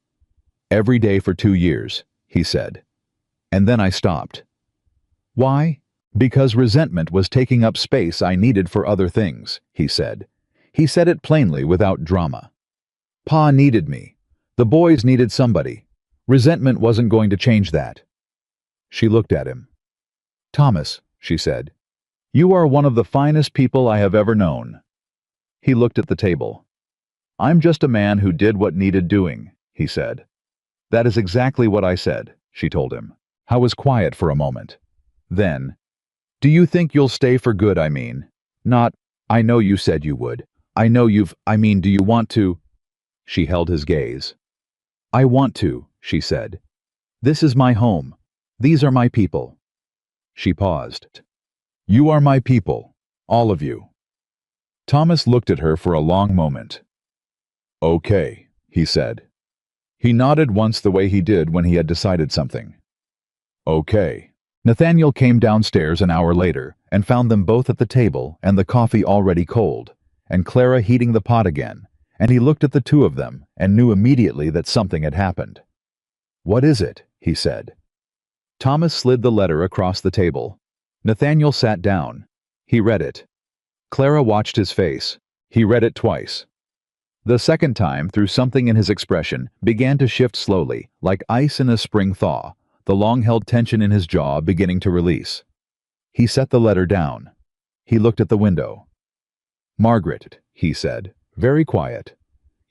[SPEAKER 1] Every day for 2 years, he said. And then I stopped. Why? Because resentment was taking up space I needed for other things, he said. He said it plainly without drama. Pa needed me. The boys needed somebody. Resentment wasn't going to change that. She looked at him. Thomas, she said, you are one of the finest people I have ever known. He looked at the table. I'm just a man who did what needed doing, he said. That is exactly what I said, she told him. I was quiet for a moment. Then, do you think you'll stay for good, I mean? Not, I know you said you would. I know do you want to? She held his gaze. I want to, she said. This is my home. These are my people. She paused. You are my people, all of you. Thomas looked at her for a long moment. Okay, he said. He nodded once the way he did when he had decided something. Okay. Nathaniel came downstairs an hour later and found them both at the table and the coffee already cold, and Clara heating the pot again, and he looked at the two of them and knew immediately that something had happened. What is it? He said. Thomas slid the letter across the table. Nathaniel sat down. He read it. Clara watched his face. He read it twice. The second time, through something in his expression, began to shift slowly, like ice in a spring thaw, the long-held tension in his jaw beginning to release. He set the letter down. He looked at the window. Margaret, he said, very quiet.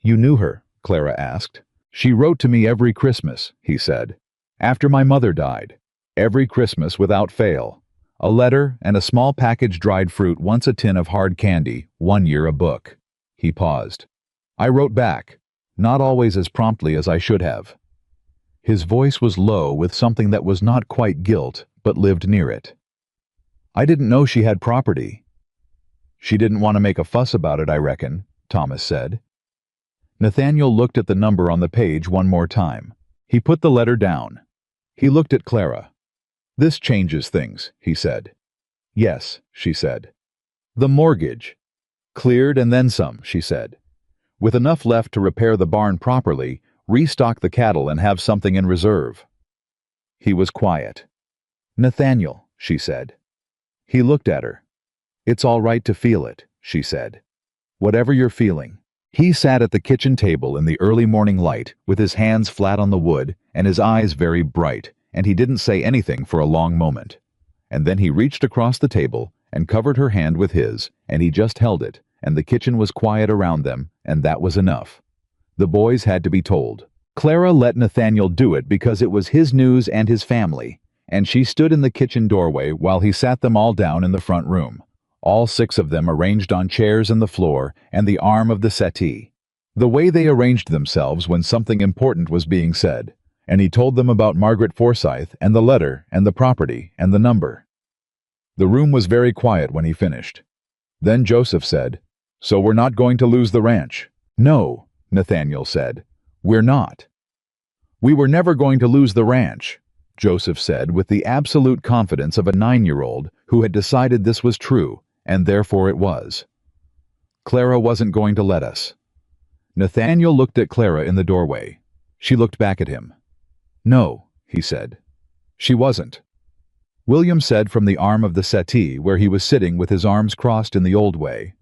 [SPEAKER 1] You knew her? Clara asked. She wrote to me every Christmas, he said. After my mother died. Every Christmas without fail. A letter and a small package dried fruit, once a tin of hard candy, 1 year a book. He paused. I wrote back, not always as promptly as I should have. His voice was low with something that was not quite guilt, but lived near it. I didn't know she had property. She didn't want to make a fuss about it, I reckon, Thomas said. Nathaniel looked at the number on the page one more time. He put the letter down. He looked at Clara. This changes things, he said. Yes, she said. The mortgage. Cleared and then some, she said. With enough left to repair the barn properly, restock the cattle and have something in reserve. He was quiet. Nathaniel, she said. He looked at her. It's all right to feel it, she said. Whatever you're feeling. He sat at the kitchen table in the early morning light with his hands flat on the wood and his eyes very bright, and he didn't say anything for a long moment. And then he reached across the table and covered her hand with his, and he just held it, and the kitchen was quiet around them, and that was enough. The boys had to be told. Clara let Nathaniel do it because it was his news and his family, and she stood in the kitchen doorway while he sat them all down in the front room, all 6 of them arranged on chairs in the floor and the arm of the settee. The way they arranged themselves when something important was being said, and he told them about Margaret Forsyth and the letter and the property and the number. The room was very quiet when he finished. Then Joseph said, So we're not going to lose the ranch? No, Nathaniel said. We're not. We were never going to lose the ranch, Joseph said with the absolute confidence of a 9-year-old who had decided this was true, and therefore it was. Clara wasn't going to let us. Nathaniel looked at Clara in the doorway. She looked back at him. No, he said. She wasn't. William said from the arm of the settee where he was sitting with his arms crossed in the old way.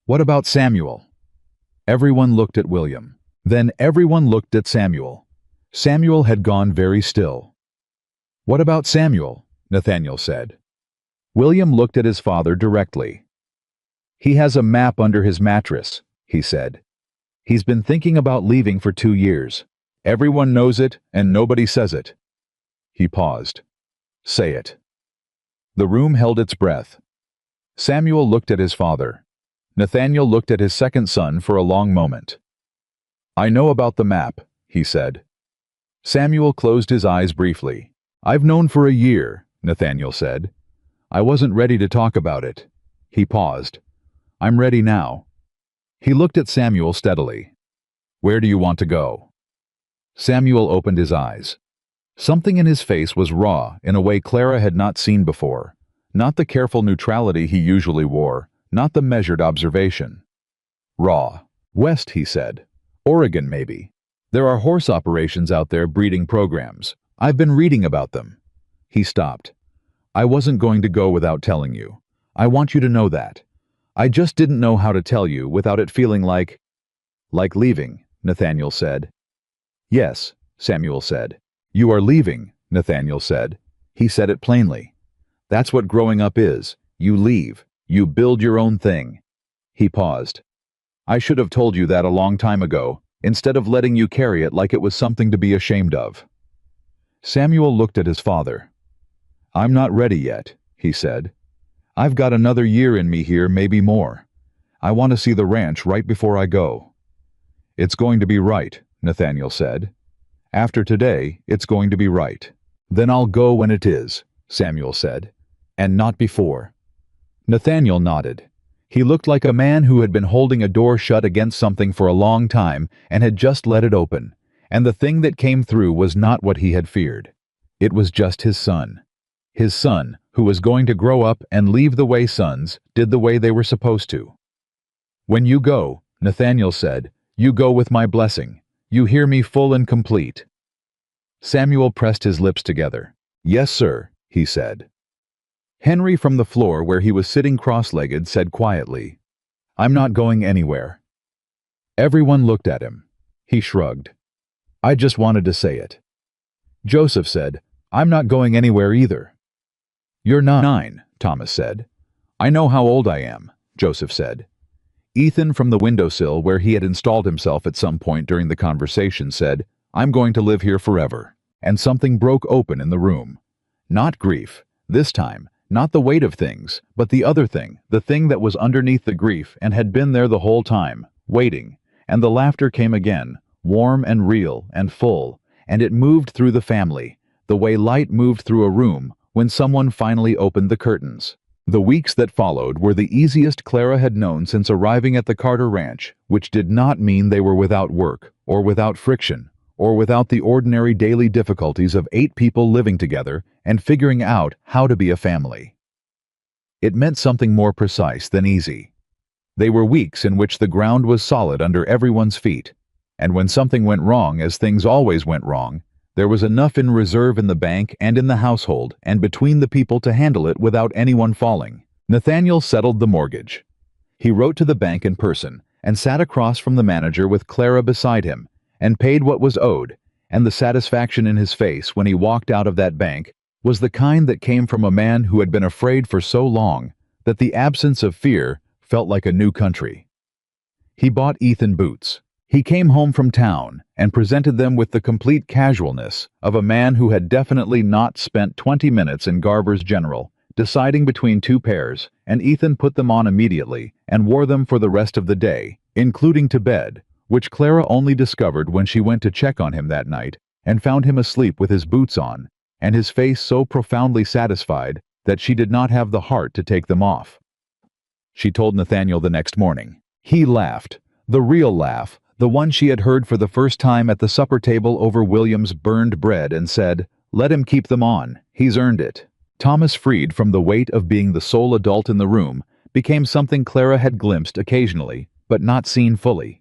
[SPEAKER 1] What about Samuel? Everyone looked at William. Then everyone looked at Samuel. Samuel had gone very still. What about Samuel? Nathaniel said. William looked at his father directly. He has a map under his mattress, he said. He's been thinking about leaving for 2 years. Everyone knows it, and nobody says it. He paused. Say it. The room held its breath. Samuel looked at his father. Nathaniel looked at his second son for a long moment. I know about the map, he said. Samuel closed his eyes briefly. I've known for a year, Nathaniel said. I wasn't ready to talk about it. He paused. I'm ready now. He looked at Samuel steadily. Where do you want to go? Samuel opened his eyes. Something in his face was raw in a way Clara had not seen before, not the careful neutrality he usually wore, not the measured observation. Raw. West, he said. Oregon, maybe. There are horse operations out there breeding programs. I've been reading about them." He stopped. "I wasn't going to go without telling you. I want you to know that. I just didn't know how to tell you without it feeling like leaving," Nathaniel said. "Yes," Samuel said. "You are leaving," Nathaniel said. He said it plainly. "That's what growing up is. You leave. You build your own thing." He paused. "I should have told you that a long time ago, instead of letting you carry it like it was something to be ashamed of." Samuel looked at his father. "I'm not ready yet," he said. "I've got another year in me here, maybe more. I want to see the ranch right before I go." "It's going to be right," Nathaniel said. "After today, it's going to be right." "Then I'll go when it is," Samuel said. "And not before." Nathaniel nodded. He looked like a man who had been holding a door shut against something for a long time and had just let it open, and the thing that came through was not what he had feared. It was just his son. His son, who was going to grow up and leave the way sons did the way they were supposed to. "When you go," Nathaniel said, "you go with my blessing. You hear me full and complete." Samuel pressed his lips together. "Yes, sir," he said. Henry from the floor where he was sitting cross-legged said quietly, "I'm not going anywhere." Everyone looked at him. He shrugged. "I just wanted to say it." Joseph said, "I'm not going anywhere either." "You're 9, Thomas said. "I know how old I am," Joseph said. Ethan from the windowsill where he had installed himself at some point during the conversation said, "I'm going to live here forever." And something broke open in the room. Not grief, this time, not the weight of things, but the other thing, the thing that was underneath the grief and had been there the whole time, waiting. And the laughter came again, warm and real and full, and it moved through the family, the way light moved through a room when someone finally opened the curtains. The weeks that followed were the easiest Clara had known since arriving at the Carter Ranch, which did not mean they were without work, or without friction, or without the ordinary daily difficulties of 8 people living together and figuring out how to be a family. It meant something more precise than easy. They were weeks in which the ground was solid under everyone's feet, and when something went wrong, as things always went wrong, there was enough in reserve in the bank and in the household and between the people to handle it without anyone falling. Nathaniel settled the mortgage. He wrote to the bank in person and sat across from the manager with Clara beside him and paid what was owed, and the satisfaction in his face when he walked out of that bank was the kind that came from a man who had been afraid for so long that the absence of fear felt like a new country. He bought Ethan boots. He came home from town and presented them with the complete casualness of a man who had definitely not spent 20 minutes in Garber's General deciding between 2 pairs, and Ethan put them on immediately and wore them for the rest of the day, including to bed, which Clara only discovered when she went to check on him that night and found him asleep with his boots on, and his face so profoundly satisfied that she did not have the heart to take them off. She told Nathaniel the next morning. He laughed, the real laugh, the one she had heard for the first time at the supper table over William's burned bread, and said, "Let him keep them on, he's earned it." Thomas, freed from the weight of being the sole adult in the room, became something Clara had glimpsed occasionally, but not seen fully.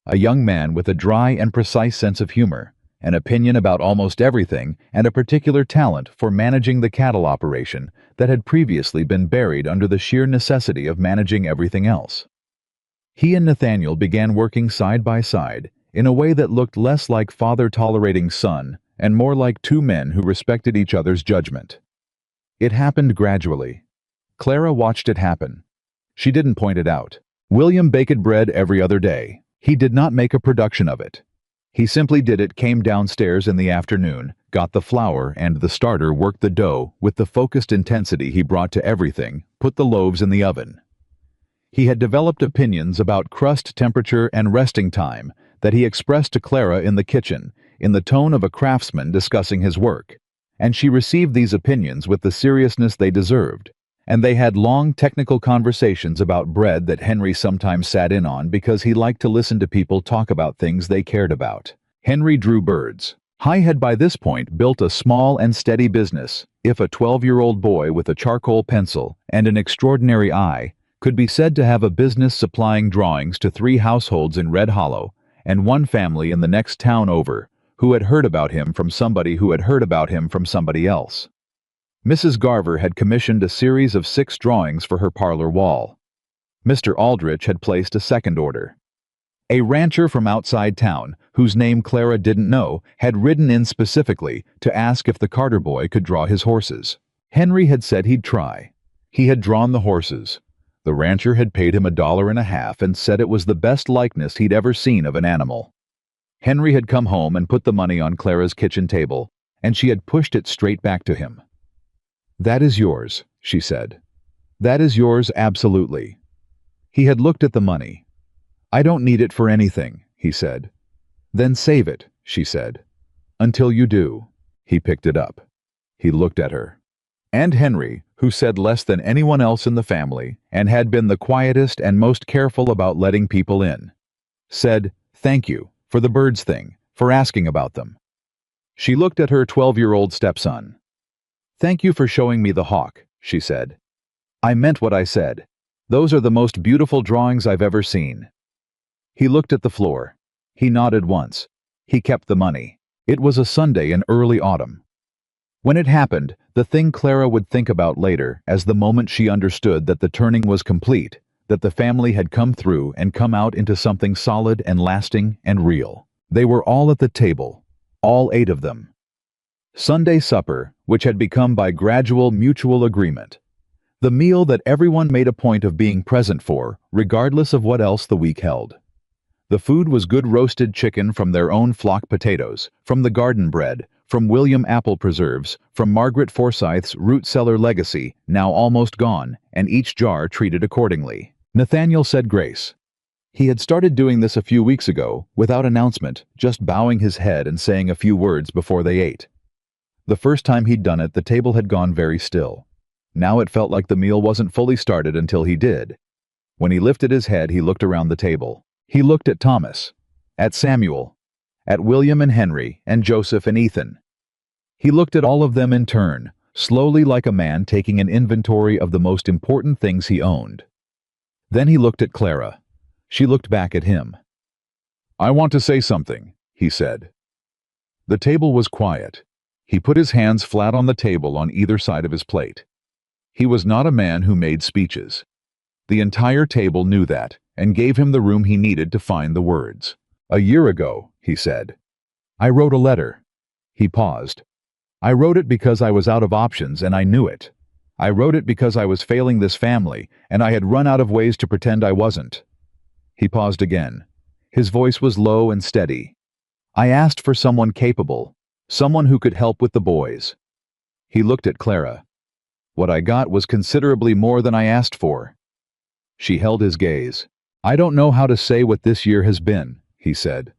[SPEAKER 1] A young man with a dry and precise sense of humor, an opinion about almost everything, and a particular talent for managing the cattle operation that had previously been buried under the sheer necessity of managing everything else. He and Nathaniel began working side by side in a way that looked less like father tolerating son and more like 2 men who respected each other's judgment. It happened gradually. Clara watched it happen. She didn't point it out. William baked bread every other day. He did not make a production of it. He simply did it, came downstairs in the afternoon, got the flour and the starter, worked the dough with the focused intensity he brought to everything, put the loaves in the oven. He had developed opinions about crust temperature and resting time that he expressed to Clara in the kitchen, in the tone of a craftsman discussing his work, and she received these opinions with the seriousness they deserved, and they had long technical conversations about bread that Henry sometimes sat in on because he liked to listen to people talk about things they cared about. Henry drew birds. He had by this point built a small and steady business, if a 12-year-old boy with a charcoal pencil and an extraordinary eye could be said to have a business supplying drawings to 3 households in Red Hollow and one family in the next town over, who had heard about him from somebody who had heard about him from somebody else. Mrs. Garver had commissioned a series of 6 drawings for her parlor wall. Mr. Aldrich had placed a second order. A rancher from outside town, whose name Clara didn't know, had ridden in specifically to ask if the Carter boy could draw his horses. Henry had said he'd try. He had drawn the horses. The rancher had paid him $1.50 and said it was the best likeness he'd ever seen of an animal. Henry had come home and put the money on Clara's kitchen table, and she had pushed it straight back to him. "That is yours," she said. "That is yours absolutely." He had looked at the money. "I don't need it for anything," he said. "Then save it," she said. "Until you do." He picked it up. He looked at her. And Henry, who said less than anyone else in the family and had been the quietest and most careful about letting people in, said, "Thank you for the birds thing, for asking about them." She looked at her 12-year-old stepson. "Thank you for showing me the hawk," she said. "I meant what I said. Those are the most beautiful drawings I've ever seen." He looked at the floor. He nodded once. He kept the money. It was a Sunday in early autumn. When it happened, the thing Clara would think about later as the moment she understood that the turning was complete, that the family had come through and come out into something solid and lasting and real. They were all at the table, all 8 of them. Sunday supper, which had become by gradual mutual agreement. The meal that everyone made a point of being present for, regardless of what else the week held. The food was good roasted chicken from their own flock potatoes, from the garden bread, from William apple preserves, from Margaret Forsyth's root cellar legacy, now almost gone, and each jar treated accordingly. Nathaniel said grace. He had started doing this a few weeks ago, without announcement, just bowing his head and saying a few words before they ate. The first time he'd done it, the table had gone very still. Now it felt like the meal wasn't fully started until he did. When he lifted his head, he looked around the table. He looked at Thomas, at Samuel, at William and Henry, and Joseph and Ethan. He looked at all of them in turn, slowly like a man taking an inventory of the most important things he owned. Then he looked at Clara. She looked back at him. "I want to say something," he said. The table was quiet. He put his hands flat on the table on either side of his plate. He was not a man who made speeches. The entire table knew that, and gave him the room he needed to find the words. "A year ago," he said, "I wrote a letter." He paused. "I wrote it because I was out of options and I knew it. I wrote it because I was failing this family and I had run out of ways to pretend I wasn't." He paused again. His voice was low and steady. "I asked for someone capable, someone who could help with the boys." He looked at Clara. "What I got was considerably more than I asked for." She held his gaze. "I don't know how to say what this year has been," he said.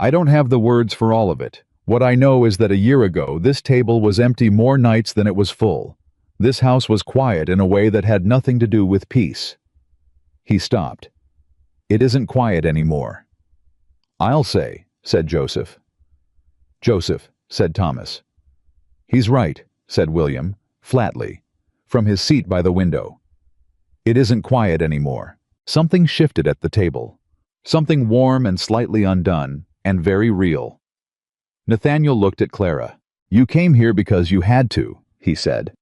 [SPEAKER 1] "I don't have the words for all of it. What I know is that a year ago this table was empty more nights than it was full. This house was quiet in a way that had nothing to do with peace." He stopped. "It isn't quiet anymore." "I'll say," said Joseph. "Joseph," said Thomas. "He's right," said William, flatly, from his seat by the window. "It isn't quiet anymore." Something shifted at the table. Something warm and slightly undone, and very real. Nathaniel looked at Clara. "You came here because you had to," he said.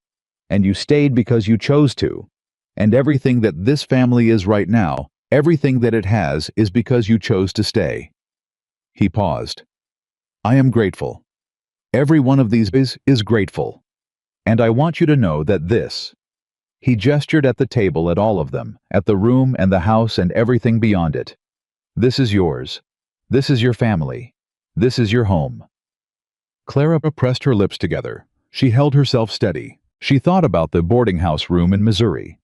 [SPEAKER 1] "And you stayed because you chose to. And everything that this family is right now, everything that it has, is because you chose to stay." He paused. "I am grateful. Every one of these is grateful. And I want you to know that this—" He gestured at the table at all of them, at the room and the house and everything beyond it. "This is yours. This is your family. This is your home." Clara pressed her lips together. She held herself steady. She thought about the boarding house room in Missouri.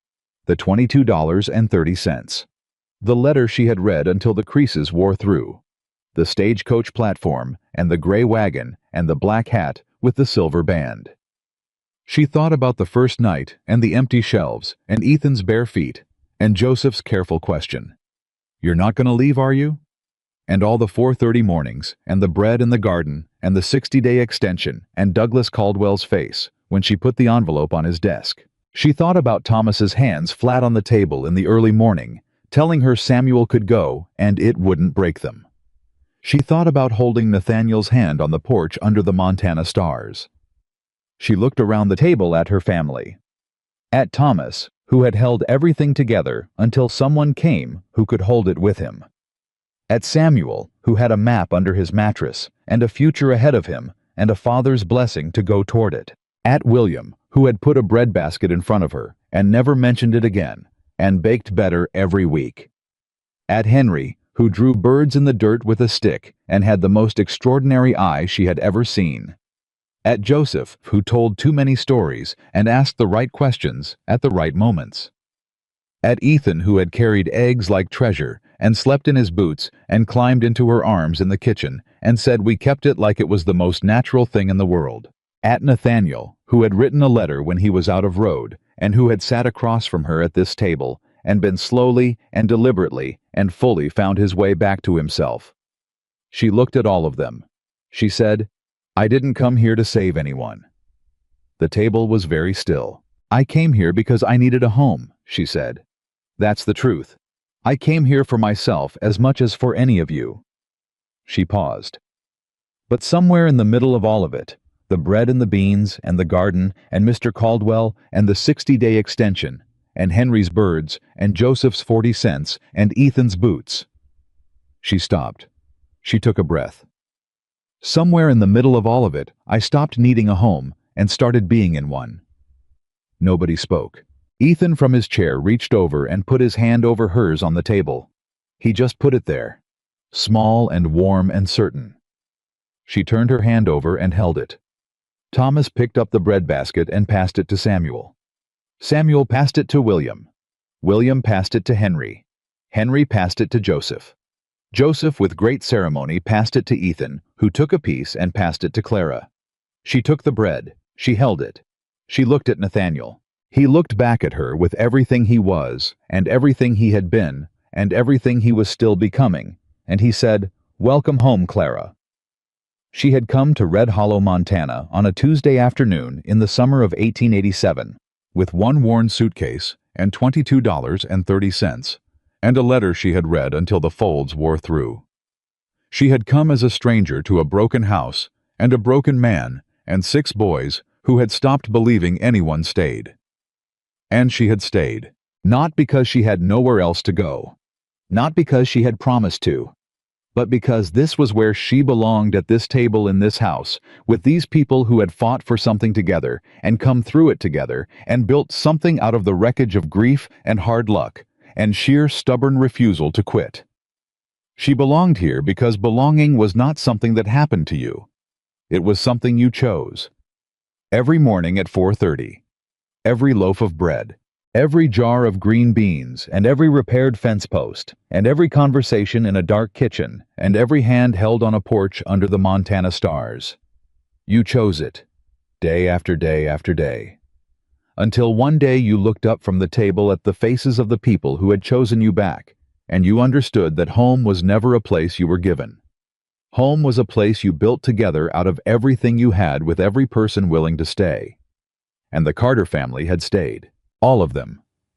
[SPEAKER 1] The $22.30. The letter she had read until the creases wore through. The stagecoach platform, and the gray wagon, and the black hat with the silver band. She thought about the first night, and the empty shelves, and Ethan's bare feet, and Joseph's careful question. "You're not going to leave, are you?" And all the 4:30 mornings, and the bread in the garden, and the 60-day extension, and Douglas Caldwell's face, when she put the envelope on his desk. She thought about Thomas's hands flat on the table in the early morning, telling her Samuel could go, and it wouldn't break them. She thought about holding Nathaniel's hand on the porch under the Montana stars. She looked around the table at her family. At Thomas, who had held everything together until someone came who could hold it with him. At Samuel, who had a map under his mattress and a future ahead of him and a father's blessing to go toward it. At William, who had put a breadbasket in front of her and never mentioned it again, and baked better every week. At Henry, who drew birds in the dirt with a stick and had the most extraordinary eye she had ever seen. At Joseph, who told too many stories and asked the right questions at the right moments. At Ethan, who had carried eggs like treasure and slept in his boots and climbed into her arms in the kitchen and said we kept it like it was the most natural thing in the world. At Nathaniel, who had written a letter when he was out of road and who had sat across from her at this table and been slowly and deliberately and fully found his way back to himself. She looked at all of them. She said, "I didn't come here to save anyone." The table was very still. "I came here because I needed a home," she said. "That's the truth. I came here for myself as much as for any of you." She paused. But somewhere in the middle of all of it, the bread and the beans and the garden and Mr. Caldwell and the 60-day extension and Henry's birds and Joseph's 40 cents and Ethan's boots. She stopped. She took a breath. Somewhere in the middle of all of it, I stopped needing a home and started being in one. Nobody spoke. Ethan from his chair reached over and put his hand over hers on the table. He just put it there, small and warm and certain. She turned her hand over and held it. Thomas picked up the breadbasket and passed it to Samuel. Samuel passed it to William. William passed it to Henry. Henry passed it to Joseph. Joseph, with great ceremony, passed it to Ethan, who took a piece and passed it to Clara. She took the bread. She held it. She looked at Nathaniel. He looked back at her with everything he was, and everything he had been, and everything he was still becoming, and he said, "Welcome home, Clara." She had come to Red Hollow, Montana on a Tuesday afternoon in the summer of 1887, with one worn suitcase and $22.30, and a letter she had read until the folds wore through. She had come as a stranger to a broken house and a broken man and 6 boys who had stopped believing anyone stayed. And she had stayed, not because she had nowhere else to go, not because she had promised to, but because this was where she belonged, at this table in this house, with these people who had fought for something together and come through it together and built something out of the wreckage of grief and hard luck and sheer stubborn refusal to quit. She belonged here because belonging was not something that happened to you. It was something you chose. Every morning at 4:30, every loaf of bread, every jar of green beans, and every repaired fence post, and every conversation in a dark kitchen, and every hand held on a porch under the Montana stars. You chose it, day after day after day. Until one day you looked up from the table at the faces of the people who had chosen you back, and you understood that home was never a place you were given. Home was a place you built together out of everything you had with every person willing to stay. And the Carter family had stayed, all of them.